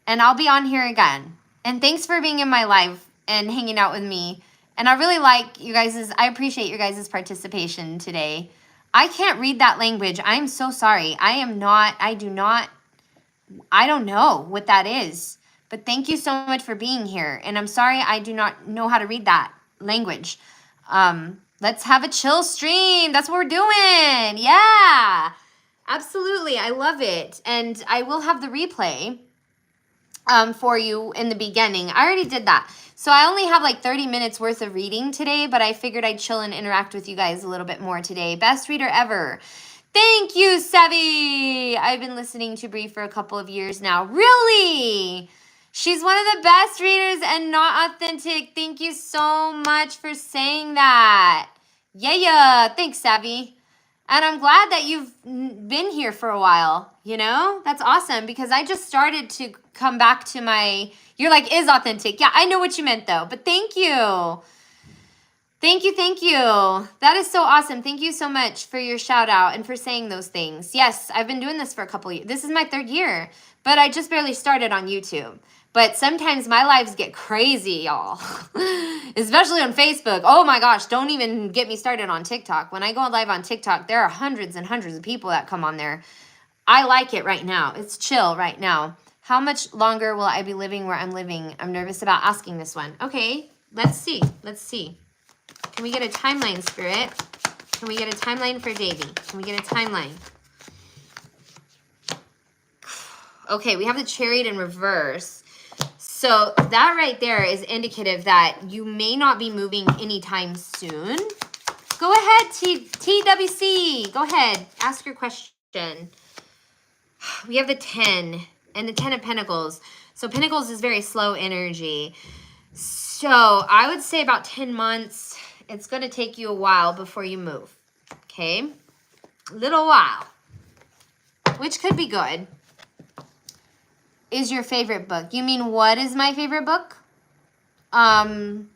And I'll be on here again. And thanks for being in my life and hanging out with me. And I really like you guys', I appreciate your guys' participation today. I can't read that language. I'm so sorry. I don't know what that is. But thank you so much for being here. And I'm sorry I do not know how to read that language. Let's have a chill stream. That's what we're doing. Yeah, absolutely. I love it. And I will have the replay for you in the beginning. I already did that. So I only have like 30 minutes worth of reading today, but I figured I'd chill and interact with you guys a little bit more today. Best reader ever. Thank you, Sevi. I've been listening to Bree for a couple of years now. Really? She's one of the best readers and not authentic. Thank you so much for saying that. Yeah. Thanks, Savvy. And I'm glad that you've been here for a while. You know, that's awesome because I just started to come back to my, you're like, is authentic. Yeah, I know what you meant though, but thank you. Thank you. That is so awesome. Thank you so much for your shout out and for saying those things. Yes, I've been doing this for a couple of years. This is my 3rd year, but I just barely started on YouTube. But sometimes my lives get crazy, y'all. Especially on Facebook. Oh my gosh, don't even get me started on TikTok. When I go live on TikTok, there are hundreds and hundreds of people that come on there. I like it right now. It's chill right now. How much longer will I be living where I'm living? I'm nervous about asking this one. Okay, let's see. Can we get a timeline, Spirit? Can we get a timeline for Davy? Can we get a timeline? Okay, we have the Chariot in reverse. So that right there is indicative that you may not be moving anytime soon. Go ahead, TWC. Go ahead. Ask your question. We have the 10 and the 10 of Pentacles. So Pentacles is very slow energy. So I would say about 10 months. It's going to take you a while before you move. Okay? Little while. Which could be good. Is your favorite book? You mean what is my favorite book? I'd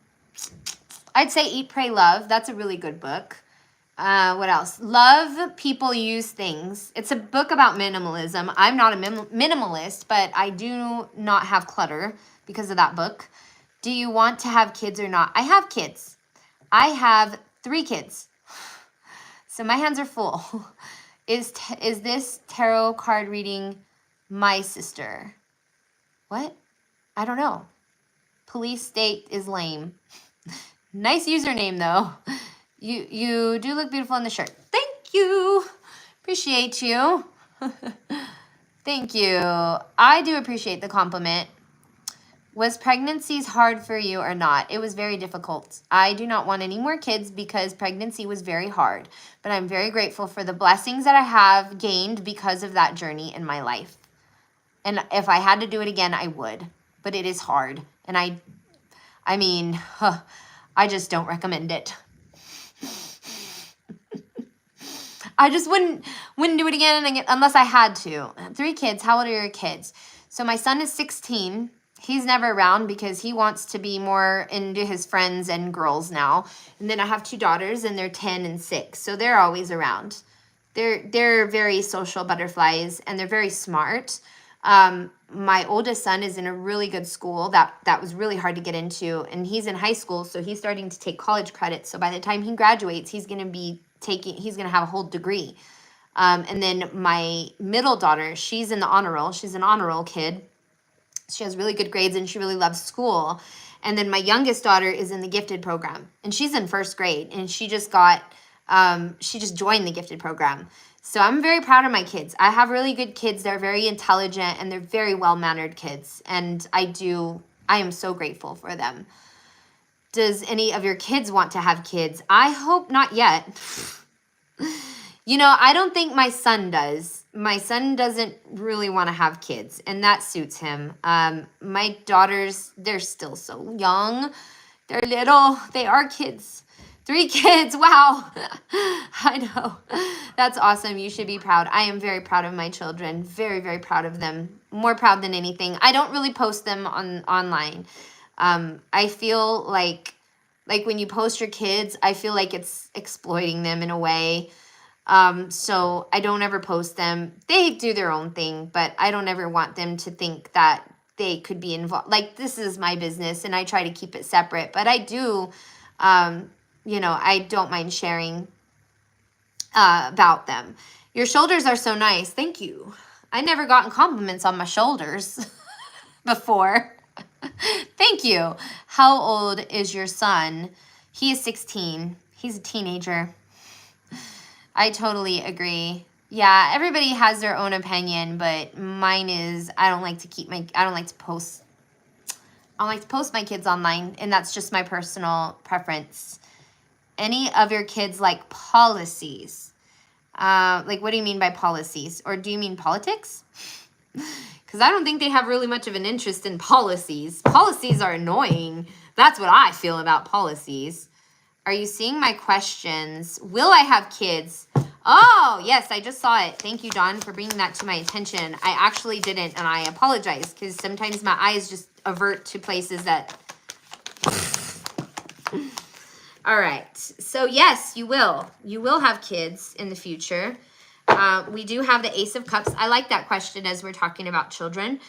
say Eat, Pray, Love. That's a really good book. What else? Love People Use Things. It's a book about minimalism. I'm not a minimalist, but I do not have clutter because of that book. Do you want to have kids or not? I have kids. I have 3 kids. So my hands are full. Is this tarot card reading my sister? What? I don't know. Police state is lame. Nice username though. You do look beautiful in the shirt. Thank you. Appreciate you. Thank you. I do appreciate the compliment. Was pregnancies hard for you or not? It was very difficult. I do not want any more kids because pregnancy was very hard. But I'm very grateful for the blessings that I have gained because of that journey in my life. And if I had to do it again, I would. But it is hard. And I mean, I just don't recommend it. I just wouldn't do it again unless I had to. 3 kids. How old are your kids? So my son is 16. He's never around because he wants to be more into his friends and girls now. And then I have 2 daughters and they're 10 and 6. So they're always around. They're very social butterflies and they're very smart. My oldest son is in a really good school that was really hard to get into, and he's in high school, so he's starting to take college credits. So by the time he graduates, he's going to have a whole degree. And then my middle daughter, she's in the honor roll. She's an honor roll kid. She has really good grades and she really loves school. And then my youngest daughter is in the gifted program and she's in 1st grade and she just joined the gifted program. So I'm very proud of my kids. I have really good kids. They're very intelligent and they're very well-mannered kids. And I am so grateful for them. Does any of your kids want to have kids? I hope not yet. You know, I don't think my son does. My son doesn't really want to have kids, and that suits him. My daughters, they're still so young. They're little. They are kids. 3 kids. Wow. I know. That's awesome. You should be proud. I am very proud of my children. Very, very proud of them. More proud than anything. I don't really post them online. I feel like when you post your kids, I feel like it's exploiting them in a way. So I don't ever post them. They do their own thing, but I don't ever want them to think that they could be involved. Like, this is my business and I try to keep it separate, but I do, you know, I don't mind sharing, about them. Your shoulders are so nice. Thank you. I never gotten compliments on my shoulders before. Thank you. How old is your son? He is 16. He's a teenager. I totally agree. Yeah, everybody has their own opinion, but mine is I don't like to post my kids online, and that's just my personal preference. Any of your kids like policies? Like, what do you mean by policies? Or do you mean politics? Because I don't think they have really much of an interest in policies. Policies are annoying. That's what I feel about policies. Are you seeing my questions? Will I have kids? Oh, yes, I just saw it. Thank you, Dawn, for bringing that to my attention. I actually didn't, and I apologize, because sometimes my eyes just avert to places that... All right. So, yes, you will. You will have kids in the future. We do have the Ace of Cups. I like that question as we're talking about children.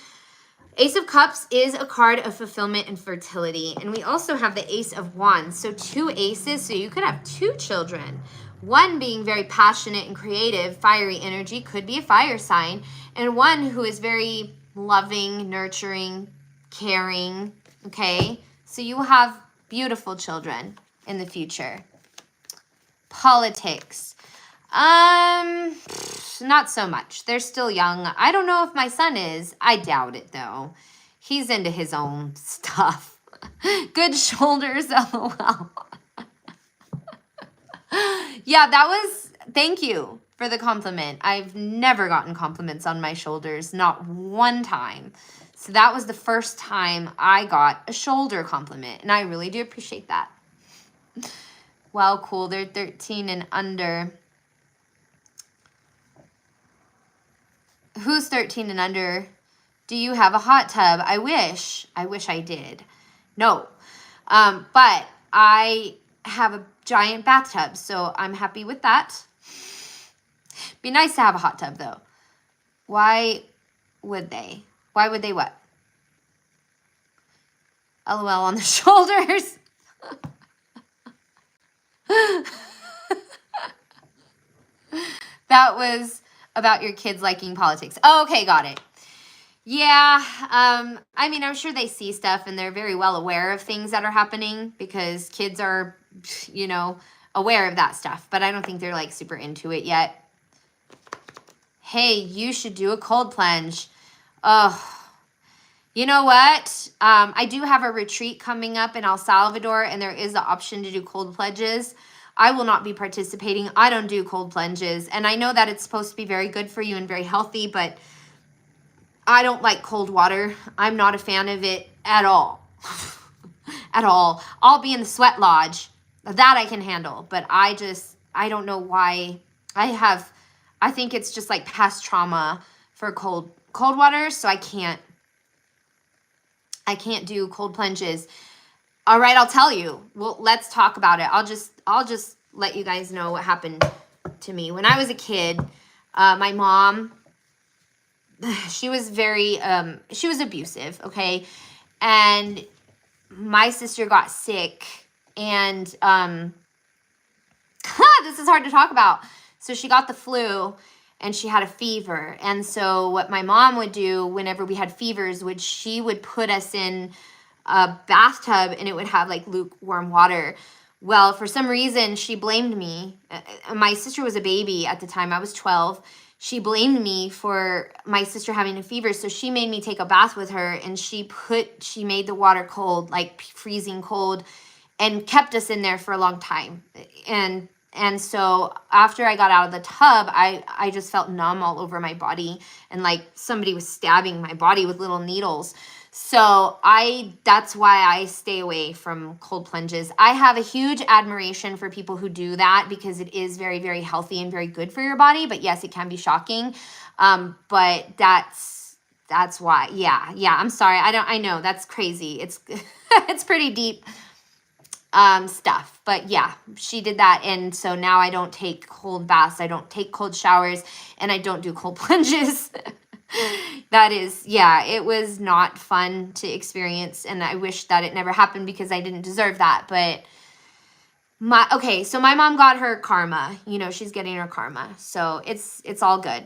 Ace of Cups is a card of fulfillment and fertility. And we also have the Ace of Wands. So 2 aces, so you could have 2 children. One being very passionate and creative, fiery energy, could be a fire sign. And one who is very loving, nurturing, caring, okay? So you will have beautiful children in the future. Politics. Not so much. They're still young. I don't know if my son is. I doubt it, though. He's into his own stuff. Good shoulders, LOL. Yeah, thank you for the compliment. I've never gotten compliments on my shoulders, not one time. So that was the first time I got a shoulder compliment, and I really do appreciate that. Well, cool. They're 13 and under. Who's 13 and under? Do you have a hot tub? I wish I did. No. But I have a giant bathtub, so I'm happy with that. Be nice to have a hot tub, though. Why would they? Why would they what? LOL on the shoulders. That was about your kids liking politics. Oh, okay, got it. Yeah, I mean, I'm sure they see stuff and they're very well aware of things that are happening because kids are, you know, aware of that stuff. But I don't think they're, like, super into it yet. Hey, you should do a cold plunge. Oh, you know what? I do have a retreat coming up in El Salvador, and there is the option to do cold plunges. I will not be participating. I don't do cold plunges. And I know that it's supposed to be very good for you and very healthy, but I don't like cold water. I'm not a fan of it at all. At all. I'll be in the sweat lodge. That I can handle. But I don't know why. I think it's just like past trauma for cold water, so I can't do cold plunges. All right, I'll tell you. Well, let's talk about it. I'll just let you guys know what happened to me. When I was a kid, my mom, she was abusive, okay? And my sister got sick, and this is hard to talk about. So she got the flu, and she had a fever. And so what my mom would do whenever we had fevers, she would put us in a bathtub, and it would have like lukewarm water. Well, for some reason, she blamed me. My sister was a baby at the time. I was 12. She blamed me for my sister having a fever. So she made me take a bath with her, and she made the water cold, like freezing cold, and kept us in there for a long time. And so after I got out of the tub, I just felt numb all over my body, and like somebody was stabbing my body with little needles. So that's why I stay away from cold plunges. I have a huge admiration for people who do that, because it is very, very healthy and very good for your body. But yes, it can be shocking. But that's why. Yeah. I'm sorry. I know that's crazy. It's, it's pretty deep stuff. But yeah, she did that. And so now I don't take cold baths. I don't take cold showers, and I don't do cold plunges. That is, yeah, it was not fun to experience, and I wish that it never happened because I didn't deserve that. But so my mom got her karma. You know, she's getting her karma. So it's all good.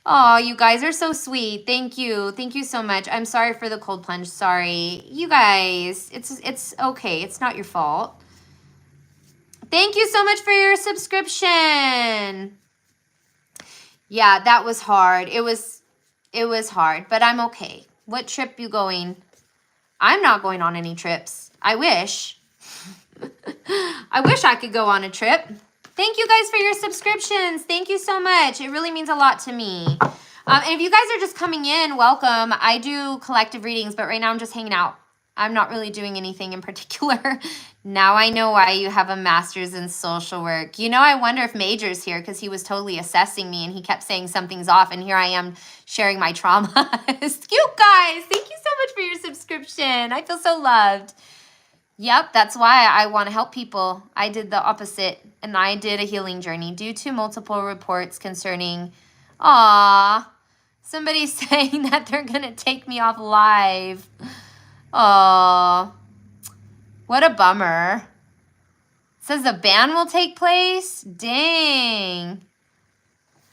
Oh, you guys are so sweet. Thank you. Thank you so much. I'm sorry for the cold plunge. Sorry. You guys, it's okay. It's not your fault. Thank you so much for your subscription. Yeah, that was hard. It was hard, but I'm okay. What trip you going? I'm not going on any trips. I wish. I wish I could go on a trip. Thank you guys for your subscriptions. Thank you so much. It really means a lot to me. And if you guys are just coming in, welcome. I do collective readings, but right now I'm just hanging out. I'm not really doing anything in particular. Now I know why you have a master's in social work. You know, I wonder if Major's here, because he was totally assessing me and he kept saying something's off, and here I am sharing my trauma. You guys, thank you so much for your subscription. I feel so loved. Yep, that's why I want to help people. I did the opposite, and I did a healing journey due to multiple reports concerning, somebody's saying that they're going to take me off live. Aw, what a bummer. It says a ban will take place? Dang.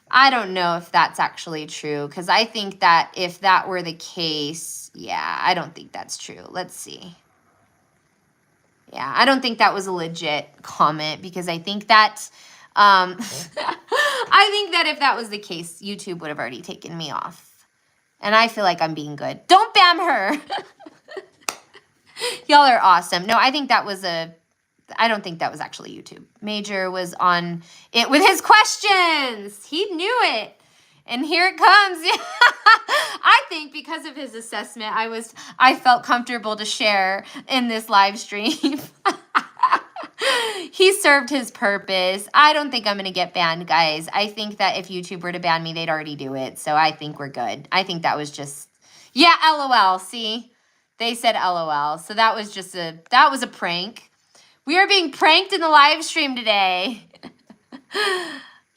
I don't know if that's actually true, because I think that if that were the case, yeah, I don't think that's true. Let's see. Yeah, I don't think that was a legit comment, because I think that, I think that if that was the case, YouTube would have already taken me off. And I feel like I'm being good. Don't ban her. Y'all are awesome. No, I think that was I don't think that was actually YouTube. Major was on it with his questions. He knew it. And here it comes. I think because of his assessment, I felt comfortable to share in this live stream. He served his purpose. I don't think I'm going to get banned, guys. I think that if YouTube were to ban me, they'd already do it. So I think we're good. I think that was just, yeah, LOL. See, they said LOL. So that was just that was a prank. We are being pranked in the live stream today.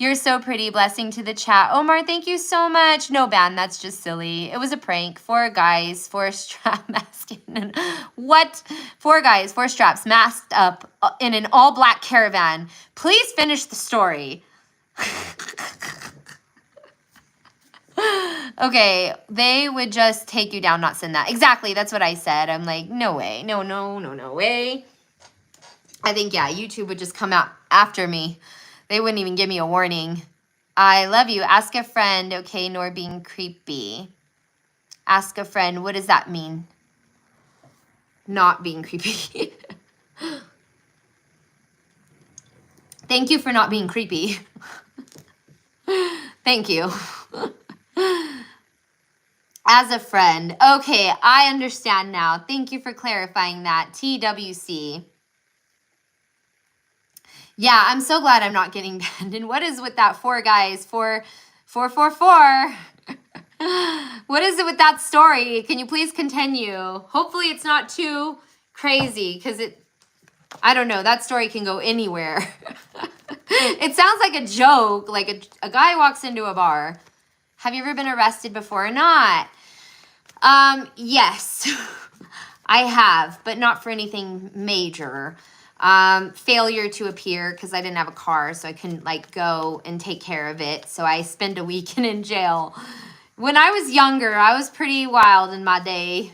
You're so pretty. Blessing to the chat. Omar, thank you so much. No ban. That's just silly. It was a prank. 4 guys, 4 strap masking. What? 4 guys, 4 straps masked up in an all-black caravan. Please finish the story. Okay, they would just take you down, not send that. Exactly. That's what I said. I'm like, no way. No way. I think, yeah, YouTube would just come out after me. They wouldn't even give me a warning. I love you. Ask a friend. Okay, nor being creepy. Ask a friend. What does that mean? Not being creepy. Thank you for not being creepy. Thank you. As a friend. Okay, I understand now. Thank you for clarifying that. TWC. Yeah, I'm so glad I'm not getting banned. And what is with that 4 guys? 4. What is it with that story? Can you please continue? Hopefully it's not too crazy, because I don't know, that story can go anywhere. It sounds like a joke, like a guy walks into a bar. Have you ever been arrested before or not? Yes, I have, but not for anything major. Failure to appear, because I didn't have a car, so I couldn't go and take care of it. So I spent a weekend in jail. When I was younger, I was pretty wild in my day.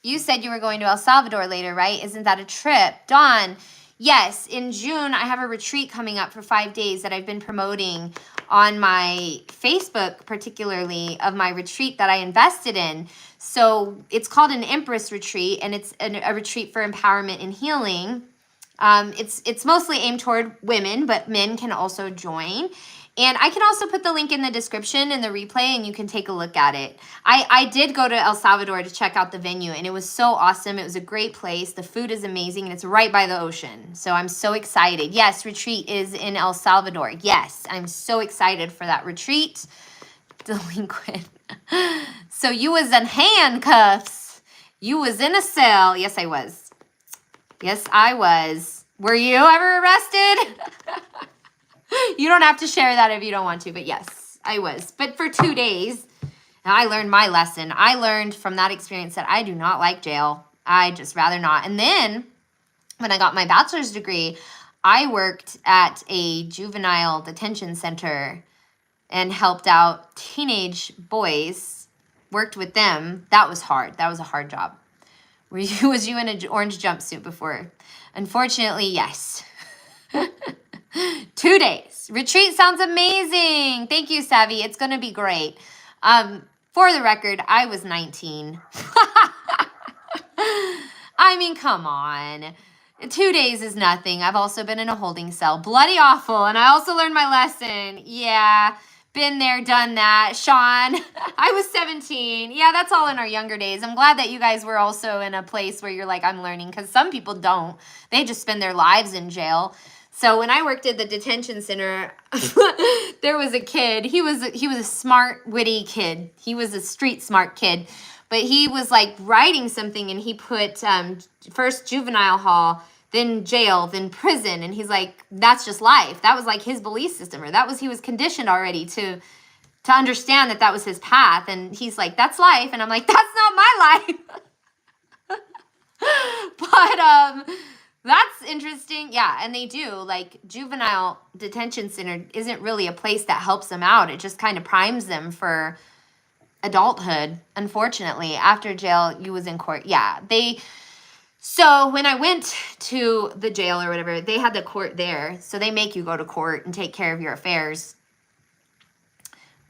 You said you were going to El Salvador later, right? Isn't that a trip? Dawn, yes, in June, I have a retreat coming up for 5 days that I've been promoting on my Facebook, particularly of my retreat that I invested in. So it's called an Empress Retreat, and it's a retreat for empowerment and healing. It's mostly aimed toward women, but men can also join. And I can also put the link in the description in the replay, and you can take a look at it. I did go to El Salvador to check out the venue, and it was so awesome. It was a great place. The food is amazing, and it's right by the ocean. So I'm so excited. Yes, retreat is in El Salvador. Yes, I'm so excited for that retreat. Delinquent. So you was in handcuffs. You was in a cell. Yes, I was. Yes, I was. Were you ever arrested? You don't have to share that if you don't want to, but yes, I was. But for 2 days, and I learned my lesson. I learned from that experience that I do not like jail. I just rather not. And then when I got my bachelor's degree, I worked at a juvenile detention center and helped out teenage boys, worked with them. That was hard. That was a hard job. Was you in an orange jumpsuit before? Unfortunately, yes. 2 days. Retreat sounds amazing. Thank you, Savvy. It's going to be great. For the record, I was 19. I mean, come on. 2 days is nothing. I've also been in a holding cell. Bloody awful. And I also learned my lesson. Yeah, been there, done that. Sean, I was 17. Yeah, that's all in our younger days. I'm glad that you guys were also in a place where you're like, I'm learning, because some people don't. They just spend their lives in jail. So when I worked at the detention center, there was a kid. He was a smart, witty kid. He was a street smart kid. But he was like writing something, and he put first juvenile hall, then jail, then prison. And he's like, that's just life. That was like his belief system, or he was conditioned already to understand that was his path. And he's like, that's life. And I'm like, that's not my life. But that's interesting. Yeah, and they do. Like, juvenile detention center isn't really a place that helps them out. It just kind of primes them for adulthood. Unfortunately, after jail, you was in court. Yeah, so when I went to the jail or whatever, they had the court there. So they make you go to court and take care of your affairs.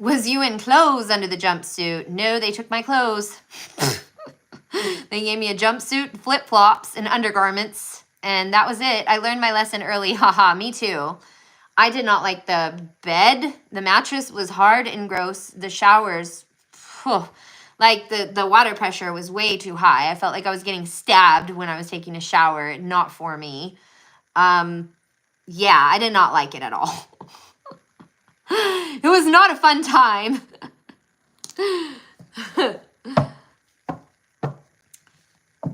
Was you in clothes under the jumpsuit? No, they took my clothes. They gave me a jumpsuit, flip-flops, and undergarments. And that was it. I learned my lesson early. Haha, me too. I did not like the bed. The mattress was hard and gross. The showers, like the water pressure was way too high. I felt like I was getting stabbed when I was taking a shower. Not for me. Yeah, I did not like it at all. It was not a fun time.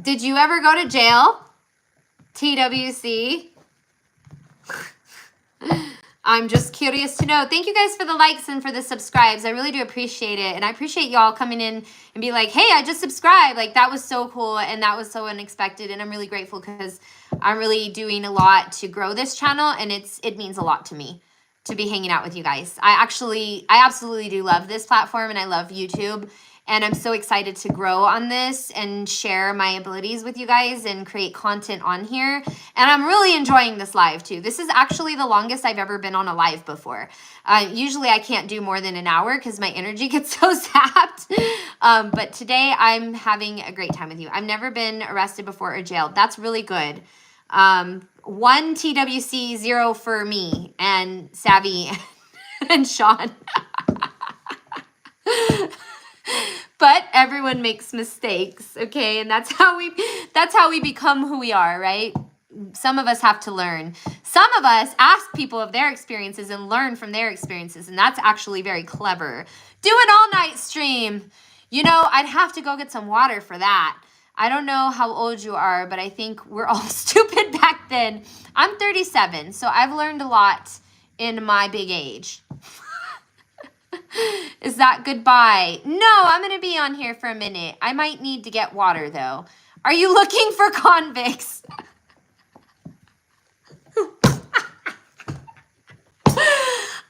Did you ever go to jail? TWC. I'm just curious to know. Thank you guys for the likes and for the subscribes. I really do appreciate it. And I appreciate y'all coming in and be like, hey, I just subscribed. Like, that was so cool. And that was so unexpected. And I'm really grateful because I'm really doing a lot to grow this channel. And it means a lot to me to be hanging out with you guys. I absolutely do love this platform, and I love YouTube. And I'm so excited to grow on this and share my abilities with you guys and create content on here. And I'm really enjoying this live too. This is actually the longest I've ever been on a live before. Usually I can't do more than an hour because my energy gets so zapped. But today I'm having a great time with you. I've never been arrested before or jailed. That's really good. 1 TWC, 0 for me and Savvy and Sean. But everyone makes mistakes, okay? And that's how we become who we are, right? Some of us have to learn. Some of us ask people of their experiences and learn from their experiences, and that's actually very clever. Do an all-night stream. You know, I'd have to go get some water for that. I don't know how old you are, but I think we're all stupid back then. I'm 37, so I've learned a lot in my big age. Is that goodbye? No, I'm going to be on here for a minute. I might need to get water, though. Are you looking for convicts?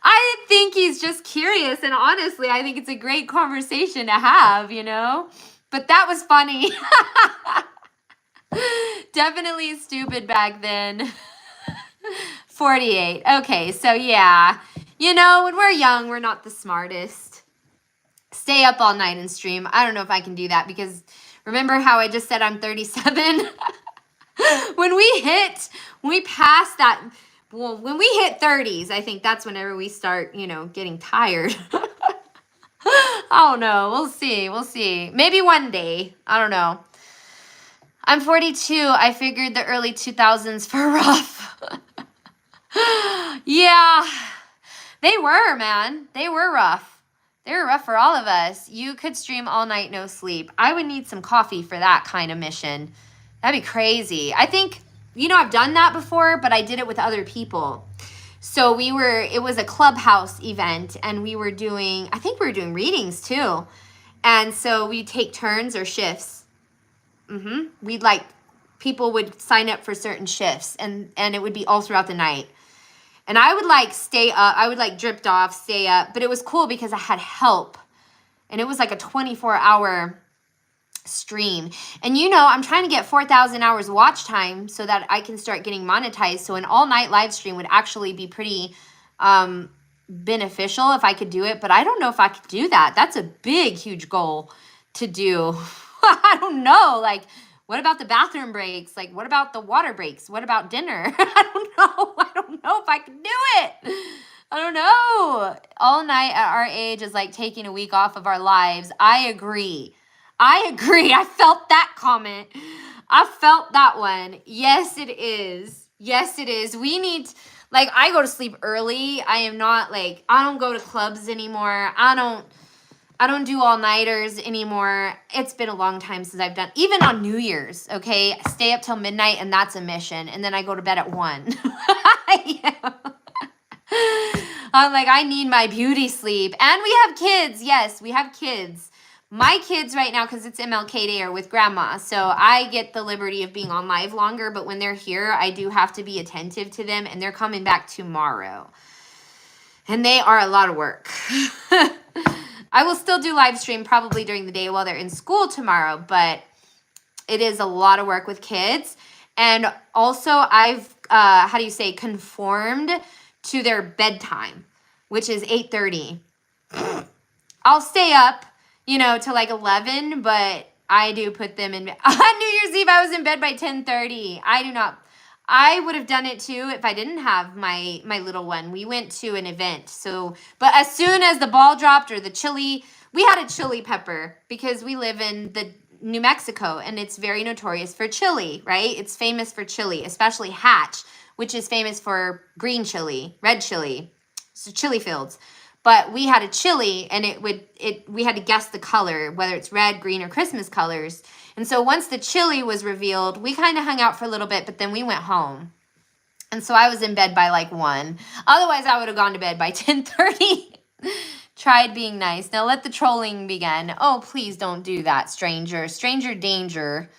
I think he's just curious, and honestly, I think it's a great conversation to have, you know? But that was funny. Definitely stupid back then. 48. Okay, so yeah. You know, when we're young, we're not the smartest. Stay up all night and stream. I don't know if I can do that because remember how I just said I'm 37? When we pass that, well, when we hit 30s, I think that's whenever we start, you know, getting tired. I don't know. We'll see. We'll see. Maybe one day. I don't know. I'm 42. I figured the early 2000s were rough. Yeah. They were, man. They were rough. They were rough for all of us. You could stream all night, no sleep. I would need some coffee for that kind of mission. That'd be crazy. I think, you know, I've done that before, but I did it with other people. So it was a clubhouse event and I think we were doing readings too. And so we take turns or shifts. People would sign up for certain shifts and it would be all throughout the night. And I would stay up. I would dripped off, stay up. But it was cool because I had help. And it was like a 24-hour stream. And you know, I'm trying to get 4,000 hours watch time so that I can start getting monetized. So an all-night live stream would actually be pretty beneficial if I could do it. But I don't know if I could do that. That's a big, huge goal to do. I don't know. What about the bathroom breaks? What about the water breaks? What about dinner? I don't know. I don't know if I can do it. I don't know. All night at our age is like taking a week off of our lives. I agree. I felt that comment. I felt that one. Yes, it is. Yes, it is. We need, I go to sleep early. I am not I don't go to clubs anymore. I don't do all-nighters anymore. It's been a long time since I've done, even on New Year's, okay? I stay up till midnight, and that's a mission. And then I go to bed at 1. Yeah. I'm I need my beauty sleep. And we have kids. Yes, we have kids. My kids right now, because it's MLK Day, are with grandma. So I get the liberty of being on live longer. But when they're here, I do have to be attentive to them. And they're coming back tomorrow. And they are a lot of work. I will still do live stream probably during the day while they're in school tomorrow, but it is a lot of work with kids. And also I've, conformed to their bedtime, which is 8:30. I'll stay up, till 11, but I do put them in bed. On New Year's Eve, I was in bed by 10:30. I would have done it too if I didn't have my little one. We went to an event. But as soon as the ball dropped or we had a chili pepper because we live in the New Mexico and it's very notorious for chili, right? It's famous for chili, especially Hatch, which is famous for green chili, red chili, so chili fields. But we had a chili and we had to guess the color, whether it's red, green, or Christmas colors. And so once the chili was revealed, we kind of hung out for a little bit, but then we went home. And so I was in bed by 1. Otherwise, I would have gone to bed by 10:30. Tried being nice. Now let the trolling begin. Oh, please don't do that, stranger. Stranger danger.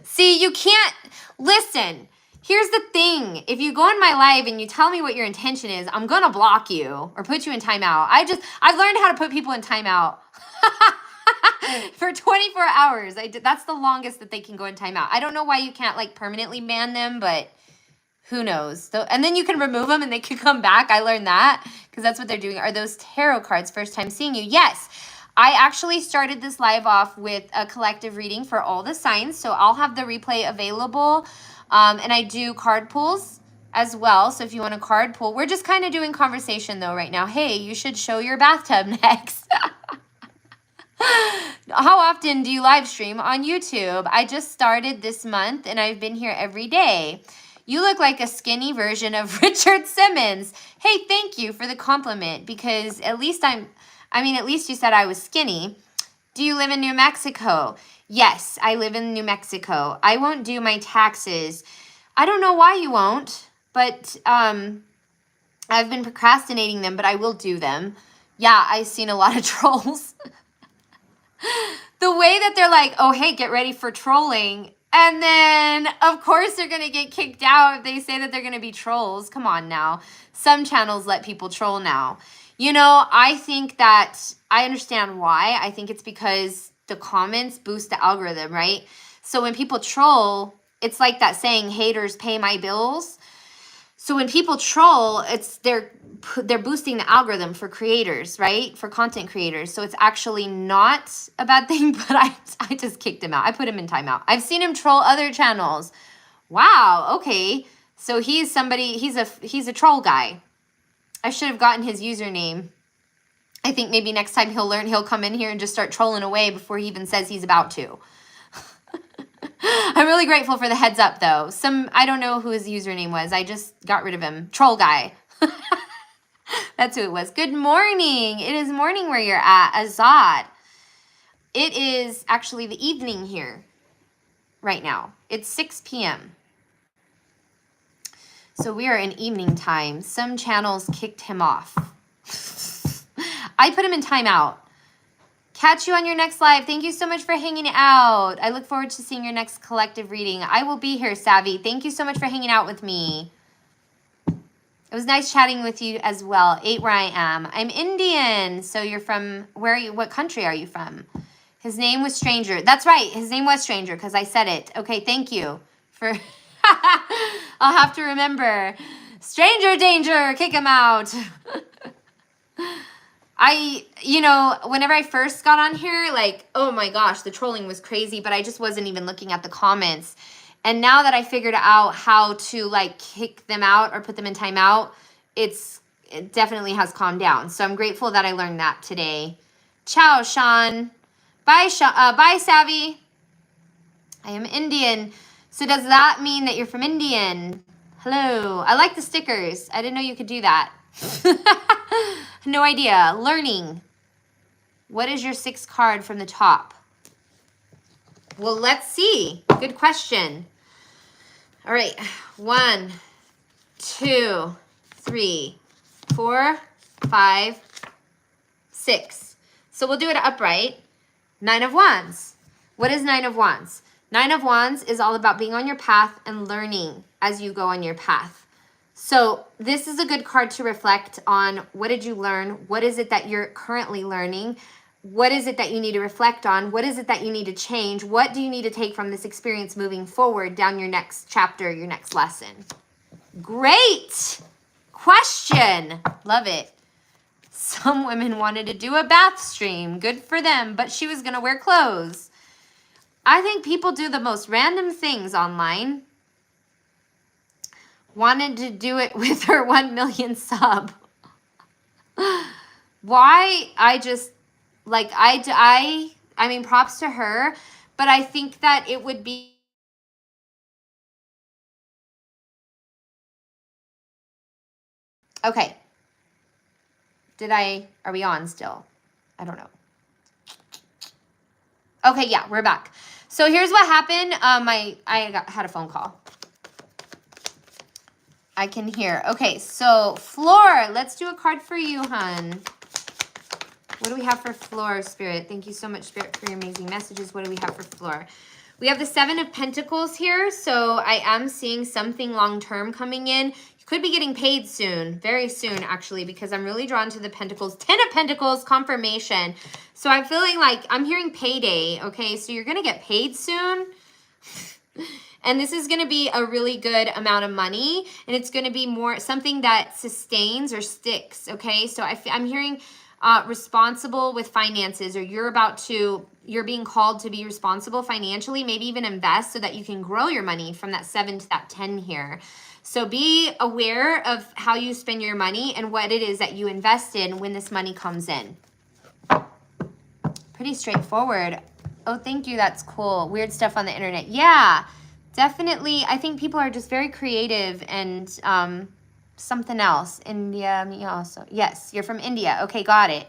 See, you can't... Listen, here's the thing. If you go in my live and you tell me what your intention is, I'm going to block you or put you in timeout. I've learned how to put people in timeout. For 24 hours. That's the longest that they can go in timeout. I don't know why you can't permanently ban them, but who knows? And then you can remove them and they can come back. I learned that because that's what they're doing. Are those tarot cards first time seeing you? Yes. I actually started this live off with a collective reading for all the signs. So I'll have the replay available. And I do card pulls as well. So if you want a card pull, we're just kind of doing conversation though right now. Hey, you should show your bathtub next. How often do you live stream on YouTube? I just started this month and I've been here every day. You look like a skinny version of Richard Simmons. Hey, thank you for the compliment because at least you said I was skinny. Do you live in New Mexico? Yes, I live in New Mexico. I won't do my taxes. I don't know why you won't, but I've been procrastinating them, but I will do them. Yeah, I've seen a lot of trolls. The way that they're oh, hey, get ready for trolling. And then, of course, they're going to get kicked out if they say that they're going to be trolls. Come on now. Some channels let people troll now. You know, I think that I understand why. I think it's because the comments boost the algorithm, right? So when people troll, it's like that saying, haters pay my bills. So when people troll, they're boosting the algorithm for creators, right? For content creators. So it's actually not a bad thing, but I just kicked him out. I put him in timeout. I've seen him troll other channels. Wow, okay. So he's a troll guy. I should have gotten his username. I think maybe next time he'll come in here and just start trolling away before he even says he's about to. I'm really grateful for the heads up though. I don't know who his username was. I just got rid of him. Troll guy. That's who it was. Good morning. It is morning where you're at, Azad. It is actually the evening here right now. It's 6 p.m. So we are in evening time. Some channels kicked him off. I put him in timeout. Catch you on your next live. Thank you so much for hanging out. I look forward to seeing your next collective reading. I will be here, Savvy. Thank you so much for hanging out with me. It was nice chatting with you as well. 8 where I am. I'm Indian. So you're from, where are you? What country are you from? His name was Stranger. That's right. His name was Stranger because I said it. Okay, thank you for, I'll have to remember. Stranger danger, kick him out. Whenever I first got on here, like, oh my gosh, the trolling was crazy, but I just wasn't even looking at the comments. And now that I figured out how to like kick them out or put them in timeout, it definitely has calmed down. So I'm grateful that I learned that today. Ciao, Sean. Bye, bye, Savvy. I am Indian. So does that mean that you're from Indian? Hello. I like the stickers. I didn't know you could do that. No idea. Learning. What is your 6th card from the top? Well, let's see. Good question. All right. 1, 2, 3, 4, 5, 6. So we'll do it upright. 9 of Wands. What is 9 of Wands? 9 of Wands is all about being on your path and learning as you go on your path. So this is a good card to reflect on. What did you learn? What is it that you're currently learning? What is it that you need to reflect on? What is it that you need to change? What do you need to take from this experience moving forward down your next chapter, your next lesson? Great question. Love it. Some women wanted to do a bath stream. Good for them, but she was going to wear clothes. I think people do the most random things online. Wanted to do it with her 1 million sub. Why? I mean, props to her, but I think that it would be. Okay. Are we on still? I don't know. Okay, yeah, we're back. So here's what happened. I had a phone call. I can hear. Okay, so Floor, let's do a card for you, hun. What do we have for Floor, Spirit? Thank you so much, Spirit, for your amazing messages. What do we have for Floor? We have the 7 of Pentacles here, so I am seeing something long-term coming in. You could be getting paid soon, very soon, actually, because I'm really drawn to the Pentacles. 10 of Pentacles, confirmation. So I'm feeling like I'm hearing payday, okay? So you're going to get paid soon. And this is going to be a really good amount of money, and it's going to be more something that sustains or sticks, okay? So I'm hearing responsible with finances, or you're being called to be responsible financially, maybe even invest so that you can grow your money from that 7 to that 10 here. So be aware of how you spend your money and what it is that you invest in when this money comes in. Pretty straightforward. Oh, thank you. That's cool. Weird stuff on the internet. Yeah. Definitely, I think people are just very creative and something else. India, me also. Yes, you're from India. Okay, got it.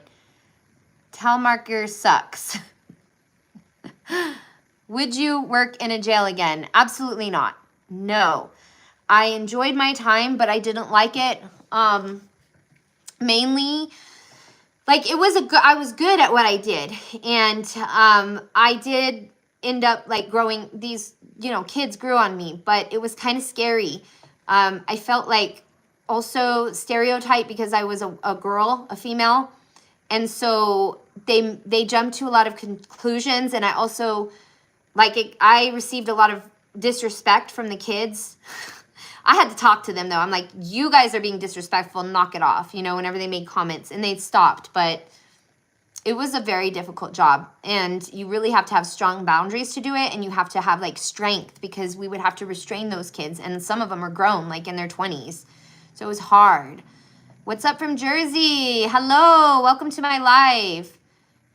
Telemarketer sucks. Would you work in a jail again? Absolutely not. No. I enjoyed my time, but I didn't like it. Mainly, like I was good at what I did. And I did end up like growing these, kids grew on me, but it was kind of scary. I felt like also stereotyped because I was a girl, a female. And so they jumped to a lot of conclusions. And I also, I received a lot of disrespect from the kids. I had to talk to them, though. I'm like, you guys are being disrespectful. Knock it off, whenever they made comments. And they stopped. But it was a very difficult job. And you really have to have strong boundaries to do it. And you have to have, strength, because we would have to restrain those kids. And some of them are grown, in their 20s. So it was hard. What's up from Jersey? Hello. Welcome to my live.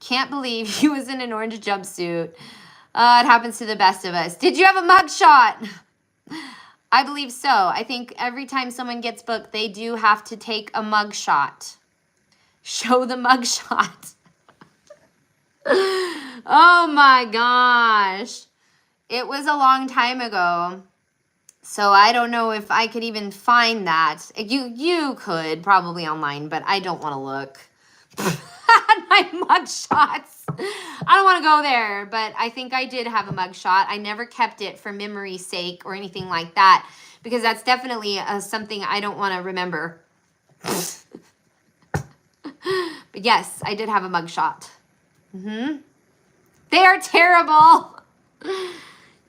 Can't believe he was in an orange jumpsuit. It happens to the best of us. Did you have a mugshot? I believe so. I think every time someone gets booked, they do have to take a mugshot. Show the mugshot. Oh my gosh. It was a long time ago. So I don't know if I could even find that. You could probably online, but I don't want to look at my mugshots. I don't want to go there, but I think I did have a mugshot. I never kept it for memory's sake or anything like that, because that's definitely something I don't want to remember. But yes, I did have a mugshot. They are terrible.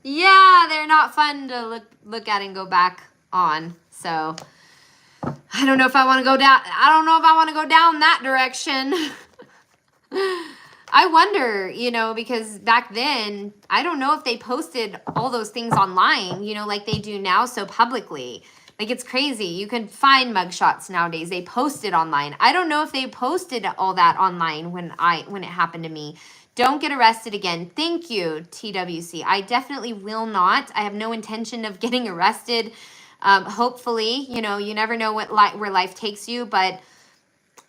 Yeah, they're not fun to look at and go back on. So I don't know if I want to go down. I don't know if I want to go down that direction. I wonder, because back then, I don't know if they posted all those things online, like they do now so publicly. It's crazy. You can find mugshots nowadays. They post it online. I don't know if they posted all that online when it happened to me. Don't get arrested again. Thank you, TWC. I definitely will not. I have no intention of getting arrested. Hopefully, you never know where life takes you, but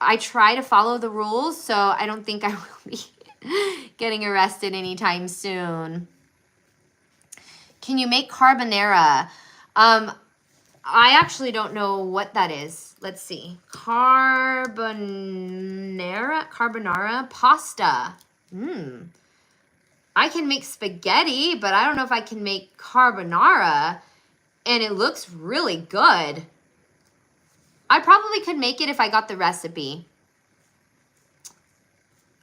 I try to follow the rules, so I don't think I will be getting arrested anytime soon. Can you make carbonara? I actually don't know what that is. Let's see. Carbonara pasta. I can make spaghetti, but I don't know if I can make carbonara, and it looks really good. I probably could make it if I got the recipe.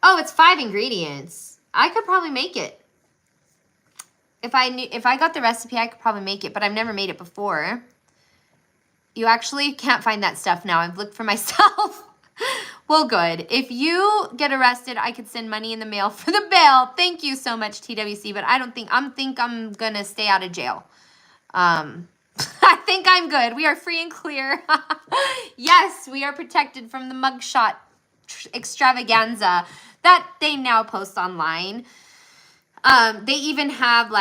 Oh, it's 5 ingredients. I could probably make it. If I got the recipe, I could probably make it, but I've never made it before. You actually can't find that stuff now. I've looked for myself. Well, good. If you get arrested, I could send money in the mail for the bail. Thank you so much, TWC, but I don't think I'm going to stay out of jail. I think I'm good. We are free and clear. Yes, we are protected from the mugshot extravaganza that they now post online. They even have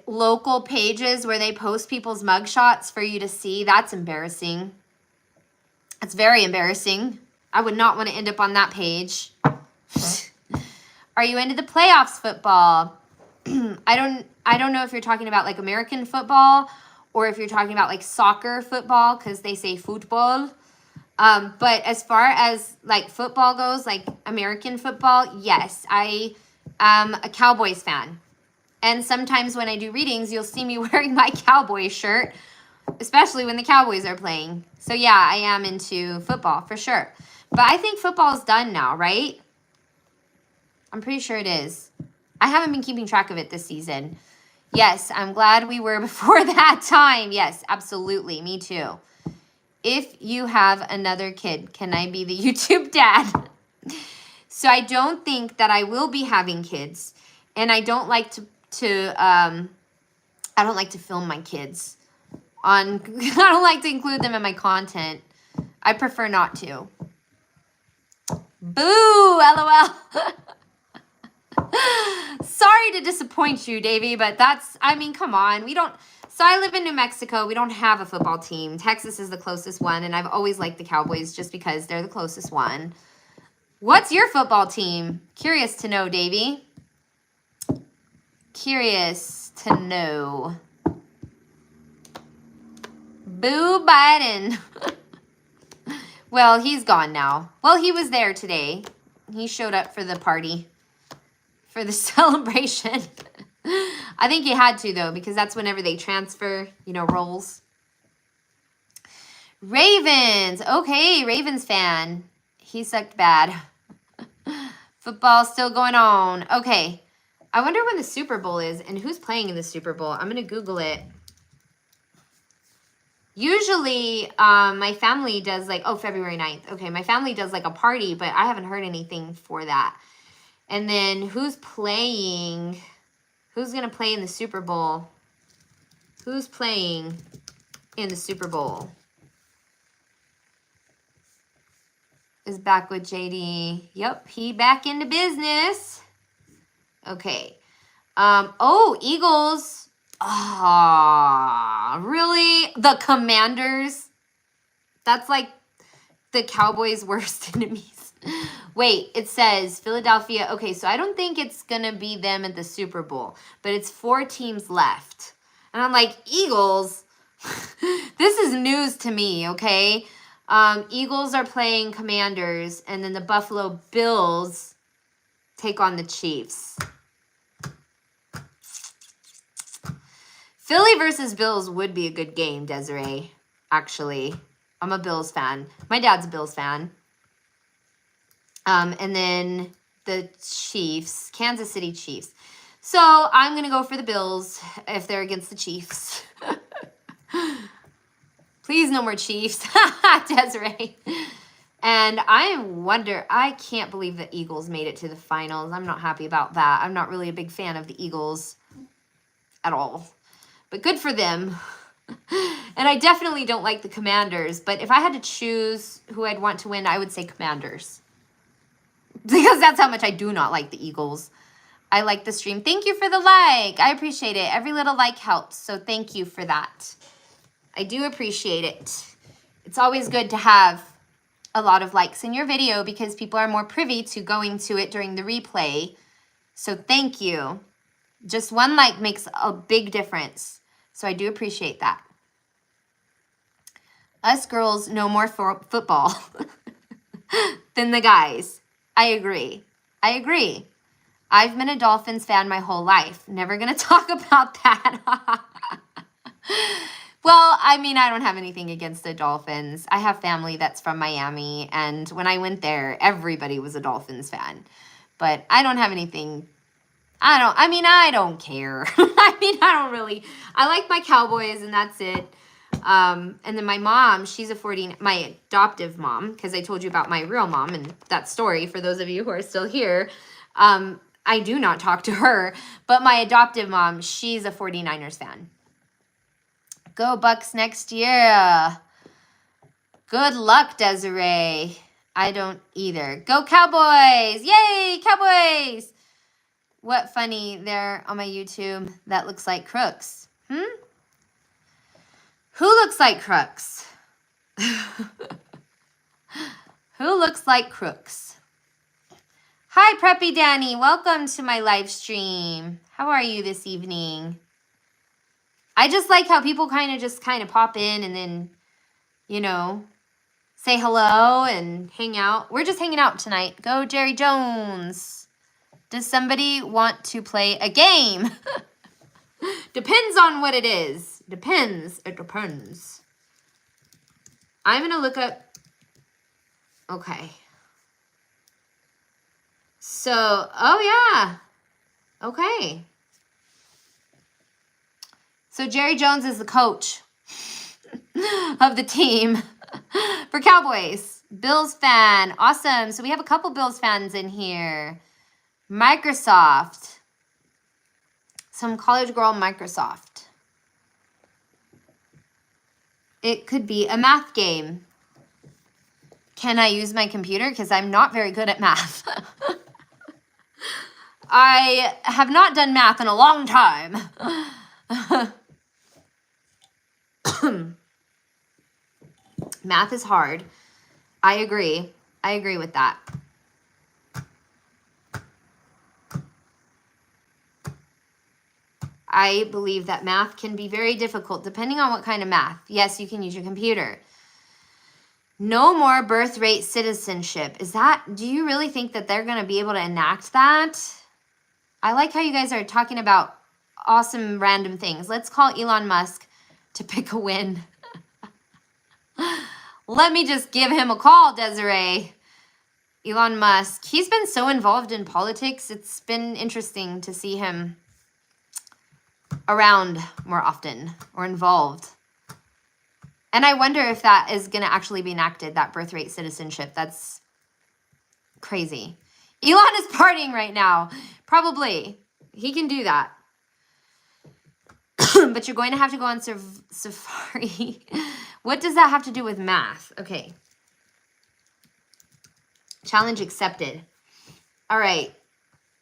local pages where they post people's mugshots for you to see. That's embarrassing. That's very embarrassing. I would not want to end up on that page. Are you into the playoffs football? I don't know if you're talking about American football or if you're talking about soccer football, because they say football. But as far as football goes, American football, yes, I am a Cowboys fan. And sometimes when I do readings, you'll see me wearing my Cowboys shirt, especially when the Cowboys are playing. So yeah, I am into football for sure. But I think football is done now, right? I'm pretty sure it is. I haven't been keeping track of it this season. Yes, I'm glad we were before that time. Yes, absolutely. Me too. If you have another kid, can I be the YouTube dad? So I don't think that I will be having kids, and I don't like to film my kids on. I don't like to include them in my content. I prefer not to. Boo! LOL. Sorry to disappoint you, Davey, but come on. So I live in New Mexico. We don't have a football team. Texas is the closest one, and I've always liked the Cowboys just because they're the closest one. What's your football team? Curious to know, Davey. Curious to know. Boo Biden. Well, he's gone now. Well, he was there today. He showed up for the party. For the celebration. I think he had to, though, because that's whenever they transfer, roles. Ravens. Okay, Ravens fan. He sucked bad. Football still going on. Okay. I wonder when the Super Bowl is and who's playing in the Super Bowl. I'm going to Google it. Usually, my family does like, oh, February 9th. Okay, my family does like a party, but I haven't heard anything for that. And then who's playing? Who's going to play in the Super Bowl? Who's playing in the Super Bowl? Is back with JD. Yep, he back into business. Okay. Oh, Eagles. Ah, really? The Commanders? That's like the Cowboys' worst enemies. Wait, it says Philadelphia. Okay, so I don't think it's going to be them at the Super Bowl, but it's 4 teams left. And I'm like, Eagles? This is news to me, okay? Eagles are playing Commanders, and then the Buffalo Bills take on the Chiefs. Philly versus Bills would be a good game, Desiree, actually. I'm a Bills fan. My dad's a Bills fan. And then the Chiefs, Kansas City Chiefs. So I'm going to go for the Bills if they're against the Chiefs. Please, no more Chiefs. Desiree. And I can't believe the Eagles made it to the finals. I'm not happy about that. I'm not really a big fan of the Eagles at all. But good for them. And I definitely don't like the Commanders. But if I had to choose who I'd want to win, I would say Commanders. Because that's how much I do not like the Eagles. I like the stream. Thank you for the like. I appreciate it. Every little like helps. So thank you for that. I do appreciate it. It's always good to have a lot of likes in your video because people are more privy to going to it during the replay. So thank you. Just one like makes a big difference. So I do appreciate that. Us girls know more football than the guys. I agree. I agree. I've been a Dolphins fan my whole life. Never going to talk about that. Well, I mean, I don't have anything against the Dolphins. I have family that's from Miami, and when I went there, everybody was a Dolphins fan. But I don't have anything. I don't care. I like my Cowboys, and that's it. And then my mom, she's my adoptive mom, because I told you about my real mom and that story for those of you who are still here. I do not talk to her, but my adoptive mom, she's a 49ers fan. Go Bucks next year. Good luck, Desiree. I don't either. Go Cowboys. Yay, Cowboys. What funny there on my YouTube that looks like Crooks. Who looks like Crooks? Who looks like Crooks? Hi, Preppy Danny. Welcome to my live stream. How are you this evening? I just like how people kind of pop in and then, you know, say hello and hang out. We're just hanging out tonight. Go Jerry Jones. Does somebody want to play a game? Depends on what it is. Depends. It depends. I'm going to look up. Okay. So, oh yeah. Okay. So Jerry Jones is the coach of the team for Cowboys. Bills fan. Awesome. So we have a couple Bills fans in here. Microsoft. Some college girl Microsoft. It could be a math game. Can I use my computer? Because I'm not very good at math. I have not done math in a long time. Math is hard. I agree. I agree with that. I believe that math can be very difficult depending on what kind of math. Yes, you can use your computer. No more birth rate citizenship. Do you really think that they're going to be able to enact that? I like how you guys are talking about awesome random things. Let's call Elon Musk to pick a win. Let me just give him a call, Desiree. Elon Musk. He's been so involved in politics. It's been interesting to see him around more often or involved. And I wonder if that is going to actually be enacted, that birthright citizenship. That's crazy. Elon is partying right now. Probably. He can do that. But you're going to have to go on Safari. What does that have to do with math? Okay. Challenge accepted. All right.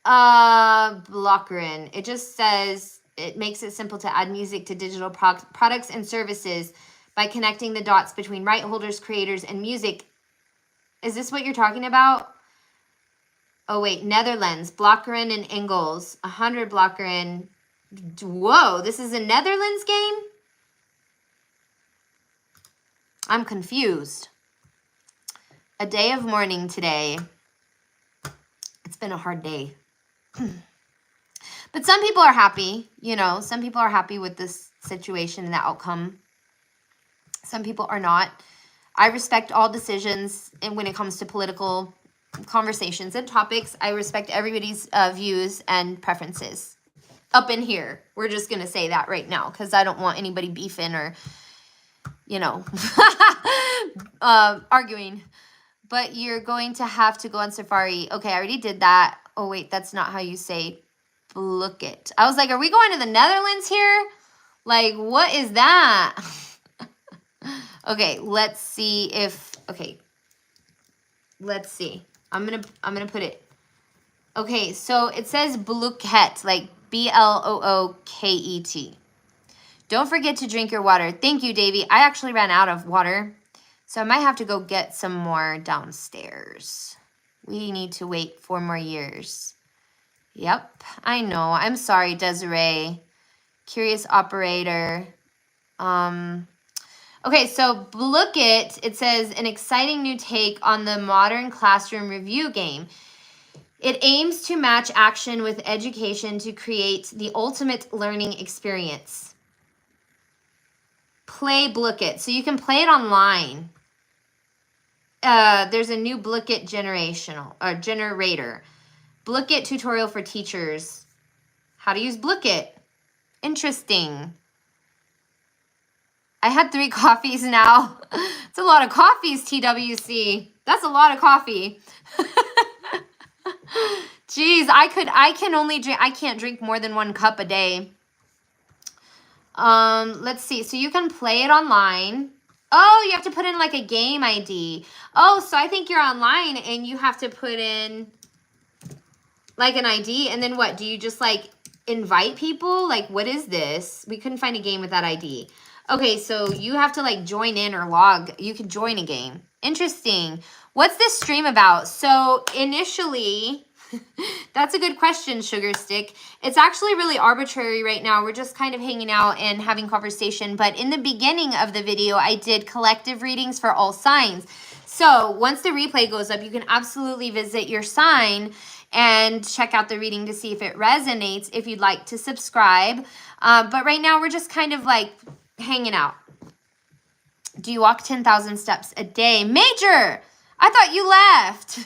Blockerin. It just says it makes it simple to add music to digital products and services by connecting the dots between right holders, creators, and music. Is this what you're talking about? Oh, wait. Netherlands. Blockerin and Engels. 100 Blockerin. Whoa. This is a Netherlands game? I'm confused. A day of mourning today. It's been a hard day. But some people are happy. You know, some people are happy with this situation and the outcome. Some people are not. I respect all decisions, and when it comes to political conversations and topics, I respect everybody's views and preferences. Up in here, we're just going to say that right now because I don't want anybody beefing or, you know, arguing. But you're going to have to go on Safari. Okay, I already did that. Oh, wait, that's not how you say look it. I was like, are we going to the Netherlands here? Like, what is that? Okay, let's see if, okay. Let's see. I'm gonna put it. Okay, so it says Blooket, like Blooket. Don't forget to drink your water. Thank you, Davy. I actually ran out of water, so I might have to go get some more downstairs. We need to wait 4 more years. Yep, I know. I'm sorry, Desiree. Curious operator. Okay, so Blooket, it says, an exciting new take on the modern classroom review game. It aims to match action with education to create the ultimate learning experience. Play Blooket. So you can play it online. There's a new Blooket generator. Blooket tutorial for teachers. How to use Blooket. Interesting. I had 3 coffees now. It's a lot of coffees, TWC. That's a lot of coffee. Jeez, I can't drink more than 1 cup a day. Let's see. So you can play it online. Oh, you have to put in like a game ID. Oh, so I think you're online and you have to put in like an ID. And then what? Do you just like invite people? Like, what is this? We couldn't find a game with that ID. Okay, so you have to like join in or log. You can join a game. Interesting. What's this stream about? So initially, that's a good question, Sugar Stick. It's actually really arbitrary right now. We're just kind of hanging out and having conversation. But in the beginning of the video, I did collective readings for all signs. So once the replay goes up, you can absolutely visit your sign and check out the reading to see if it resonates, if you'd like to subscribe. But right now, we're just kind of like hanging out. Do you walk 10,000 steps a day? Major, I thought you left.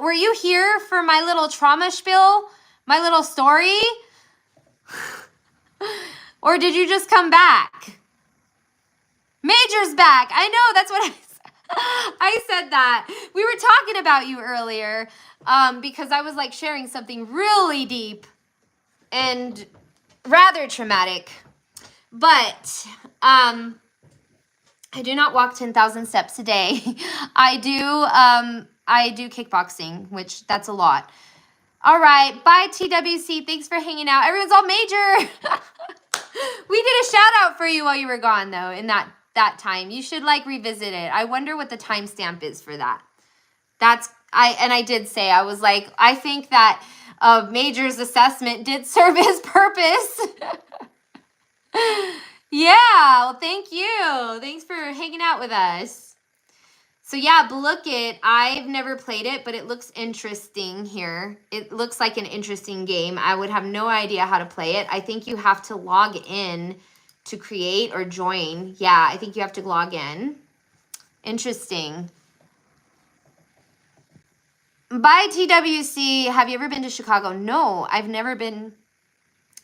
Were you here for my little trauma spiel? My little story? Or did you just come back? Major's back. I know, that's what I said that. We were talking about you earlier because I was like sharing something really deep and rather traumatic. But I do not walk 10,000 steps a day. I do kickboxing, which that's a lot. All right. Bye, TWC. Thanks for hanging out. Everyone's all Major. We did a shout out for you while you were gone, though, in that time. You should like revisit it. I wonder what the timestamp is for that. I did say, I was like, I think that Major's assessment did serve his purpose. Yeah, well, thank you. Thanks for hanging out with us. So yeah, Blooket, I've never played it, but it looks interesting here. It looks like an interesting game. I would have no idea how to play it. I think you have to log in to create or join. Yeah, I think you have to log in. Interesting. By TWC, have you ever been to Chicago? No, I've never been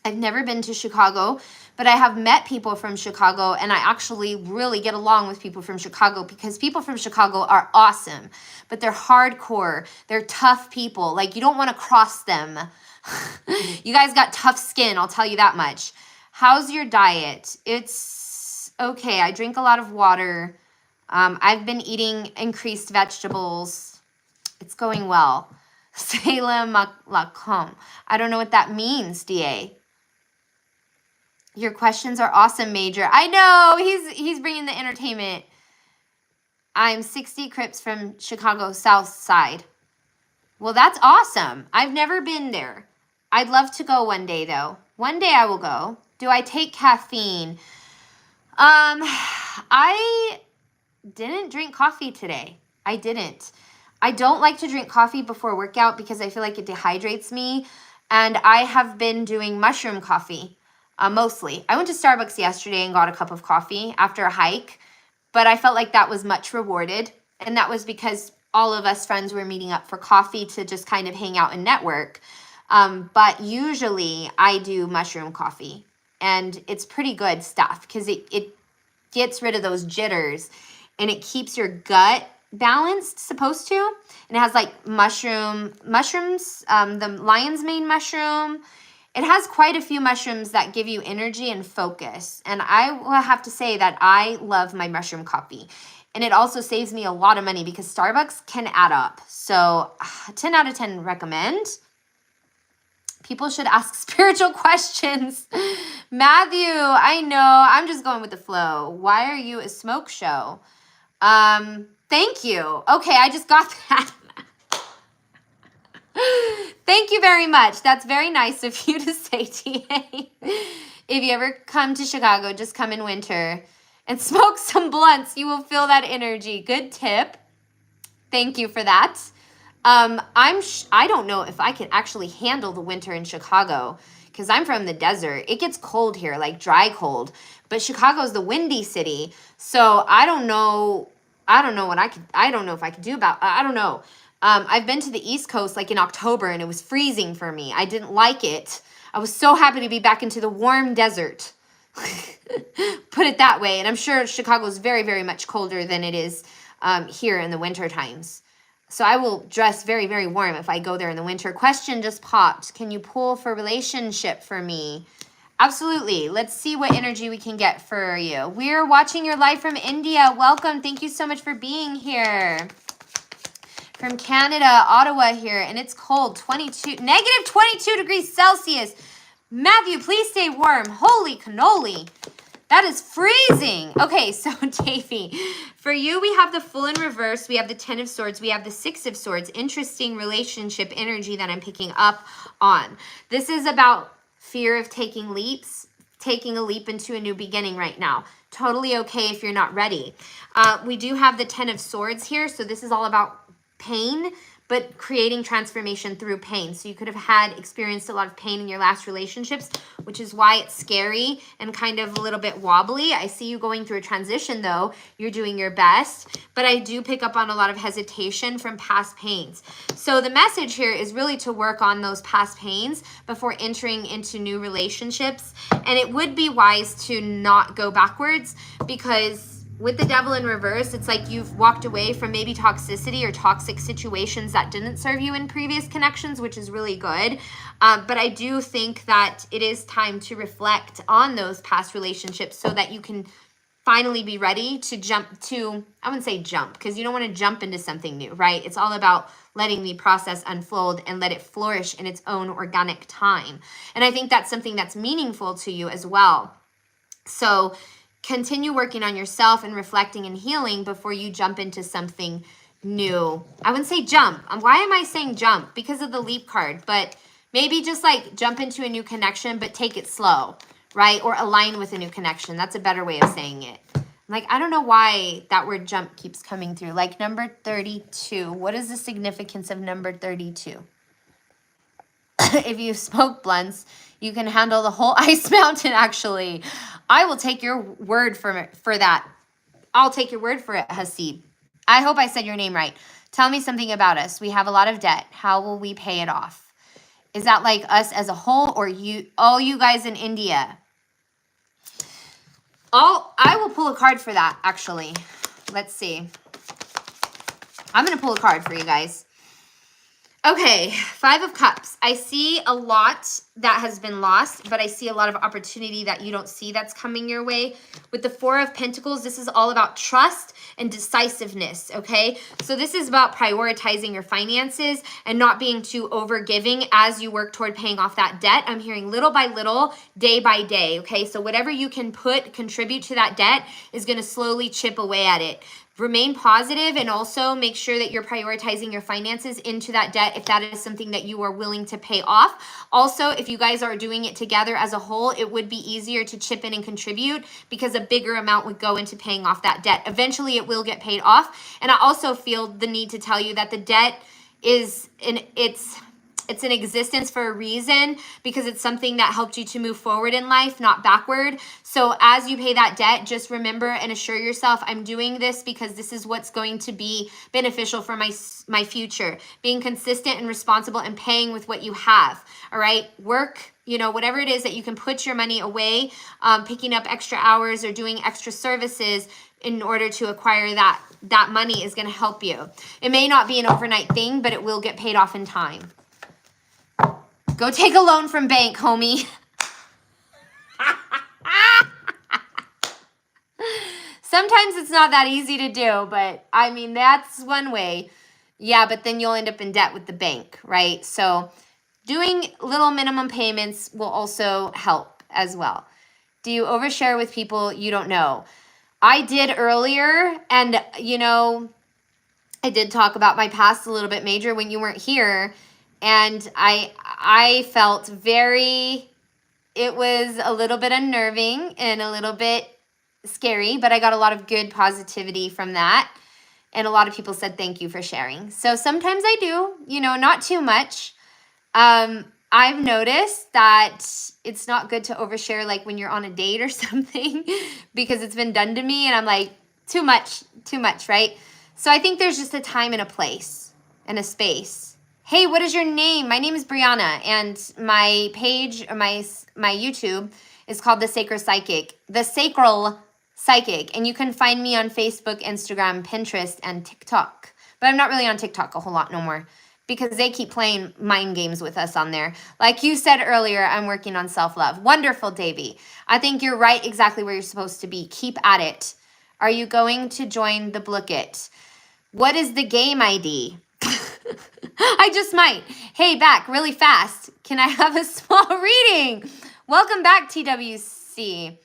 to Chicago, but I have met people from Chicago, and I actually really get along with people from Chicago because people from Chicago are awesome, but they're hardcore. They're tough people. Like, you don't want to cross them. You guys got tough skin, I'll tell you that much. How's your diet? It's okay. I drink a lot of water. I've been eating increased vegetables. It's going well. Salem Lacom. I don't know what that means, DA. Your questions are awesome, Major. I know, he's bringing the entertainment. I'm 60 Crips from Chicago South Side. Well, that's awesome. I've never been there. I'd love to go one day, though. One day I will go. Do I take caffeine? I didn't drink coffee today. I didn't. I don't like to drink coffee before workout because I feel like it dehydrates me. And I have been doing mushroom coffee. Mostly. I went to Starbucks yesterday and got a cup of coffee after a hike, but I felt like that was much rewarded. And that was because all of us friends were meeting up for coffee to just kind of hang out and network. But usually I do mushroom coffee, and it's pretty good stuff because it gets rid of those jitters and it keeps your gut balanced, supposed to. And it has like mushrooms, the lion's mane mushroom. It has quite a few mushrooms that give you energy and focus. And I will have to say that I love my mushroom coffee. And it also saves me a lot of money because Starbucks can add up. So 10 out of 10 recommend. People should ask spiritual questions. Matthew, I know. I'm just going with the flow. Why are you a smoke show? Thank you. Okay, I just got that. Thank you very much. That's very nice of you to say, TA. If you ever come to Chicago, just come in winter and smoke some blunts. You will feel that energy. Good tip. Thank you for that. I don't know if I can actually handle the winter in Chicago because I'm from the desert. It gets cold here, like dry cold. But Chicago's the windy city, so I don't know if I could do about. I don't know. I've been to the East Coast like in October and it was freezing for me. I didn't like it. I was so happy to be back into the warm desert. Put it that way. And I'm sure Chicago is very, very much colder than it is here in the winter times. So I will dress very, very warm if I go there in the winter. Question just popped. Can you pull for relationship for me? Absolutely. Let's see what energy we can get for you. We're watching your live from India. Welcome. Thank you so much for being here. From Canada, Ottawa here, and it's cold, negative 22 degrees Celsius. Matthew, please stay warm. Holy cannoli. That is freezing. Okay, so Davey, for you, we have the Fool in reverse. We have the 10 of Swords. We have the 6 of Swords. Interesting relationship energy that I'm picking up on. This is about fear of taking leaps, taking a leap into a new beginning right now. Totally okay if you're not ready. We do have the 10 of Swords here, so this is all about pain, but creating transformation through pain. So you could have experienced a lot of pain in your last relationships, which is why it's scary and kind of a little bit wobbly. I see you going through a transition though. You're doing your best, but I do pick up on a lot of hesitation from past pains. So the message here is really to work on those past pains before entering into new relationships. And it would be wise to not go backwards because with the Devil in reverse, it's like you've walked away from maybe toxicity or toxic situations that didn't serve you in previous connections, which is really good. But I do think that it is time to reflect on those past relationships so that you can finally be ready to I wouldn't say jump, because you don't want to jump into something new, right? It's all about letting the process unfold and let it flourish in its own organic time. And I think that's something that's meaningful to you as well. So continue working on yourself and reflecting and healing before you jump into something new. I wouldn't say jump. Why am I saying jump? Because of the leap card. But maybe just like jump into a new connection, but take it slow, right? Or align with a new connection. That's a better way of saying it. Like, I don't know why that word jump keeps coming through. Like number 32. What is the significance of number 32? If you smoke blunts, you can handle the whole ice mountain, actually. I will take your word for that. I'll take your word for it, Hasib. I hope I said your name right. Tell me something about us. We have a lot of debt. How will we pay it off? Is that like us as a whole, or all you guys in India? I will pull a card for that, actually. Let's see. I'm going to pull a card for you guys. Okay, 5 of Cups. I see a lot that has been lost, but I see a lot of opportunity that you don't see that's coming your way. With the 4 of Pentacles, this is all about trust and decisiveness, okay? So this is about prioritizing your finances and not being too overgiving as you work toward paying off that debt. I'm hearing little by little, day by day, okay? So whatever you can contribute to that debt is going to slowly chip away at it. Remain positive and also make sure that you're prioritizing your finances into that debt if that is something that you are willing to pay off. Also, if you guys are doing it together as a whole, it would be easier to chip in and contribute because a bigger amount would go into paying off that debt. Eventually, it will get paid off. And I also feel the need to tell you that the debt is it's in existence for a reason because it's something that helped you to move forward in life, not backward. So as you pay that debt, just remember and assure yourself, I'm doing this because this is what's going to be beneficial for my future. Being consistent and responsible and paying with what you have, all right? Work, whatever it is that you can put your money away, picking up extra hours or doing extra services in order to acquire that money is going to help you. It may not be an overnight thing, but it will get paid off in time. Go take a loan from bank, homie. Sometimes it's not that easy to do, but I mean, that's one way. Yeah, but then you'll end up in debt with the bank, right? So doing little minimum payments will also help as well. Do you overshare with people you don't know? I did earlier, and I did talk about my past a little bit, Major, when you weren't here. And I felt it was a little bit unnerving and a little bit scary, but I got a lot of good positivity from that. And a lot of people said, thank you for sharing. So sometimes I do, not too much. I've noticed that it's not good to overshare like when you're on a date or something because it's been done to me and I'm like, too much, right? So I think there's just a time and a place and a space. Hey, what is your name? My name is Brianna, and my page, or my YouTube is called The Sacral Psychic, and you can find me on Facebook, Instagram, Pinterest, and TikTok. But I'm not really on TikTok a whole lot no more because they keep playing mind games with us on there. Like you said earlier, I'm working on self-love. Wonderful, Davey. I think you're right exactly where you're supposed to be. Keep at it. Are you going to join the Blooket? What is the game ID? I just might. Hey, back really fast. Can I have a small reading? Welcome back, TWC.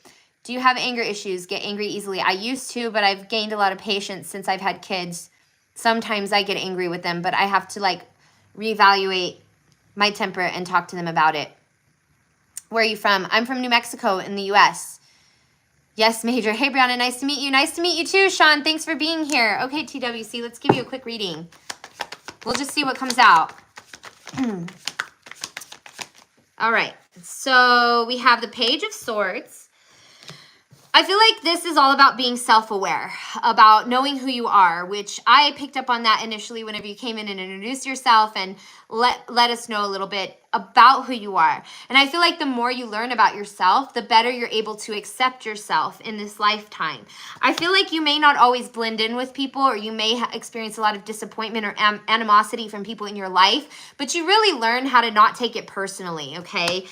Do you have anger issues? Get angry easily? I used to, but I've gained a lot of patience since I've had kids. Sometimes I get angry with them, but I have to reevaluate my temper and talk to them about it. Where are you from? I'm from New Mexico in the U.S. Yes, Major. Hey, Brianna, nice to meet you. Nice to meet you too, Sean. Thanks for being here. Okay, TWC, let's give you a quick reading. We'll just see what comes out. All right. So we have the Page of Swords. I feel like this is all about being self-aware, about knowing who you are, which I picked up on that initially whenever you came in and introduced yourself and let us know a little bit about who you are. And I feel like the more you learn about yourself, the better you're able to accept yourself in this lifetime. I feel like you may not always blend in with people, or you may experience a lot of disappointment or animosity from people in your life, but you really learn how to not take it personally, okay?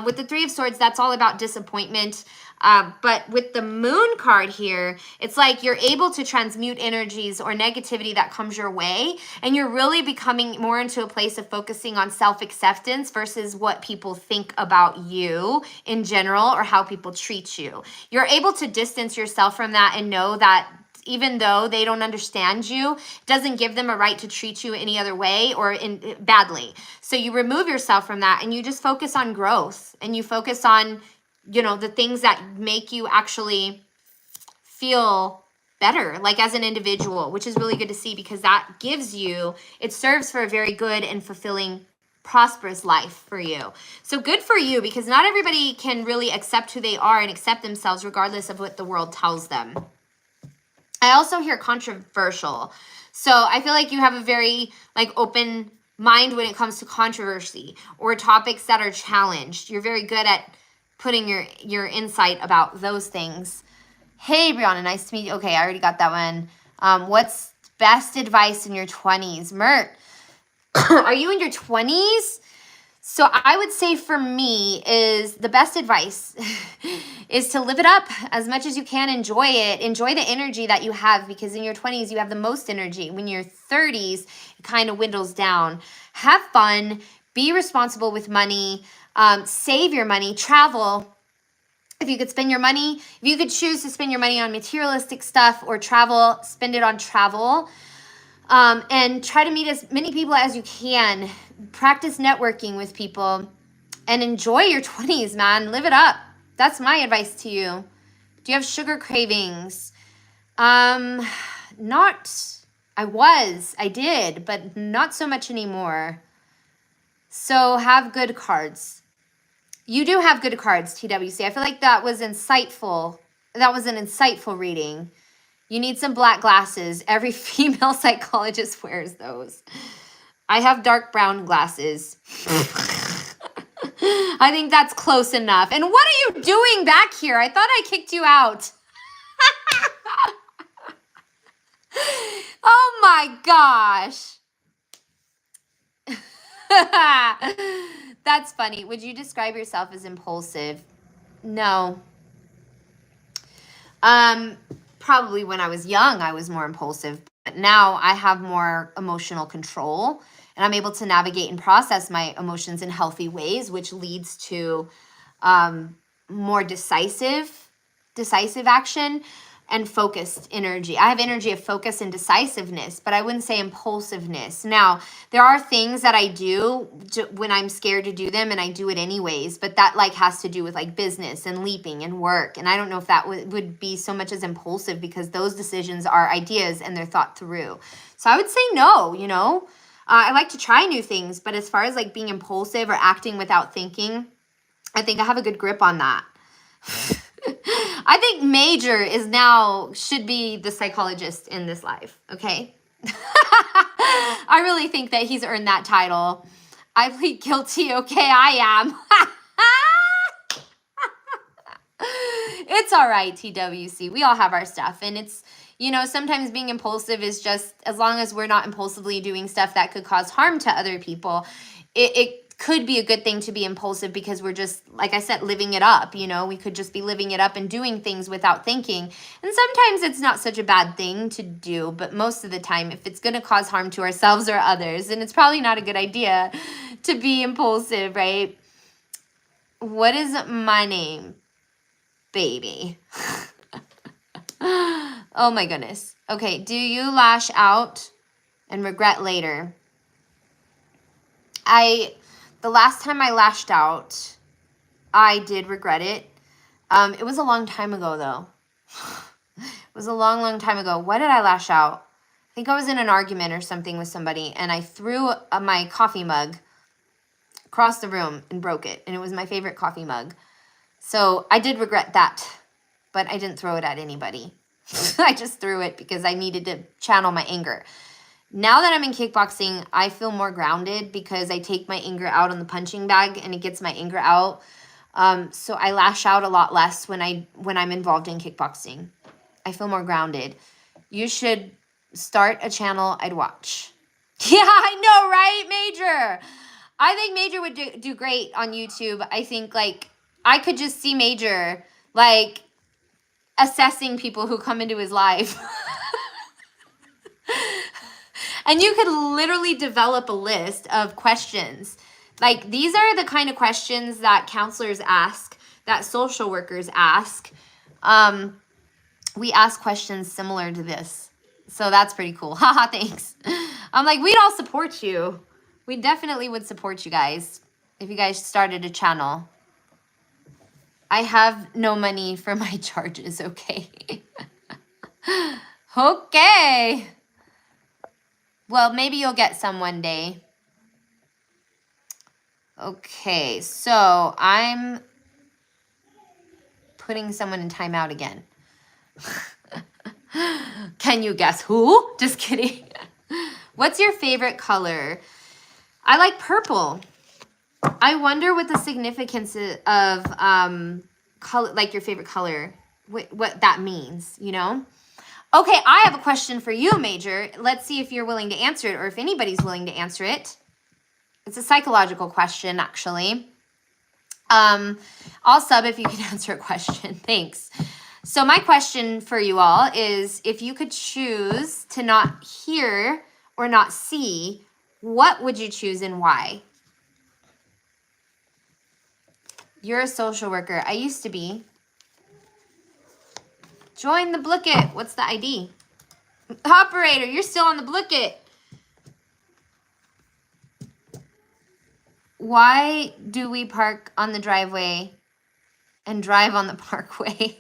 With the Three of Swords, that's all about disappointment. But with the Moon card here, it's like you're able to transmute energies or negativity that comes your way, and you're really becoming more into a place of focusing on self-acceptance versus what people think about you in general or how people treat you. You're able to distance yourself from that and know that even though they don't understand you, doesn't give them a right to treat you any other way or badly. So you remove yourself from that and you just focus on growth, and you focus on the things that make you actually feel better, like as an individual, which is really good to see because that gives you, it serves for a very good and fulfilling prosperous life for you. So good for you, because not everybody can really accept who they are and accept themselves regardless of what the world tells them. I also hear controversial. So I feel like you have a very like open mind when it comes to controversy or topics that are challenged. You're very good at putting your insight about those things. Hey, Brianna, nice to meet you. Okay, I already got that one. What's best advice in your 20s? Mert, are you in your 20s? So I would say for me is the best advice is to live it up as much as you can. Enjoy it. Enjoy the energy that you have, because in your 20s, you have the most energy. When you're 30s, it kind of dwindles down. Have fun. Be responsible with money. Save your money. Travel. If you could spend your money, if you could choose to spend your money on materialistic stuff or travel, spend it on travel. And try to meet as many people as you can. Practice networking with people and enjoy your 20s, man. Live it up. That's my advice to you. Do you have sugar cravings? I did, but not so much anymore. So have good cards. You do have good cards, TWC. I feel like that was insightful. That was an insightful reading. You need some black glasses. Every female psychologist wears those. I have dark brown glasses. I think that's close enough. And what are you doing back here? I thought I kicked you out. Oh my gosh. That's funny. Would you describe yourself as impulsive? No. Probably when I was young, I was more impulsive. But now I have more emotional control, and I'm able to navigate and process my emotions in healthy ways, which leads to more decisive action and focused energy. I have energy of focus and decisiveness, but I wouldn't say impulsiveness. Now, there are things that I do when I'm scared to do them, and I do it anyways, but that like has to do with like business and leaping and work. And I don't know if that would be so much as impulsive, because those decisions are ideas and they're thought through. So I would say no, you know. I like to try new things, but as far as like being impulsive or acting without thinking, I think I have a good grip on that. I think Major should be the psychologist in this life, okay? I really think that he's earned that title. I plead guilty, okay, I am. It's all right, TWC. We all have our stuff, and it's, you know, sometimes being impulsive is just, as long as we're not impulsively doing stuff that could cause harm to other people, it could be a good thing to be impulsive, because we're just, like I said, living it up. You know, we could just be living it up and doing things without thinking. And sometimes it's not such a bad thing to do, but most of the time, if it's going to cause harm to ourselves or others, then it's probably not a good idea to be impulsive, right? What is my name, baby? Oh my goodness. Okay, do you lash out and regret later? The last time I lashed out, I did regret it. It was a long time ago, though. It was a long, long time ago. Why did I lash out? I think I was in an argument or something with somebody, and I threw my coffee mug across the room and broke it, and it was my favorite coffee mug. So I did regret that, but I didn't throw it at anybody. I just threw it because I needed to channel my anger. Now that I'm in kickboxing, I feel more grounded because I take my anger out on the punching bag and it gets my anger out. So I lash out a lot less when I'm involved in kickboxing. I feel more grounded. You should start a channel I'd watch. Yeah, I know, right, Major? I think Major would do great on YouTube. I think, like, I could just see Major, like, assessing people who come into his life. And you could literally develop a list of questions. Like, these are the kind of questions that counselors ask, that social workers ask. We ask questions similar to this. So that's pretty cool. Haha, thanks. I'm like, we'd all support you. We definitely would support you guys if you guys started a channel. I have no money for my charges, okay? Okay. Well, maybe you'll get some one day. Okay, so I'm putting someone in timeout again. Can you guess who? Just kidding. What's your favorite color? I like purple. I wonder what the significance of color, like your favorite color, what that means, you know? Okay, I have a question for you, Major. Let's see if you're willing to answer it or if anybody's willing to answer it. It's a psychological question, actually. I'll sub if you can answer a question. Thanks. So my question for you all is, if you could choose to not hear or not see, what would you choose and why? You're a social worker. I used to be. Join the Blicket. What's the ID? Operator, you're still on the Blicket. Why do we park on the driveway and drive on the parkway?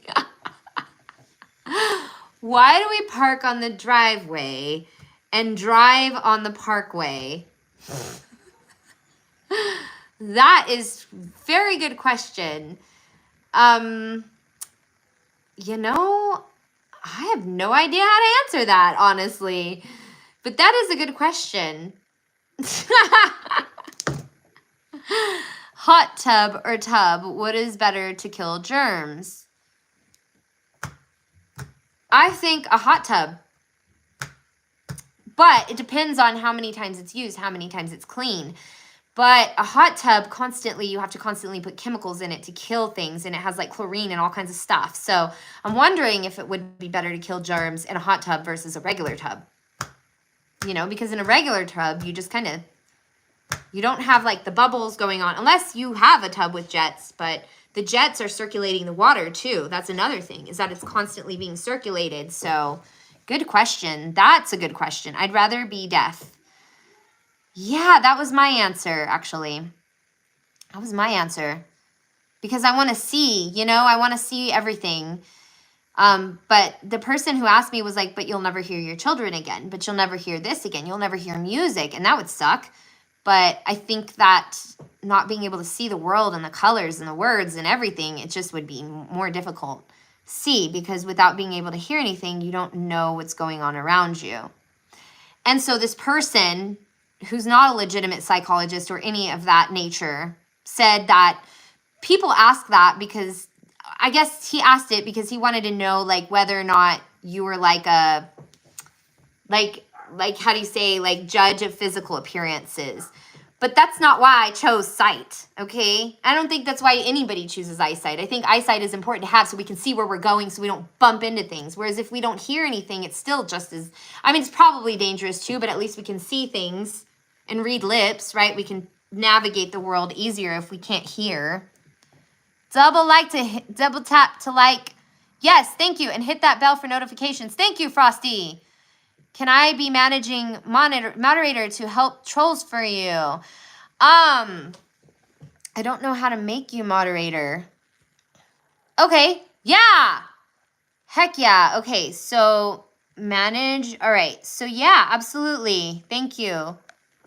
Why do we park on the driveway and drive on the parkway? That is very good question. You know, I have no idea how to answer that, honestly. But that is a good question. Hot tub or tub, what is better to kill germs? I think a hot tub. But it depends on how many times it's used, how many times it's clean. But a hot tub, constantly, you have to constantly put chemicals in it to kill things, and it has like chlorine and all kinds of stuff. So I'm wondering if it would be better to kill germs in a hot tub versus a regular tub. You know, because in a regular tub, you just kind of, you don't have like the bubbles going on, unless you have a tub with jets, but the jets are circulating the water too. That's another thing, is that it's constantly being circulated. So good question. That's a good question. I'd rather be deaf. Yeah, that was my answer, actually. That was my answer. Because I want to see, you know, I want to see everything. But the person who asked me was like, but you'll never hear your children again. But you'll never hear this again. You'll never hear music. And that would suck. But I think that not being able to see the world and the colors and the words and everything, it just would be more difficult to see. Because without being able to hear anything, you don't know what's going on around you. And so this person, who's not a legitimate psychologist or any of that nature, said that people ask that because, I guess he asked it because he wanted to know, like, whether or not you were like a, like how do you say, like, judge of physical appearances. But that's not why I chose sight, okay? I don't think that's why anybody chooses eyesight. I think eyesight is important to have so we can see where we're going so we don't bump into things. Whereas if we don't hear anything, it's still just as, I mean, it's probably dangerous too, but at least we can see things and read lips, right? We can navigate the world easier if we can't hear. Double tap to like. Yes, thank you. And hit that bell for notifications. Thank you, Frosty. Can I be managing moderator to help trolls for you? I don't know how to make you moderator. Okay, yeah. Heck yeah. Okay, so manage. All right, so yeah, absolutely. Thank you.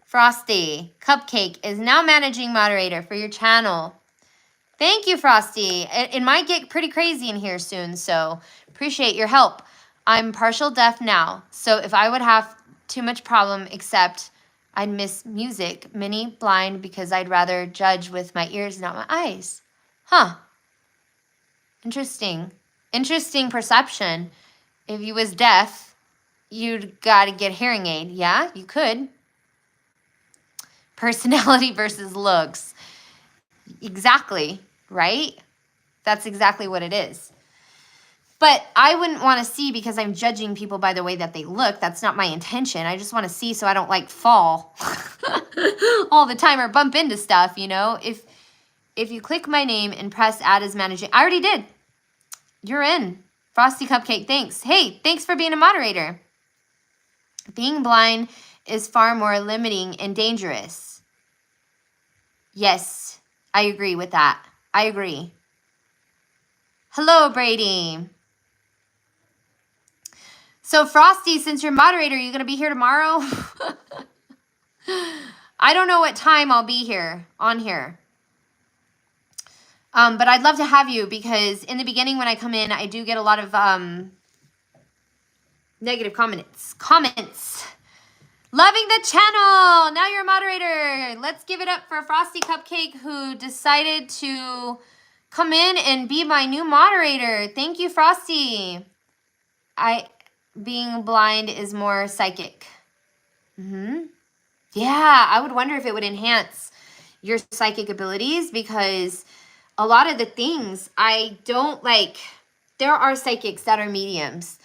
Frosty, Cupcake is now managing moderator for your channel. Thank you, Frosty. It might get pretty crazy in here soon, so appreciate your help. I'm partial deaf now, so if I would have too much problem, except I'd miss music. Mini blind because I'd rather judge with my ears, not my eyes. Huh. Interesting. Interesting perception. If you was deaf, you'd gotta get hearing aid. Yeah, you could. Personality versus looks. Exactly, right? That's exactly what it is. But I wouldn't want to see because I'm judging people by the way that they look. That's not my intention. I just want to see so I don't like fall all the time or bump into stuff, you know? If you click my name and press add as managing, I already did. You're in. Frosty Cupcake, thanks. Hey, thanks for being a moderator. Being blind is far more limiting and dangerous. Yes, I agree with that. I agree. Hello, Brady. So, Frosty, since you're moderator, are you going to be here tomorrow? I don't know what time I'll be here, on here. But I'd love to have you because in the beginning when I come in, I do get a lot of negative comments. Loving the channel. Now you're a moderator. Let's give it up for Frosty Cupcake who decided to come in and be my new moderator. Thank you, Frosty. Being blind is more psychic. Yeah, I would wonder if it would enhance your psychic abilities because a lot of the things I don't like, there are psychics that are mediums.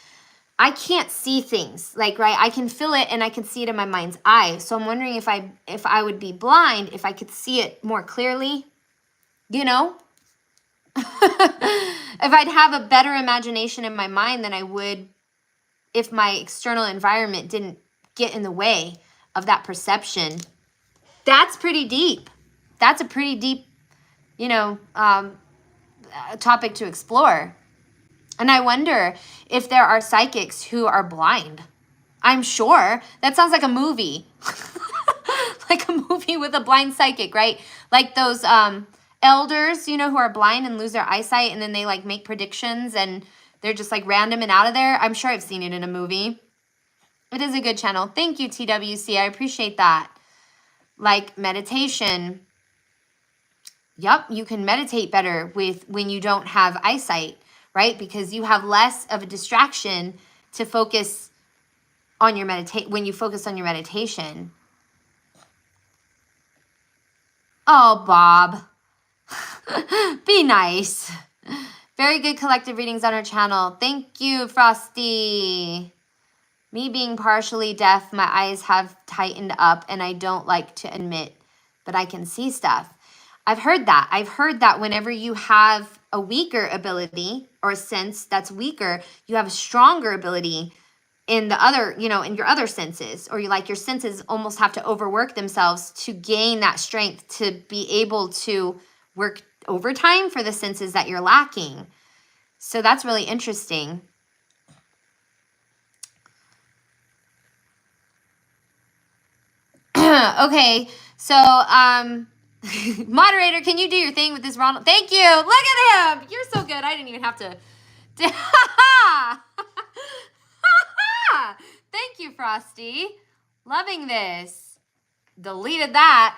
I can't see things, like, right? I can feel it and I can see it in my mind's eye. So I'm wondering if I would be blind, if I could see it more clearly, you know? If I'd have a better imagination in my mind than I would if my external environment didn't get in the way of that perception. That's pretty deep. That's a pretty deep, you know, topic to explore. And I wonder if there are psychics who are blind. I'm sure. That sounds like a movie. Like a movie with a blind psychic, right? Like those elders, you know, who are blind and lose their eyesight and then they like make predictions and they're just like random and out of there. I'm sure I've seen it in a movie. It is a good channel. Thank you, TWC. I appreciate that. Like meditation. Yep, you can meditate better when you don't have eyesight, right? Because you have less of a distraction to focus on your when you focus on your meditation. Oh, Bob. Be nice. Very good collective readings on our channel. Thank you, Frosty. Me being partially deaf, my eyes have tightened up and I don't like to admit, but I can see stuff. I've heard that. I've heard that whenever you have a weaker ability or a sense that's weaker, you have a stronger ability in the other, you know, in your other senses, or your senses almost have to overwork themselves to gain that strength to be able to work overtime for the senses that you're lacking. So that's really interesting. Okay, so moderator, can you do your thing with this Ronald? Thank you. Look at him. You're so good. I didn't even have to. Thank you, Frosty. Loving this. Deleted that.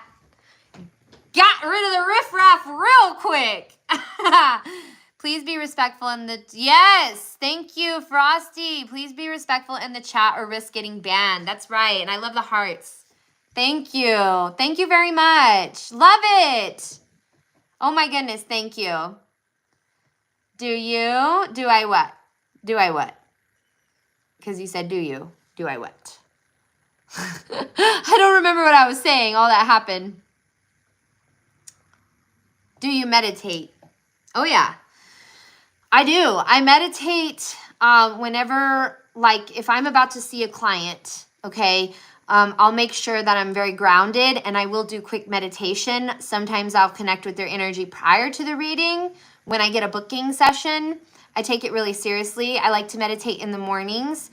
Got rid of the riffraff real quick. Please be respectful in the... Yes. Thank you, Frosty. Please be respectful in the chat or risk getting banned. That's right. And I love the hearts. Thank you. Thank you very much. Love it. Oh my goodness. Thank you. Do you? Do I what? Do I what? Because you said, do you? Do I what? I don't remember what I was saying. All that happened. Do you meditate? Oh, yeah. I do. I meditate whenever, like, if I'm about to see a client, okay, I'll make sure that I'm very grounded and I will do quick meditation. Sometimes I'll connect with their energy prior to the reading. When I get a booking session, I take it really seriously. I like to meditate in the mornings.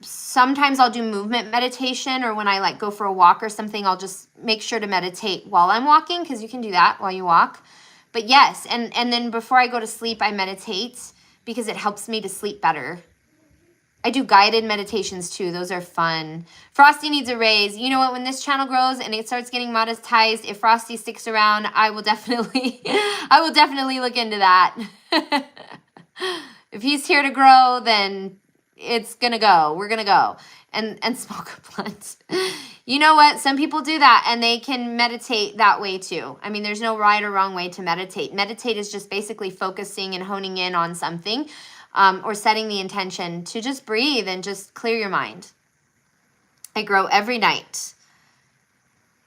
Sometimes I'll do movement meditation, or when I like go for a walk or something, I'll just make sure to meditate while I'm walking, because you can do that while you walk. But yes, and then before I go to sleep, I meditate because it helps me to sleep better. I do guided meditations too. Those are fun. Frosty needs a raise. You know what? When this channel grows and it starts getting monetized, if Frosty sticks around, I will definitely look into that. If he's here to grow, then it's gonna go. We're gonna go and smoke a blunt. You know what? Some people do that and they can meditate that way too. I mean, there's no right or wrong way to meditate. Meditate is just basically focusing and honing in on something. Or setting the intention to just breathe and just clear your mind. I grow every night.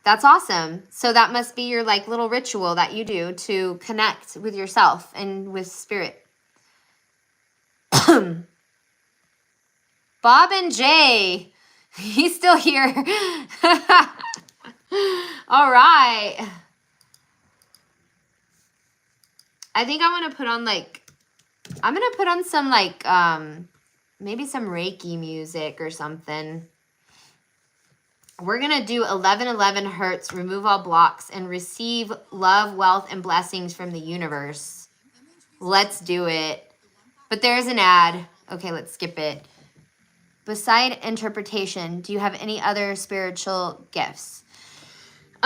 That's awesome. So that must be your like little ritual that you do to connect with yourself and with spirit. Bob and Jay. He's still here. All right. I think I want to put on like... I'm going to put on some, like, maybe some Reiki music or something. We're going to do 1111 hertz, remove all blocks, and receive love, wealth, and blessings from the universe. Let's do it. But there's an ad. Okay, let's skip it. Beside interpretation, do you have any other spiritual gifts?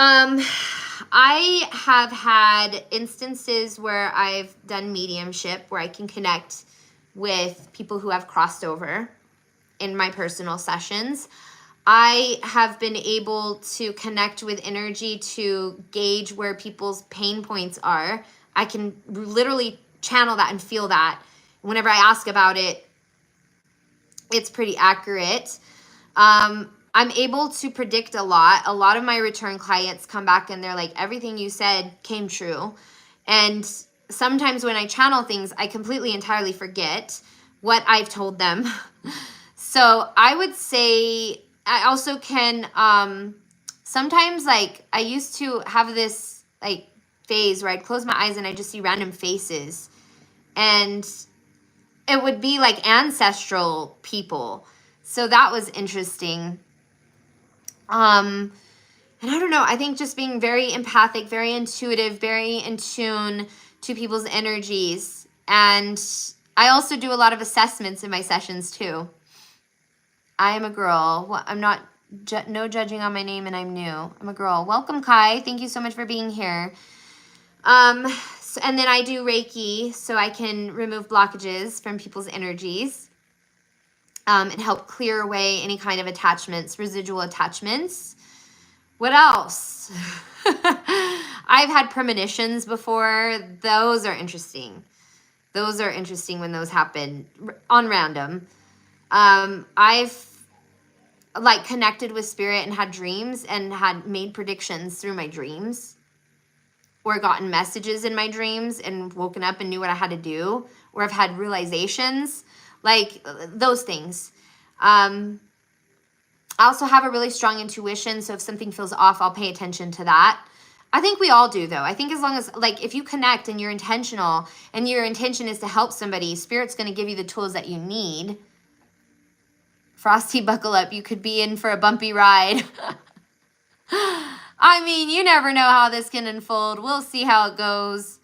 I have had instances where I've done mediumship, where I can connect with people who have crossed over in my personal sessions. I have been able to connect with energy to gauge where people's pain points are. I can literally channel that and feel that. Whenever I ask about it, it's pretty accurate. I'm able to predict a lot. A lot of my return clients come back and they're like, everything you said came true. And sometimes when I channel things, I completely entirely forget what I've told them. So I would say I also can, sometimes like I used to have this like phase where I'd close my eyes and I just see random faces. And it would be like ancestral people. So that was interesting. And I don't know, I think just being very empathic, very intuitive, very in tune to people's energies. And I also do a lot of assessments in my sessions too. I am a girl. Well, I'm not, no judging on my name, and I'm new. I'm a girl. Welcome, Kai. Thank you so much for being here. And then I do Reiki so I can remove blockages from people's energies and help clear away any kind of attachments, residual attachments. What else? I've had premonitions before. Those are interesting. Those are interesting when those happen on random. I've like connected with spirit and had dreams and had made predictions through my dreams, or gotten messages in my dreams and woken up and knew what I had to do, or I've had realizations, like those things. I also have a really strong intuition, so if something feels off, I'll pay attention to that. I think we all do, though. I think as long as, like, if you connect and you're intentional and your intention is to help somebody, Spirit's going to give you the tools that you need. Frosty, buckle up. You could be in for a bumpy ride. I mean, you never know how this can unfold. We'll see how it goes.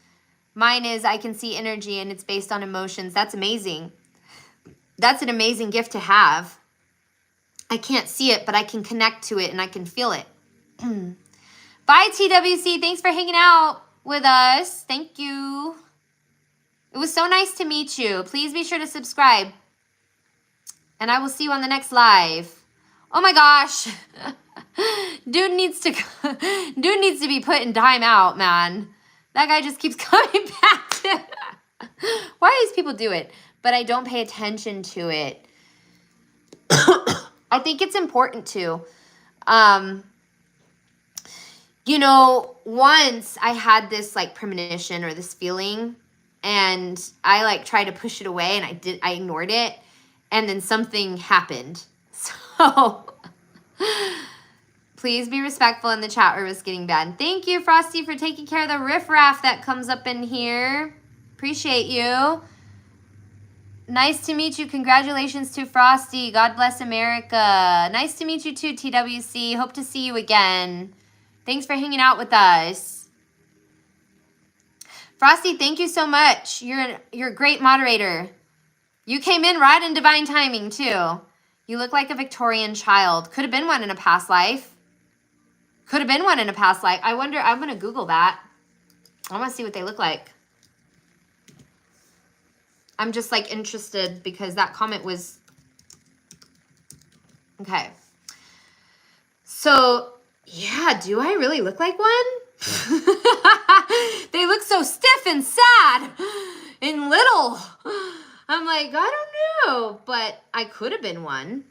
Mine is I can see energy and it's based on emotions. That's amazing. That's an amazing gift to have. I can't see it, but I can connect to it and I can feel it. Bye, TWC. Thanks for hanging out with us. Thank you. It was so nice to meet you. Please be sure to subscribe. And I will see you on the next live. Oh my gosh. Dude needs to be put in timeout, man. That guy just keeps coming back to why do these people do it? But I don't pay attention to it. I think it's important to. You know, once I had this like premonition or this feeling, and I like tried to push it away, and I ignored it, and then something happened. So please be respectful in the chat or it's getting bad. Thank you, Frosty, for taking care of the riffraff that comes up in here. Appreciate you. Nice to meet you. Congratulations to Frosty. God bless America. Nice to meet you too, TWC. Hope to see you again. Thanks for hanging out with us. Frosty, thank you so much. You're a great moderator. You came in right in divine timing too. You look like a Victorian child. Could have been one in a past life. Could have been one in a past life. I wonder, I'm going to Google that. I want to see what they look like. I'm just like interested because that comment was, okay. So yeah, do I really look like one? They look so stiff and sad and little. I'm like, I don't know, but I could have been one.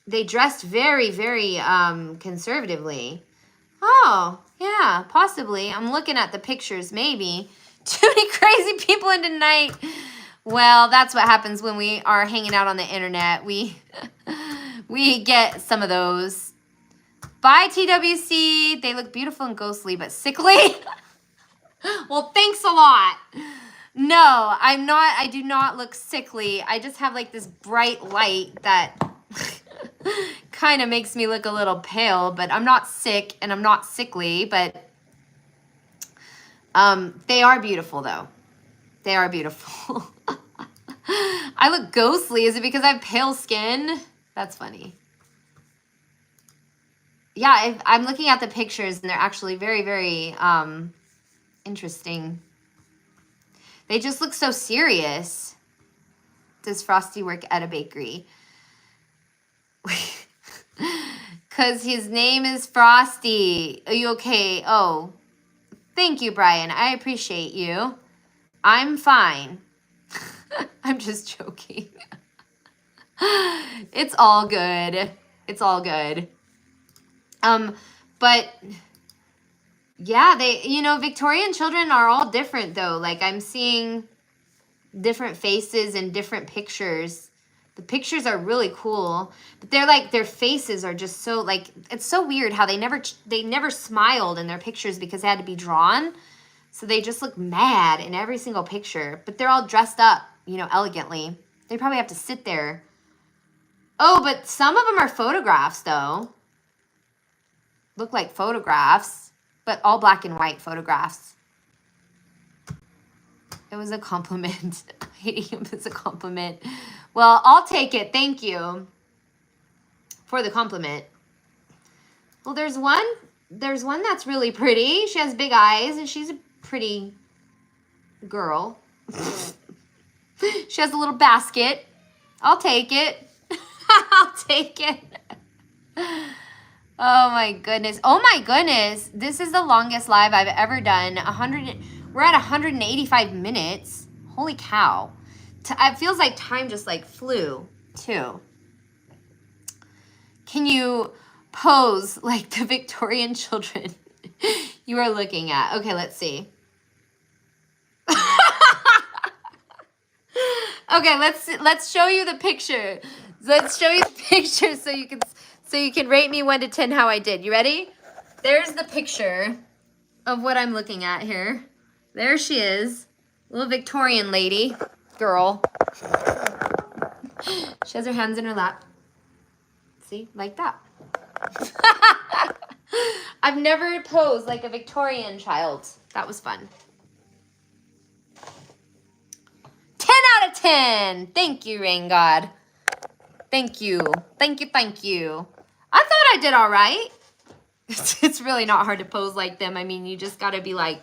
They dressed very, very conservatively. Oh, yeah, possibly. I'm looking at the pictures, maybe. Too many crazy people in tonight. Well, that's what happens when we are hanging out on the internet. We get some of those. Bye, TWC. They look beautiful and ghostly, but sickly. Well, thanks a lot. No, I do not look sickly. I just have like this bright light that Kind of makes me look a little pale, but I'm not sick and I'm not sickly, but they are beautiful though. They are beautiful. I look ghostly. Is it because I have pale skin? That's funny. Yeah, I'm looking at the pictures and they're actually very, very interesting. They just look so serious. Does Frosty work at a bakery? Because his name is Frosty. Are you okay? Oh, thank you, Brian. I appreciate you. I'm fine. I'm just joking. It's all good. It's all good. But yeah, Victorian children are all different though. Like I'm seeing different faces and different pictures. The pictures are really cool, but they're like, their faces are just so like, it's so weird how they never smiled in their pictures because they had to be drawn. So they just look mad in every single picture, but they're all dressed up, elegantly. They probably have to sit there. Oh, but some of them are photographs though. Look like photographs, but all black and white photographs. It was a compliment. Hating him is a compliment. Well, I'll take it. Thank you for the compliment. Well, there's one that's really pretty. She has big eyes and she's a pretty girl. She has a little basket. I'll take it. I'll take it. Oh my goodness. Oh my goodness. This is the longest live I've ever done. We're at 185 minutes. Holy cow. It feels like time just like flew too. Can you pose like the Victorian children you are looking at? Okay, let's see. Okay, let's show you the picture. Let's show you the picture so you can rate me 1 to 10 how I did. You ready? There's the picture of what I'm looking at here. There she is. Little Victorian lady. Girl. She has her hands in her lap. See? Like that. I've never posed like a Victorian child. That was fun. 10 out of 10. Thank you, Rain God. Thank you. Thank you, thank you. I thought I did all right. It's really not hard to pose like them. I mean, you just got to be like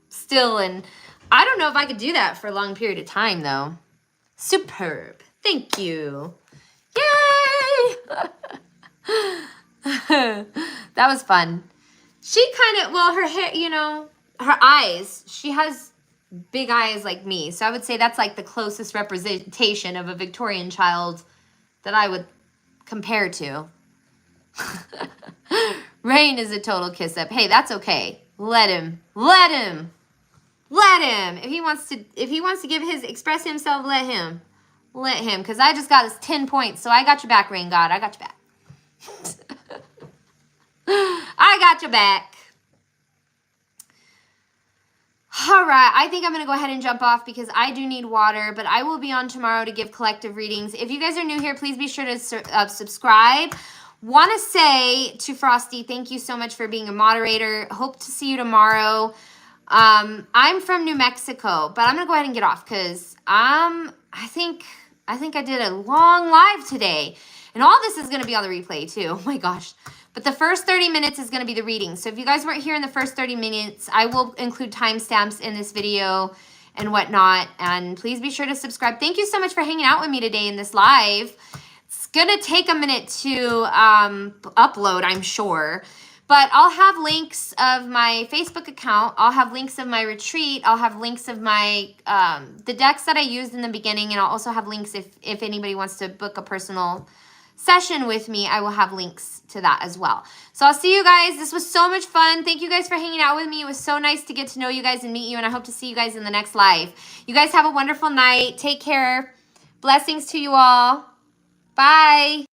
still, and I don't know if I could do that for a long period of time though. Superb. Thank you. Yay! That was fun. She kind of, well, her hair, her eyes, she has big eyes like me. So I would say that's like the closest representation of a Victorian child that I would compare to. Rain is a total kiss up. Hey, that's okay. Let him. If he wants to express himself, let him. Because I just got his 10 points. So I got your back, Rain God. I got your back. I got your back. All right, I think I'm going to go ahead and jump off because I do need water, but I will be on tomorrow to give collective readings. If you guys are new here, please be sure to subscribe. Want to say to Frosty, thank you so much for being a moderator. Hope to see you tomorrow. I'm from New Mexico, but I'm going to go ahead and get off because I think I did a long live today. And all this is going to be on the replay too. Oh my gosh. But the first 30 minutes is going to be the reading. So if you guys weren't here in the first 30 minutes, I will include timestamps in this video and whatnot. And please be sure to subscribe. Thank you so much for hanging out with me today in this live. It's going to take a minute to upload, I'm sure. But I'll have links of my Facebook account. I'll have links of my retreat. I'll have links of my the decks that I used in the beginning. And I'll also have links if anybody wants to book a personal session with me. I will have links to that as well. So I'll see you guys. This was so much fun. Thank you guys for hanging out with me. It was so nice to get to know you guys and meet you. And I hope to see you guys in the next live. You guys have a wonderful night. Take care. Blessings to you all. Bye.